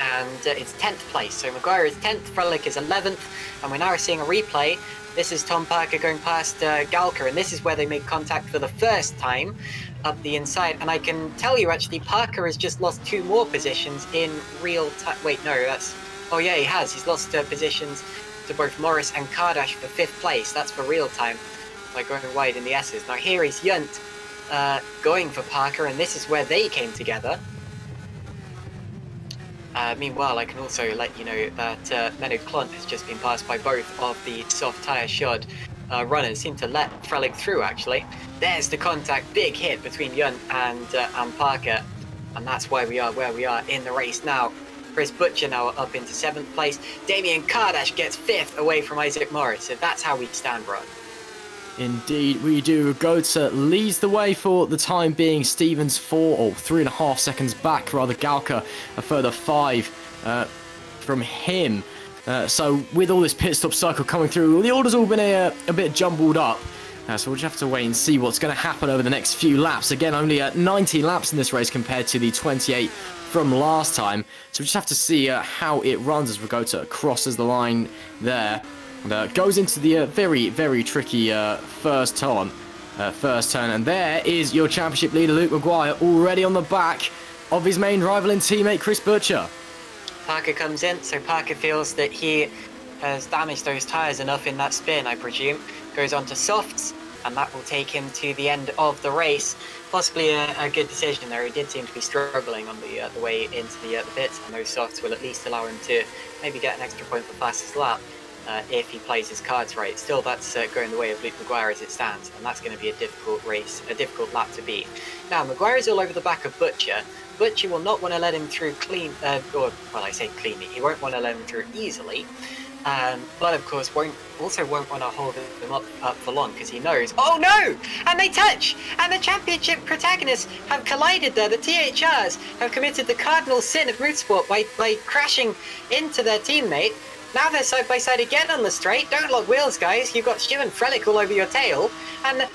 and it's 10th place. So Maguire is 10th, Frelick is 11th, and we're now seeing a replay. This is Tom Parker going past Galka, and this is where they make contact for the first time up the inside. And I can tell you, actually, Parker has just lost 2 more positions in real time. Wait, no, that's... Oh, yeah, he has. He's lost positions to both Morris and Kardash for 5th place. That's for real time by going wide in the S's. Now, here is Yunt going for Parker, and this is where they came together. Meanwhile, I can also let you know that Menno Clont has just been passed by both of the soft tyre shod runners. Seem to let Frelick through, actually. There's the contact, big hit between Yunt and Parker, and that's why we are where we are in the race now. Chris Butcher now up into 7th place. Damien Kardash gets 5th away from Isaac Morris, so that's how we stand, Rod. Indeed, we do. Gotha leads the way for the time being. Stevens 3.5 seconds back. Rather, Galka a further 5 from him. So with all this pit stop cycle coming through, the order's all been a bit jumbled up. So we'll just have to wait and see what's going to happen over the next few laps. Again, only 19 laps in this race compared to the 28 from last time. So we just have to see how it runs as Gotha crosses the line there. And goes into the very, very tricky first turn. And there is your championship leader, Luke Maguire, already on the back of his main rival and teammate, Chris Butcher. Parker comes in, so Parker feels that he has damaged those tyres enough in that spin, I presume. Goes on to softs, and that will take him to the end of the race. Possibly a good decision there. He did seem to be struggling on the way into the pits, and those softs will at least allow him to maybe get an extra point for fastest lap. If he plays his cards right. Still, that's going the way of Luke Maguire as it stands, and that's going to be a difficult race, a difficult lap to beat. Now, Maguire's all over the back of Butcher. Butcher will not want to let him through I say cleanly. He won't want to let him through easily, but of course won't want to hold him up for long because he knows. Oh no! And they touch, and the championship protagonists have collided there. The THRs have committed the cardinal sin of motorsport by crashing into their teammate. Now they're side by side again on the straight. Don't lock wheels, guys. You've got Stu and Frelick all over your tail. And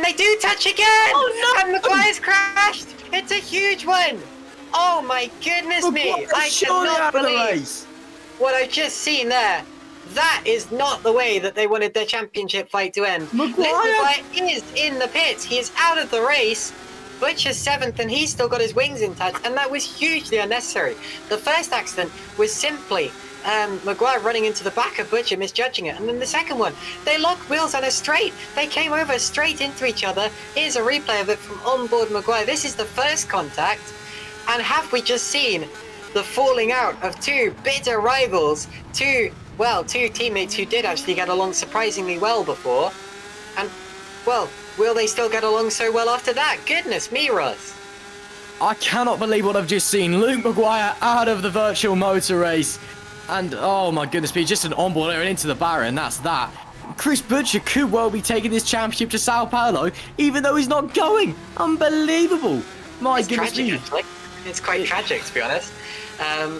they do touch again! Oh no! And Maguire's crashed! It's a huge one! Oh my goodness me! I cannot believe what I've just seen there. That is not the way that they wanted their championship fight to end. Maguire is in the pits. He is out of the race. Butcher's 7th, and he's still got his wings intact, and that was hugely unnecessary. The first accident was simply Maguire running into the back of Butcher, misjudging it. And then the second one, they locked wheels on a straight. They came over straight into each other. Here's a replay of it from onboard Maguire. This is the first contact. And have we just seen the falling out of 2 bitter rivals, 2 teammates who did actually get along surprisingly well before. And, well, will they still get along so well after that? Goodness me, Russ. I cannot believe what I've just seen. Luke Maguire out of the virtual motor race. And, oh my goodness me, just an onboard error into the barrier, and that's that. Chris Butcher could well be taking this championship to Sao Paulo, even though he's not going. Unbelievable. My goodness me. Actually. It's quite tragic, to be honest,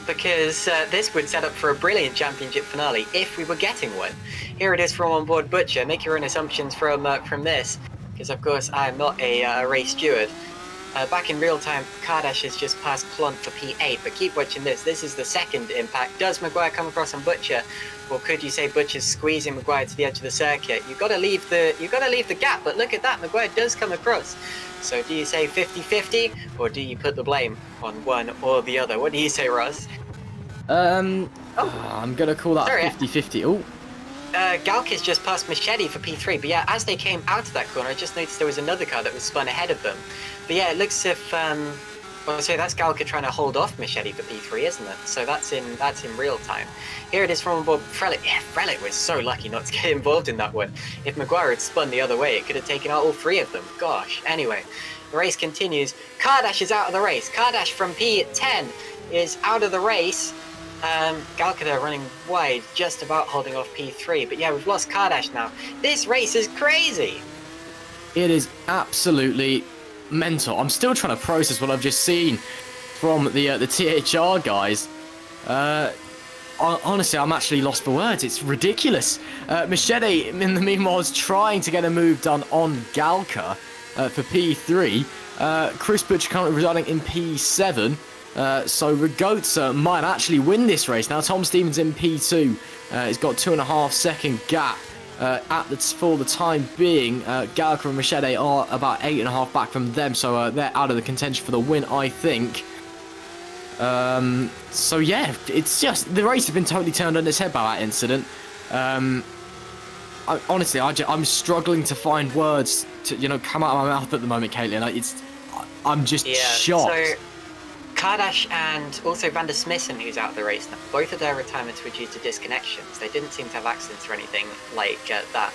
because this would set up for a brilliant championship finale if we were getting one. Here it is from onboard Butcher. Make your own assumptions from this, because of course I'm not a race steward. Back in real time, Kardash has just passed Clont for P8, but keep watching this. This is the second impact. Does Maguire come across on Butcher, or could you say Butcher's squeezing Maguire to the edge of the circuit? You've got to leave the gap, but look at that, Maguire does come across. So do you say 50-50, or do you put the blame on one or the other? What do you say, Russ? I'm gonna call that 50-50. Oh. Galka's just passed Machete for P3, but yeah, as they came out of that corner, I just noticed there was another car that was spun ahead of them. But yeah, it looks as if, so that's Galka trying to hold off Machete for P3, isn't it? So that's in real time. Here it is from onboard Frelick. Yeah, Frelick was so lucky not to get involved in that one. If Maguire had spun the other way, it could have taken out all 3 of them. Gosh. Anyway, the race continues. Kardash is out of the race. Kardash from P10 is out of the race. Galka there running wide, just about holding off P3. But yeah, we've lost Kardash now. This race is crazy. It is absolutely mental. I'm still trying to process what I've just seen from the THR guys. honestly, I'm actually lost for words. It's ridiculous. Machete, in the meanwhile, is trying to get a move done on Galka for P3. Chris Butcher currently residing in P7. So Ragotza might actually win this race. Now, Tom Stevens in P2. He's got 2.5 second gap for the time being. Galka and Machete are about 8.5 back from them. So they're out of the contention for the win, I think. So yeah, it's just the race has been totally turned on its head by that incident. Honestly, I'm struggling to find words to come out of my mouth at the moment, Caitlin. I'm just shocked. So Kardash and also Van der Smissen, who's out of the race now, both of their retirements were due to disconnections. They didn't seem to have accidents or anything like that,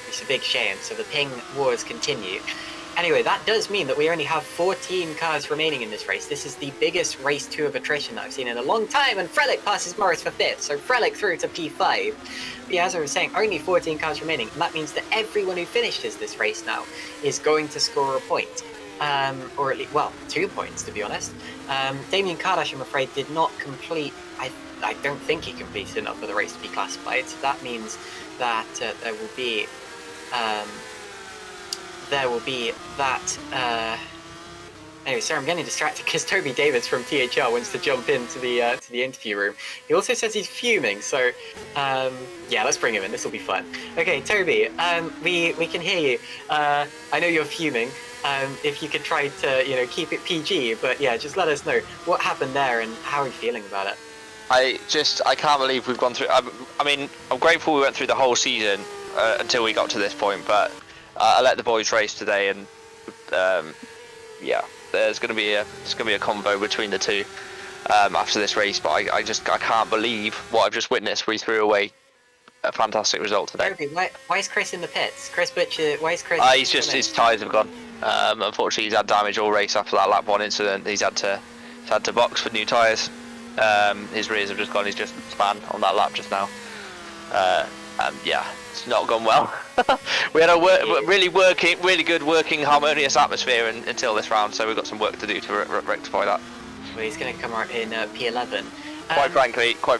which is a big shame. So the ping wars continue. Anyway, that does mean that we only have 14 cars remaining in this race. This is the biggest race 2 of attrition that I've seen in a long time, and Frelick passes Morris for 5th, so Frelick through to P5. But yeah, as I was saying, only 14 cars remaining, and that means that everyone who finishes this race now is going to score a point. Or at least, well, 2 points, to be honest. Damien Kardash, I'm afraid, did not complete, I don't think he completed enough for the race to be classified, so that means that there will be that. Anyway, sorry, I'm getting distracted because Toby Davids from THR wants to jump into the interview room. He also says he's fuming, so yeah, let's bring him in. This will be fun. Okay, Toby, we can hear you. I know you're fuming. If you could try to keep it PG, but yeah, just let us know what happened there and how are you feeling about it. I can't believe we've gone through. I mean, I'm grateful we went through the whole season until we got to this point, but. I let the boys race today, and yeah, there's going to be a convo between the two after this race. But I can't believe what I've just witnessed. We threw away a fantastic result today. Why is Chris in the pits? Chris Butcher, why is Chris? His tyres have gone. Unfortunately, he's had damage all race after that lap 1 incident. He's had to box for new tyres. His rears have just gone. He's just span on that lap just now. Yeah, it's not gone well. We had a really good working harmonious atmosphere until this round, so we've got some work to do to rectify that. Well, he's going to come out in P11. Quite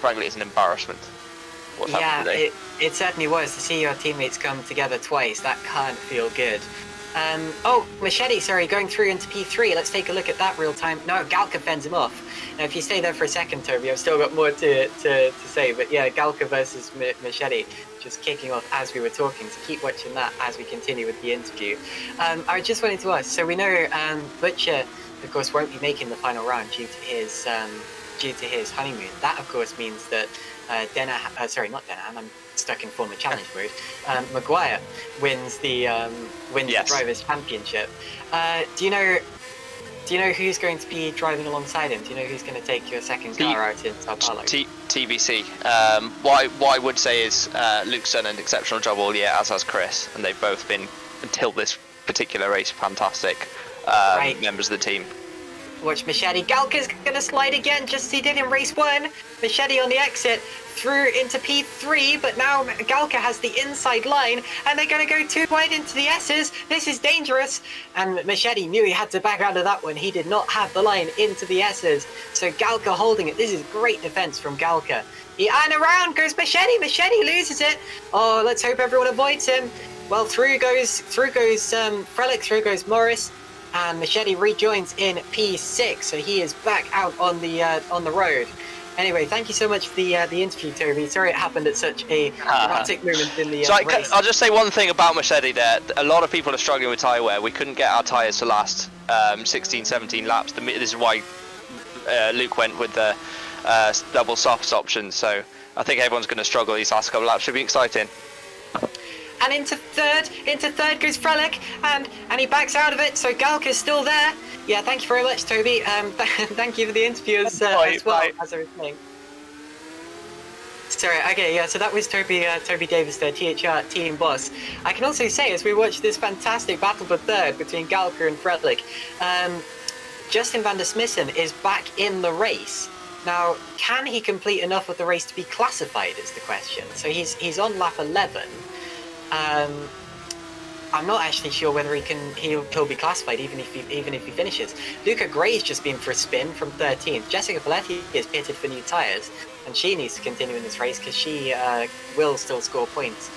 frankly, it's an embarrassment. What's happened today? It certainly was. To see your teammates come together twice, that can't feel good. Oh, Machete, sorry, going through into P3. Let's take a look at that real time. No, Galka fends him off. Now, if you stay there for a second, Toby, I've still got more to say. But yeah, Galka versus Machete, just kicking off as we were talking. So keep watching that as we continue with the interview. I just wanted to ask, so we know Butcher, of course, won't be making the final round due to his honeymoon. That, of course, means that I'm stuck in former challenge mode. Maguire wins the drivers' championship. Do you know who's going to be driving alongside him? Do you know who's going to take your second car out in Sao Paulo? TBC. What I would say is Luke's done an exceptional job all year, as has Chris, and they've both been, until this particular race, fantastic members of the team. Watch Machete. Galka's going to slide again, just as he did in race 1. Machete on the exit, through into P3, but now Galka has the inside line, and they're going to go too wide into the S's. This is dangerous. And Machete knew he had to back out of that one. He did not have the line into the S's. So Galka holding it. This is great defense from Galka. And around goes Machete. Machete loses it. Oh, let's hope everyone avoids him. Well, through goes Frelick, through goes Morris. And Machete rejoins in P6, so he is back out on the road. Anyway, thank you so much for the interview, Toby. Sorry it happened at such a dramatic moment in the race. I'll just say one thing about Machete there. A lot of people are struggling with tyre wear. We couldn't get our tyres to last 16, 17 laps. This is why Luke went with the double softs option. So I think everyone's going to struggle these last couple of laps. Should be exciting. And into third goes Frelick, and he backs out of it, so Galka's still there. Yeah, thank you very much, Toby. Thank you for the interview as well, as I was saying. Sorry, okay, yeah, so that was Toby Davis there, THR team boss. I can also say, as we watch this fantastic battle for third between Galka and Frelick, Justin van der Smissen is back in the race. Now, can he complete enough of the race to be classified is the question. So he's on lap 11. I'm not actually sure whether he'll be classified even if he finishes. Luca Grey's just been for a spin from 13th. Jessica Paletti is pitted for new tyres, and she needs to continue in this race because she will still score points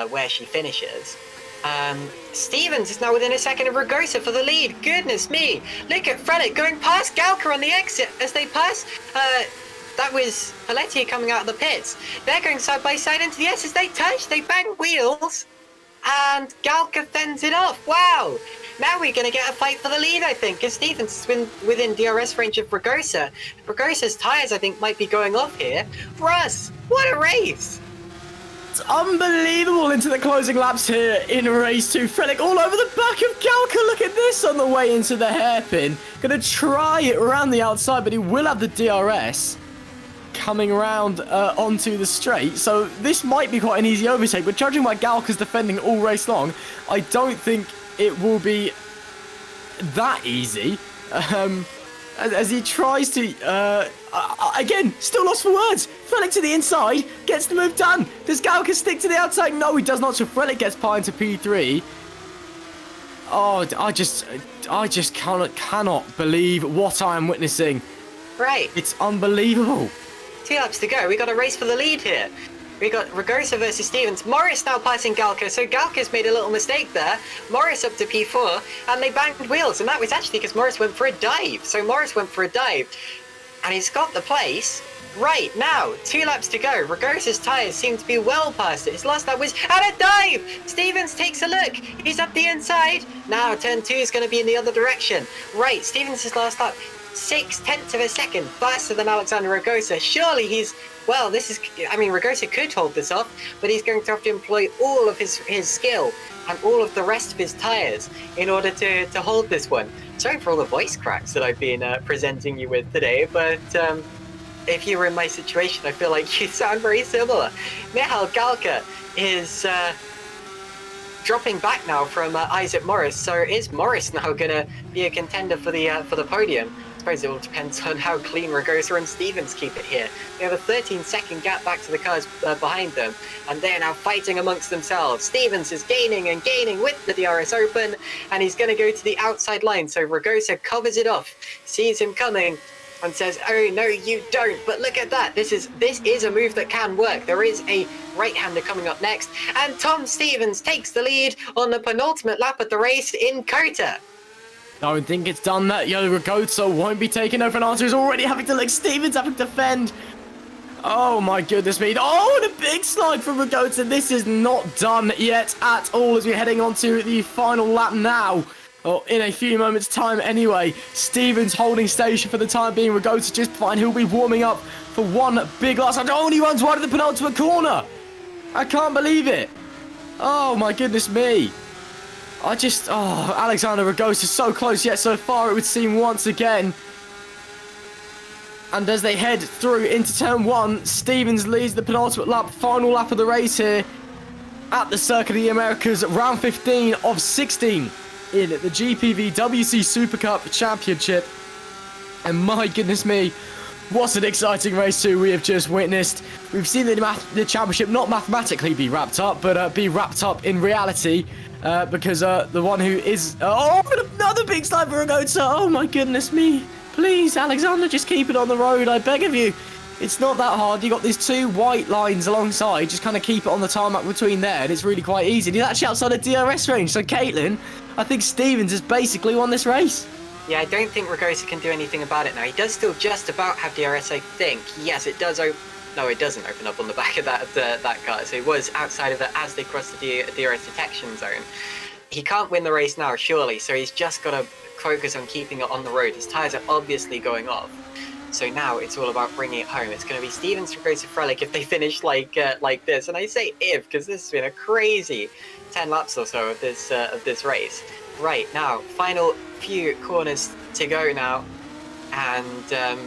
where she finishes. Stevens is now within a second of Ragosa for the lead. Goodness me! Look at Frelick going past Galka on the exit as they pass. That was Paletti coming out of the pits. They're going side by side into the S as they touch. They bang wheels. And Galka fends it off. Wow! Now we're going to get a fight for the lead, I think, because Stevens is within DRS range of Ragosa. Ragosa's tyres, I think, might be going off here. Russ, what a race! It's unbelievable into the closing laps here in race 2. Frelick all over the back of Galka. Look at this on the way into the hairpin. Going to try it around the outside, but he will have the DRS coming around onto the straight. So this might be quite an easy overtake, but judging by Galka's defending all race long, I don't think it will be that easy. As he tries to, again, still lost for words. Frelick to the inside, gets the move done. Does Galka stick to the outside? No, he does not. So Frelick gets pie into P3. Oh, I just cannot believe what I am witnessing. Right. It's unbelievable. 2 laps to go. We got a race for the lead here. We got Ragosa versus Stevens. Morris now passing Galka, so Galka's made a little mistake there. Morris up to P4, and they banged wheels, and that was actually because Morris went for a dive. So Morris went for a dive, and he's got the place. Right, now, 2 laps to go. Ragosa's tyres seem to be well past it. His last lap was at a dive! Stevens takes a look. He's up the inside. Now, turn 2 is going to be in the other direction. Right, Stevens' last lap. 0.6 of a second faster than Alexander Ragosa. Surely he's, well, this is, I mean, Ragosa could hold this off, but he's going to have to employ all of his skill and all of the rest of his tyres in order to hold this one. Sorry for all the voice cracks that I've been presenting you with today, but if you were in my situation, I feel like you sound very similar. Michal Galka is dropping back now from Isaac Morris, so is Morris now going to be a contender for the podium? I suppose it all depends on how clean Ragosa and Stevens keep it here. They have a 13-second gap back to the cars behind them, and they're now fighting amongst themselves. Stevens is gaining and gaining with the DRS open, and he's going to go to the outside line, so Ragosa covers it off, sees him coming, and says, oh no you don't, but look at that, this is a move that can work. There is a right-hander coming up next, and Tom Stevens takes the lead on the penultimate lap of the race in Kota. Don't think it's done that. Ragosa won't be taken over. Fernandez is already having to look. Stevens having to fend. Oh my goodness me. Oh, and a big slide from Ragosa. This is not done yet at all as we're heading on to the final lap now. Well, in a few moments' time anyway. Stevens holding station for the time being. Ragosa just fine. He'll be warming up for one big last time. Oh, and he runs wide of the penultimate corner. I can't believe it. Oh my goodness me. Alexander Ragosa so close yet so far, it would seem once again. And as they head through into turn 1, Stevens leads the penultimate lap, final lap of the race here at the Circuit of the Americas, round 15 of 16 in the GPVWC Supercup Championship. And my goodness me, what an exciting race 2 we have just witnessed. We've seen the championship not mathematically be wrapped up, but be wrapped up in reality. Because the one who is... another big slide for Ragosa. Oh my goodness me. Please, Alexander, just keep it on the road, I beg of you. It's not that hard. You got these 2 white lines alongside. Just kind of keep it on the tarmac between there, and it's really quite easy. And he's actually outside of DRS range. So, Caitlin, I think Stevens has basically won this race. Yeah, I don't think Ragosa can do anything about it now. He does still just about have DRS, I think. Yes, it does open... No, it doesn't open up on the back of that car. So it was outside of it as they crossed the DRS detection zone. He can't win the race now, surely. So he's just got to focus on keeping it on the road. His tyres are obviously going off. So now it's all about bringing it home. It's going to be Stevens, Ragosa, Frelick if they finish like this. And I say if, because this has been a crazy 10 laps or so of this race. Right, now, final few corners to go now. And...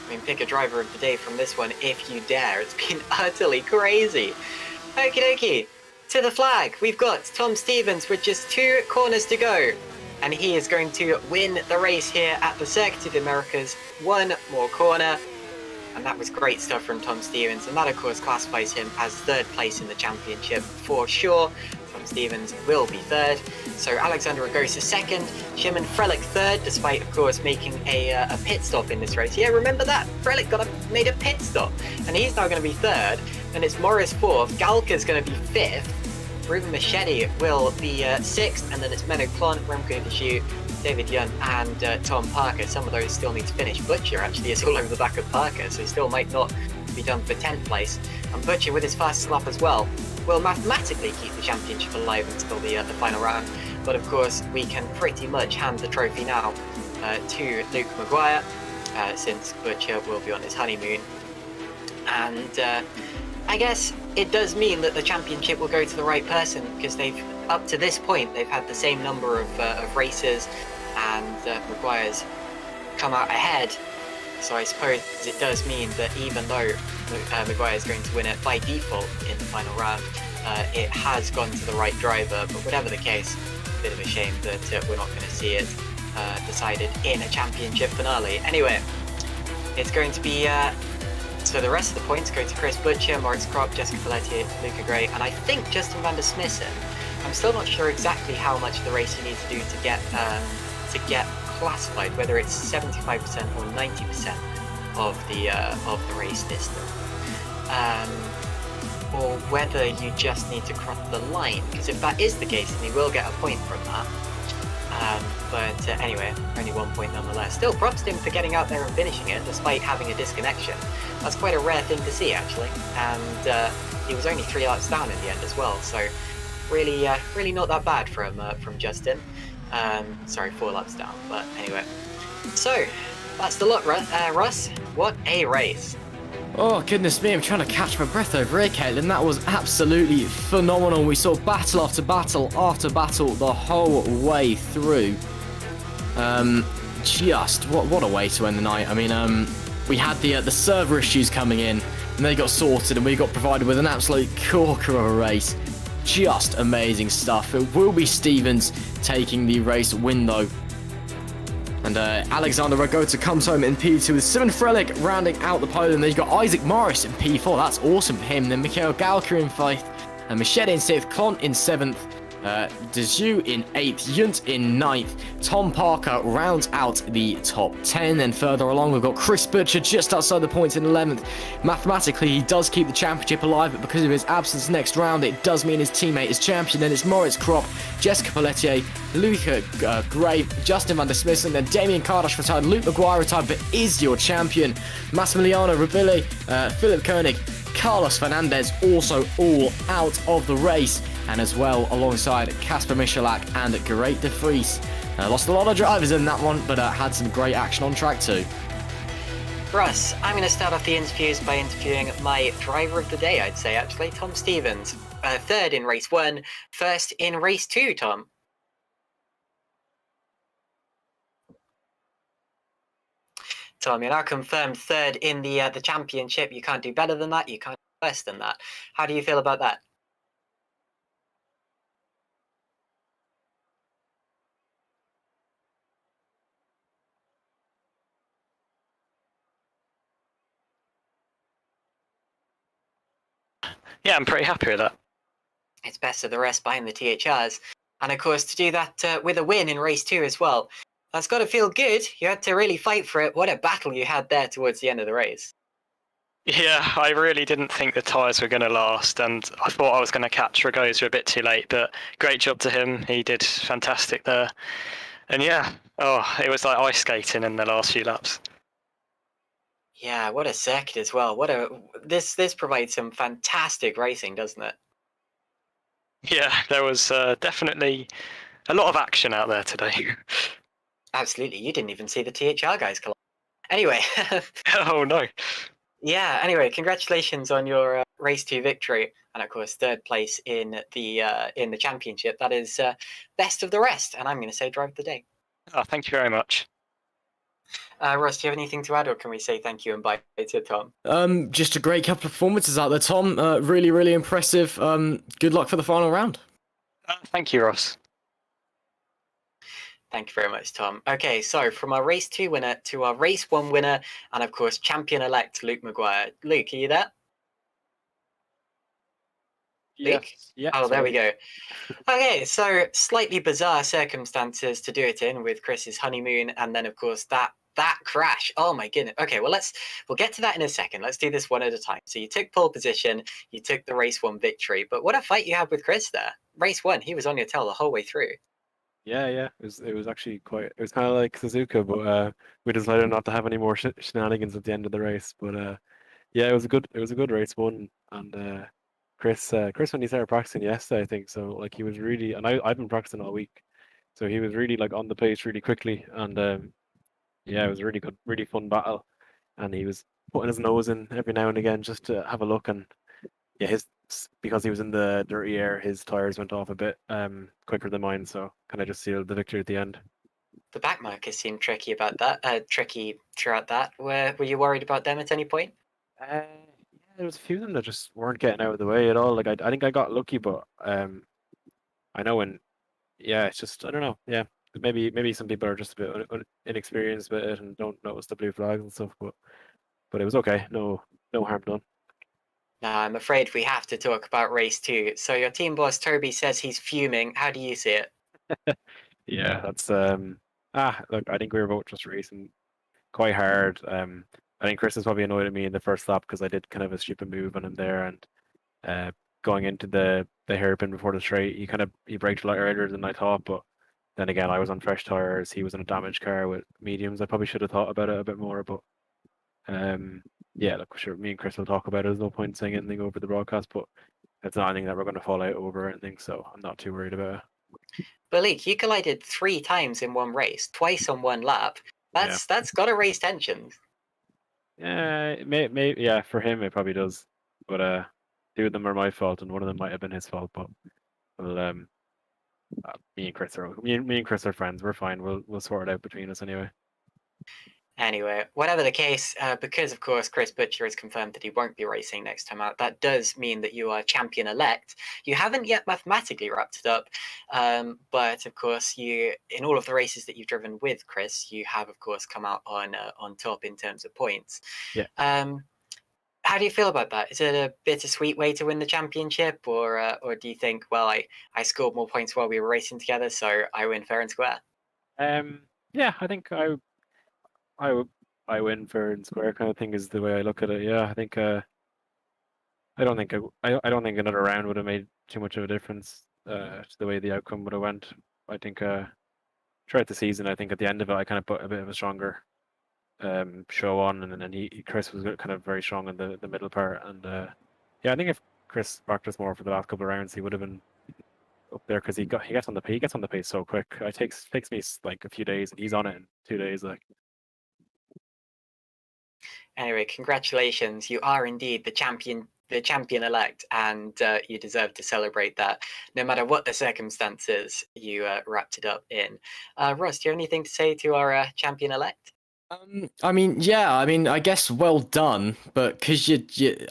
I mean, pick a driver of the day from this one if you dare. It's been utterly crazy. Okie dokie. To the flag, we've got Tom Stevens with just 2 corners to go. And he is going to win the race here at the Circuit of the Americas. 1 more corner. And that was great stuff from Tom Stevens. And that, of course, classifies him as 3rd place in the championship for sure. So Tom Stevens will be third. So Alexander Ragosa second, Shimon Frelick third, despite of course making a pit stop in this race. Yeah, remember that? Frelick made a pit stop, and he's now going to be third. Then it's Morris fourth, Galka's going to be fifth, Ruben Machete will be sixth, and then it's Menno Klon, Remco de Shoot, David Young, and Tom Parker. Some of those still need to finish. Butcher actually is all over the back of Parker, so still might not be done for 10th place. And Butcher, with his fastest lap as well, will mathematically keep the championship alive until the final round. But of course, we can pretty much hand the trophy now to Luke Maguire, since Butcher will be on his honeymoon. And I guess it does mean that the championship will go to the right person, because they've, up to this point, they've had the same number of races, and Maguire's come out ahead. So I suppose it does mean that even though Maguire is going to win it by default in the final round, it has gone to the right driver. But whatever the case, a bit of a shame that we're not going to see it decided in a championship finale. Anyway, it's going to be... So the rest of the points go to Chris Butcher, Moritz Kropp, Jessica Pelletier, Luca Grey, and I think Justin van der Smissen. I'm still not sure exactly how much of the race you need to do to get classified, whether it's 75% or 90% of the race distance, or whether you just need to cross the line. Because if that is the case, then you will get a point from that. But anyway, only 1 point nonetheless. Still, props to him for getting out there and finishing it despite having a disconnection. That's quite a rare thing to see, actually. And he was only 3 laps down in the end as well. So really not that bad from Justin. Sorry, 4 laps down. But anyway, so that's the lot, Russ. What a race! Oh, goodness me, I'm trying to catch my breath over here, Caitlin. That was absolutely phenomenal. We saw battle after battle after battle the whole way through. Just, what a way to end the night. I mean, we had the server issues coming in, and they got sorted, and we got provided with an absolute corker of a race. Just amazing stuff. It will be Stevens taking the race win, though. And Alexander Ragosa comes home in P2 with Simon Frelick rounding out the podium. Then you've got Isaac Morris in P4. That's awesome for him. Then Mikhail Galka in 5th. And Machete in 6th. Klon in 7th. Deju in 8th, Yunt in 9th, Tom Parker rounds out the top 10. Then further along, we've got Chris Butcher just outside the points in 11th. Mathematically, he does keep the championship alive, but because of his absence next round, it does mean his teammate is champion. Then it's Moritz Kropp, Jessica Pelletier, Luca Grey, Justin van der Smissen, then Damien Kardash retired, Luke Maguire retired, but is your champion. Massimiliano Rabili, Philip Koenig, Carlos Fernandez also all out of the race, and as well alongside Casper Michalak and Great de Vries. Lost a lot of drivers in that one, but had some great action on track too. Russ, I'm going to start off the interviews by interviewing my driver of the day, I'd say, actually, Tom Stevens. 3rd in race 1, 1st in race 2, Tom. Tom, you're now confirmed 3rd in the championship. You can't do better than that. You can't do worse than that. How do you feel about that? Yeah, I'm pretty happy with that. It's best of the rest behind the THRs. And of course, to do that with a win in race 2 as well. That's got to feel good. You had to really fight for it. What a battle you had there towards the end of the race. Yeah, I really didn't think the tyres were going to last, and I thought I was going to catch Ragosa a bit too late, but great job to him. He did fantastic there. And yeah, it was like ice skating in the last few laps. Yeah, what a circuit as well. This provides some fantastic racing, doesn't it? Yeah, there was definitely a lot of action out there today. Absolutely. You didn't even see the THR guys collide. Anyway. Oh, no. Yeah, anyway, congratulations on your race 2 victory. And of course, 3rd place in the championship. That is best of the rest. And I'm going to say drive of the day. Oh, thank you very much. Ross, do you have anything to add, or can we say thank you and bye to Tom? Just a great couple of performances out there, Tom. Really, really impressive. Good luck for the final round. Thank you, Ross. Thank you very much, Tom. Okay, so from our race 2 winner to our race 1 winner, and of course, champion-elect Luke Maguire. Luke, are you there? Luke? Yes. Yeah. Oh, there we sorry. go. Okay, so slightly bizarre circumstances to do it in with Chris's honeymoon, and then of course that crash. Oh my goodness. Okay, well we'll get to that in a second. Let's do this one at a time. So you took pole position, you took the race 1 victory, but what a fight you had with Chris there. Race 1, he was on your tail the whole way through. Yeah, yeah. It was actually quite. It was kind of like Suzuka, but we decided not to have any more shenanigans at the end of the race. But yeah, it was a good race one, and Chris when he started practicing yesterday, I think so. Like he was really, and I've been practicing all week, so he was really like on the pace really quickly, and yeah, it was a really good, really fun battle, and he was putting his nose in every now and again just to have a look, and yeah, because he was in the dirty air, his tires went off a bit quicker than mine, so kind of just sealed the victory at the end. The back markers seemed tricky about that. Tricky throughout that. Were you worried about them at any point? Yeah, there was a few of them that just weren't getting out of the way at all. Like I think I got lucky, but I know when, yeah, it's just I don't know. Yeah, maybe some people are just a bit inexperienced with it and don't notice the blue flags and stuff. But it was okay. No harm done. Now, I'm afraid we have to talk about race 2. So your team boss Toby says he's fuming. How do you see it? Yeah, that's look, I think we were both just racing quite hard. I think Chris is probably annoyed at me in the first lap because I did kind of a stupid move on him there, and going into the hairpin before the straight, he braked a lot earlier than I thought. But then again, I was on fresh tires. He was in a damaged car with mediums. I probably should have thought about it a bit more. But yeah, look, sure, me and Chris will talk about it. There's no point saying anything over the broadcast, but it's not anything that we're going to fall out over or anything. So I'm not too worried about it. But Luke, you collided 3 times in one race, twice on one lap. That's got to raise tensions. Yeah, yeah, for him it probably does. But 2 of them are my fault, and one of them might have been his fault. But well, me and Chris are friends. We're fine. We'll sort it out between us anyway. Anyway, whatever the case, because of course Chris Butcher has confirmed that he won't be racing next time out, that does mean that you are champion-elect. You haven't yet mathematically wrapped it up, but of course in all of the races that you've driven with Chris, you have of course come out on top in terms of points. Yeah. How do you feel about that? Is it a bittersweet way to win the championship, or do you think, well, I scored more points while we were racing together, so I win fair and square? Yeah, I think I win fair and square kind of thing is the way I look at it. Yeah, I think I don't think I don't think another round would have made too much of a difference to the way the outcome would have went. I think throughout the season, I think at the end of it, I kind of put a bit of a stronger show on, and then Chris was kind of very strong in the middle part, and yeah, I think if Chris practiced more for the last couple of rounds, he would have been up there because he gets on the pace so quick. It takes me like a few days, and he's on it in 2 days. Like. Anyway, congratulations. You are indeed the champion-elect, and you deserve to celebrate that. No matter what the circumstances, you wrapped it up in. Ross, do you have anything to say to our champion-elect? I mean, yeah, I guess well done, but because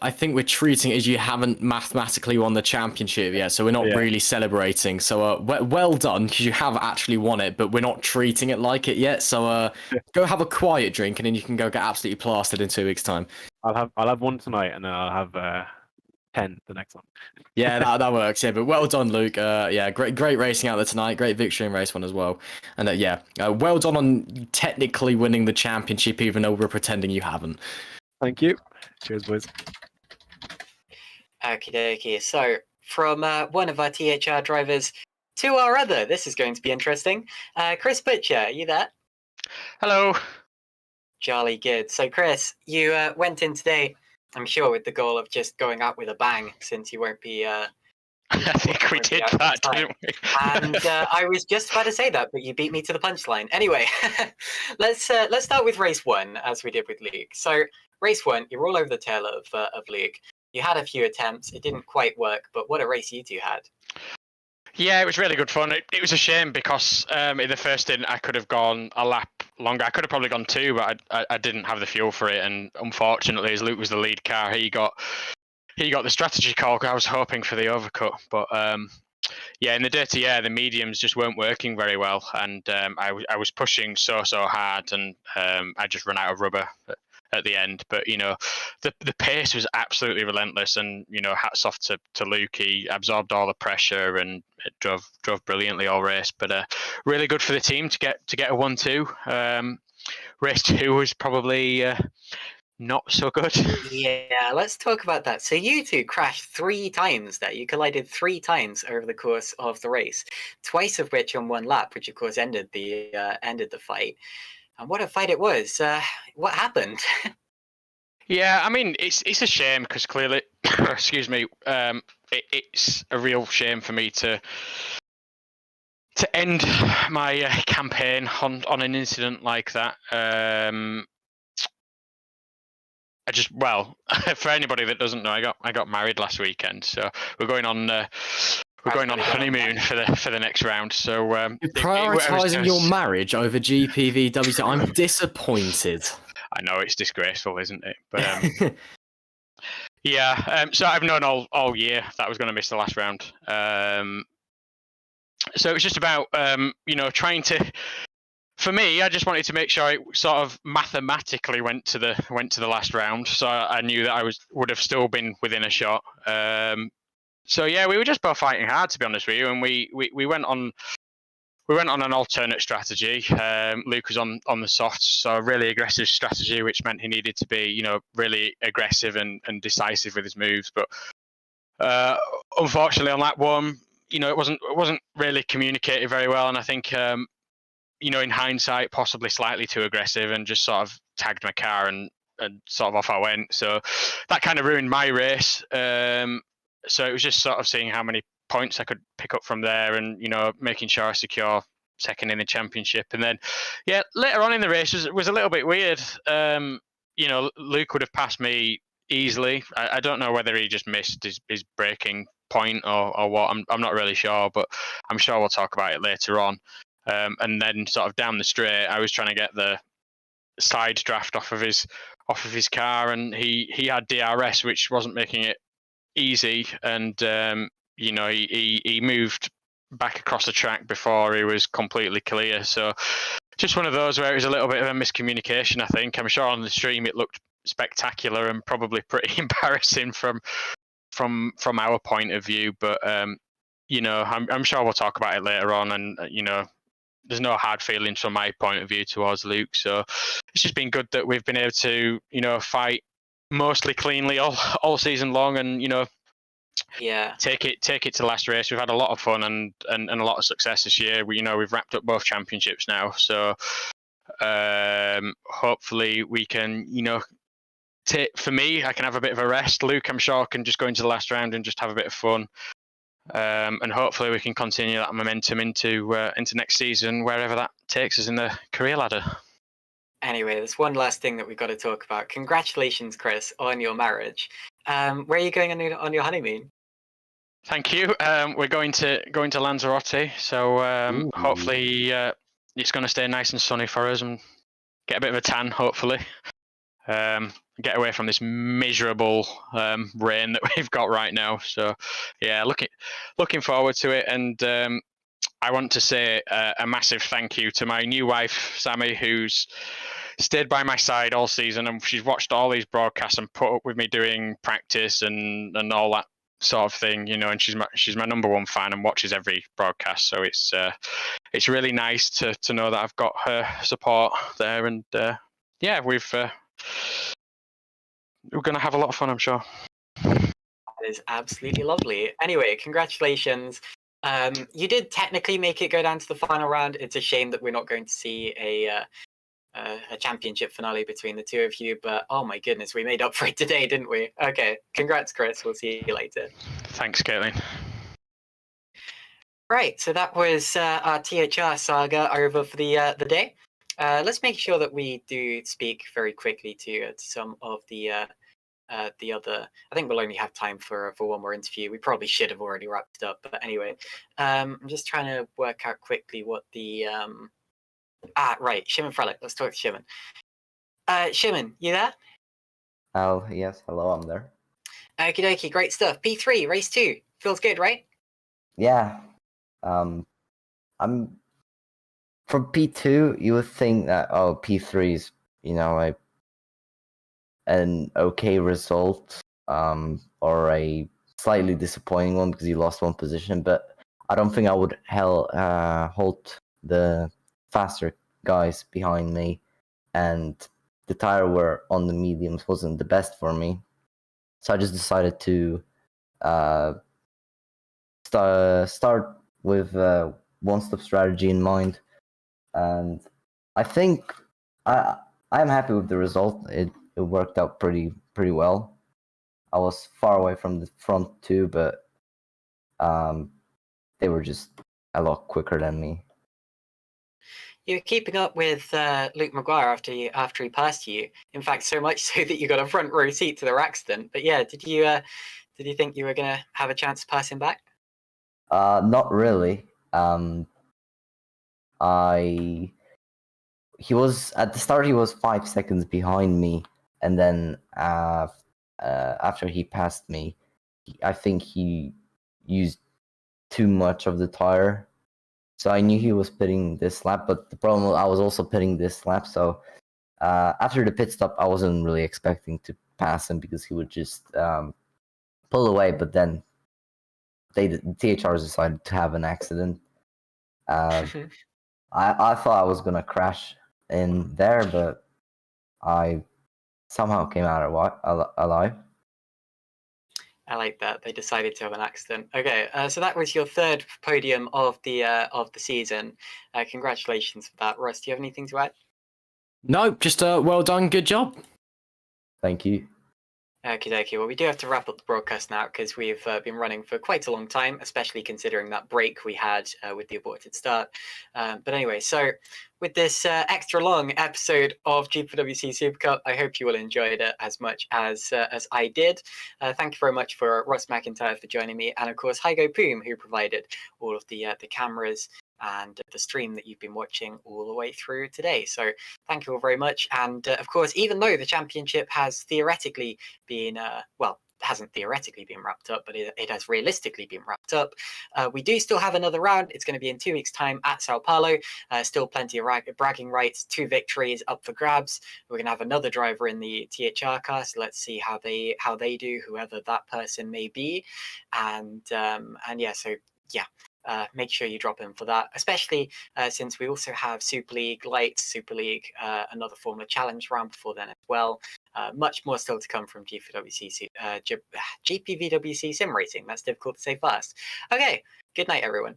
I think we're treating it as you haven't mathematically won the championship yet, so we're not really celebrating. So, well done, because you have actually won it, but we're not treating it like it yet. So, go have a quiet drink, and then you can go get absolutely plastered in 2 weeks' time. I'll have one tonight, and then I'll have 10 the next one. Yeah, that works. Yeah, but well done, Luke. Yeah, great racing out there tonight. Great victory in race 1 as well. And yeah, well done on technically winning the championship, even though we're pretending you haven't. Thank you. Cheers, boys. Okie dokie. So from one of our THR drivers to our other, this is going to be interesting. Chris Butcher, are you there? Hello. Jolly good. So Chris, you went in today, I'm sure, with the goal of just going out with a bang, since you won't be. I think we did that, didn't we? And I was just about to say that, but you beat me to the punchline. Anyway, let's start with race 1, as we did with Luke. So race 1, you're all over the tail of Luke. You had a few attempts, it didn't quite work, but what a race you two had. Yeah, it was really good fun. It was a shame because in the first stint I could have gone a lap longer. I could have probably gone 2, but I didn't have the fuel for it. And unfortunately, as Luke was the lead car, he got the strategy call. I was hoping for the overcut, but yeah, in the dirty air, the mediums just weren't working very well, and I was pushing so hard, and I just ran out of rubber at the end. But the pace was absolutely relentless, and hats off to Luke. He absorbed all the pressure and it drove brilliantly all race. But really good for the team to get a 1-2. Race 2 was probably not so good. Yeah, let's talk about that. So you two crashed 3 times there. You collided 3 times over the course of the race, twice of which on one lap, which of course ended the fight. And what a fight it was. What happened? Yeah, I mean, it's a shame because clearly, excuse me, it's a real shame for me to end my campaign on an incident like that. For anybody that doesn't know, I got married last weekend, so we're going on honeymoon for the next round. So You're prioritising your marriage over GPVWC. I'm disappointed. I know it's disgraceful, isn't it? But yeah. So I've known all year that I was going to miss the last round. So it was just about trying to. For me, I just wanted to make sure it sort of mathematically went to the last round, so I knew that I would have still been within a shot. So yeah, we were just both fighting hard, to be honest with you, and we went on an alternate strategy. Luke was on the softs, so a really aggressive strategy, which meant he needed to be really aggressive and decisive with his moves. But unfortunately, on that one, it wasn't really communicated very well, and I think. In hindsight, possibly slightly too aggressive and just sort of tagged my car and sort of off I went. So that kind of ruined my race. So it was just sort of seeing how many points I could pick up from there and, making sure I secure second in the championship. And then, yeah, later on in the race was a little bit weird. Luke would have passed me easily. I don't know whether he just missed his braking point or what. I'm not really sure, but I'm sure we'll talk about it later on. And then sort of down the straight, I was trying to get the side draft off of his car, and he had DRS, which wasn't making it easy. And he moved back across the track before he was completely clear. So just one of those where it was a little bit of a miscommunication. I think I'm sure on the stream it looked spectacular and probably pretty embarrassing from our point of view. But I'm sure we'll talk about it later on, and there's no hard feelings from my point of view towards Luke. So it's just been good that we've been able to, fight mostly cleanly all season long, and Yeah. take it to the last race. We've had a lot of fun and a lot of success this year. We've wrapped up both championships now, so hopefully we can, for me, I can have a bit of a rest. Luke, I'm sure, can just go into the last round and just have a bit of fun. And hopefully we can continue that momentum into next season, wherever that takes us in the career ladder. Anyway, there's one last thing that we've got to talk about. Congratulations, Chris, on your marriage. Where are you going on your honeymoon? Thank you. We're going to Lanzarote, so hopefully it's going to stay nice and sunny for us and get a bit of a tan, hopefully. Get away from this miserable rain that we've got right now. So yeah, looking forward to it. And I want to say a massive thank you to my new wife, Sammy, who's stayed by my side all season, and she's watched all these broadcasts and put up with me doing practice and all that sort of thing, and she's my number one fan and watches every broadcast. So it's really nice to know that I've got her support there. And yeah, we're going to have a lot of fun, I'm sure. That is absolutely lovely. Anyway, congratulations. You did technically make it go down to the final round. It's a shame that we're not going to see a championship finale between the two of you, but oh my goodness, we made up for it today, didn't we? Okay, congrats, Chris. We'll see you later. Thanks, Caitlin. Right, so that was our THR saga over for the day. Let's make sure that we do speak very quickly to some of the other. I think we'll only have time for one more interview. We probably should have already wrapped it up, but anyway, I'm just trying to work out quickly what the right, Shimon Frelick. Let's talk to Shimon. Shimon, you there? Oh yes, hello, I'm there. Okie dokie, great stuff. P3 race 2 feels good, right? Yeah, I'm from P2. You would think that P3's an okay result, or a slightly disappointing one because he lost one position. But I don't think I would halt the faster guys behind me, and the tire were on the mediums wasn't the best for me. So I just decided to start with one-stop strategy in mind, and I think I'm happy with the result. It worked out pretty well. I was far away from the front too, but they were just a lot quicker than me. You were keeping up with Luke Maguire after he passed you. In fact, so much so that you got a front row seat to their accident. But yeah, did you think you were gonna have a chance to pass him back? Not really. He was at the start. He was 5 seconds behind me, and then after he passed me, I think he used too much of the tire. So I knew he was pitting this lap, but the problem was I was also pitting this lap. So after the pit stop, I wasn't really expecting to pass him because he would just pull away. But then the THRs decided to have an accident. I thought I was gonna crash in there, but I somehow came out alive. I like that they decided to have an accident. Okay, so that was your third podium of the season. Congratulations for that, Ross. Do you have anything to add? No, just well done, good job. Thank you. Okie dokie. Well, we do have to wrap up the broadcast now because we've been running for quite a long time, especially considering that break we had with the aborted start. But anyway, so with this extra long episode of GPVWC Supercup, I hope you all enjoyed it as much as I did. Thank you very much for Ross McIntyre for joining me, and of course Heigo Poom, who provided all of the cameras and the stream that you've been watching all the way through today. So thank you all very much. And of course, even though the championship has theoretically been, hasn't theoretically been wrapped up, but it has realistically been wrapped up, we do still have another round. It's going to be in 2 weeks' time at Sao Paulo. Still plenty of bragging rights, 2 victories up for grabs. We're going to have another driver in the THR car, so let's see how they do, whoever that person may be. And yeah, so yeah. Make sure you drop in for that, especially since we also have Super League Light, Super League, another Formula Challenge round before then as well. Much more still to come from GPVWC Sim Racing. That's difficult to say fast. Okay, good night, everyone.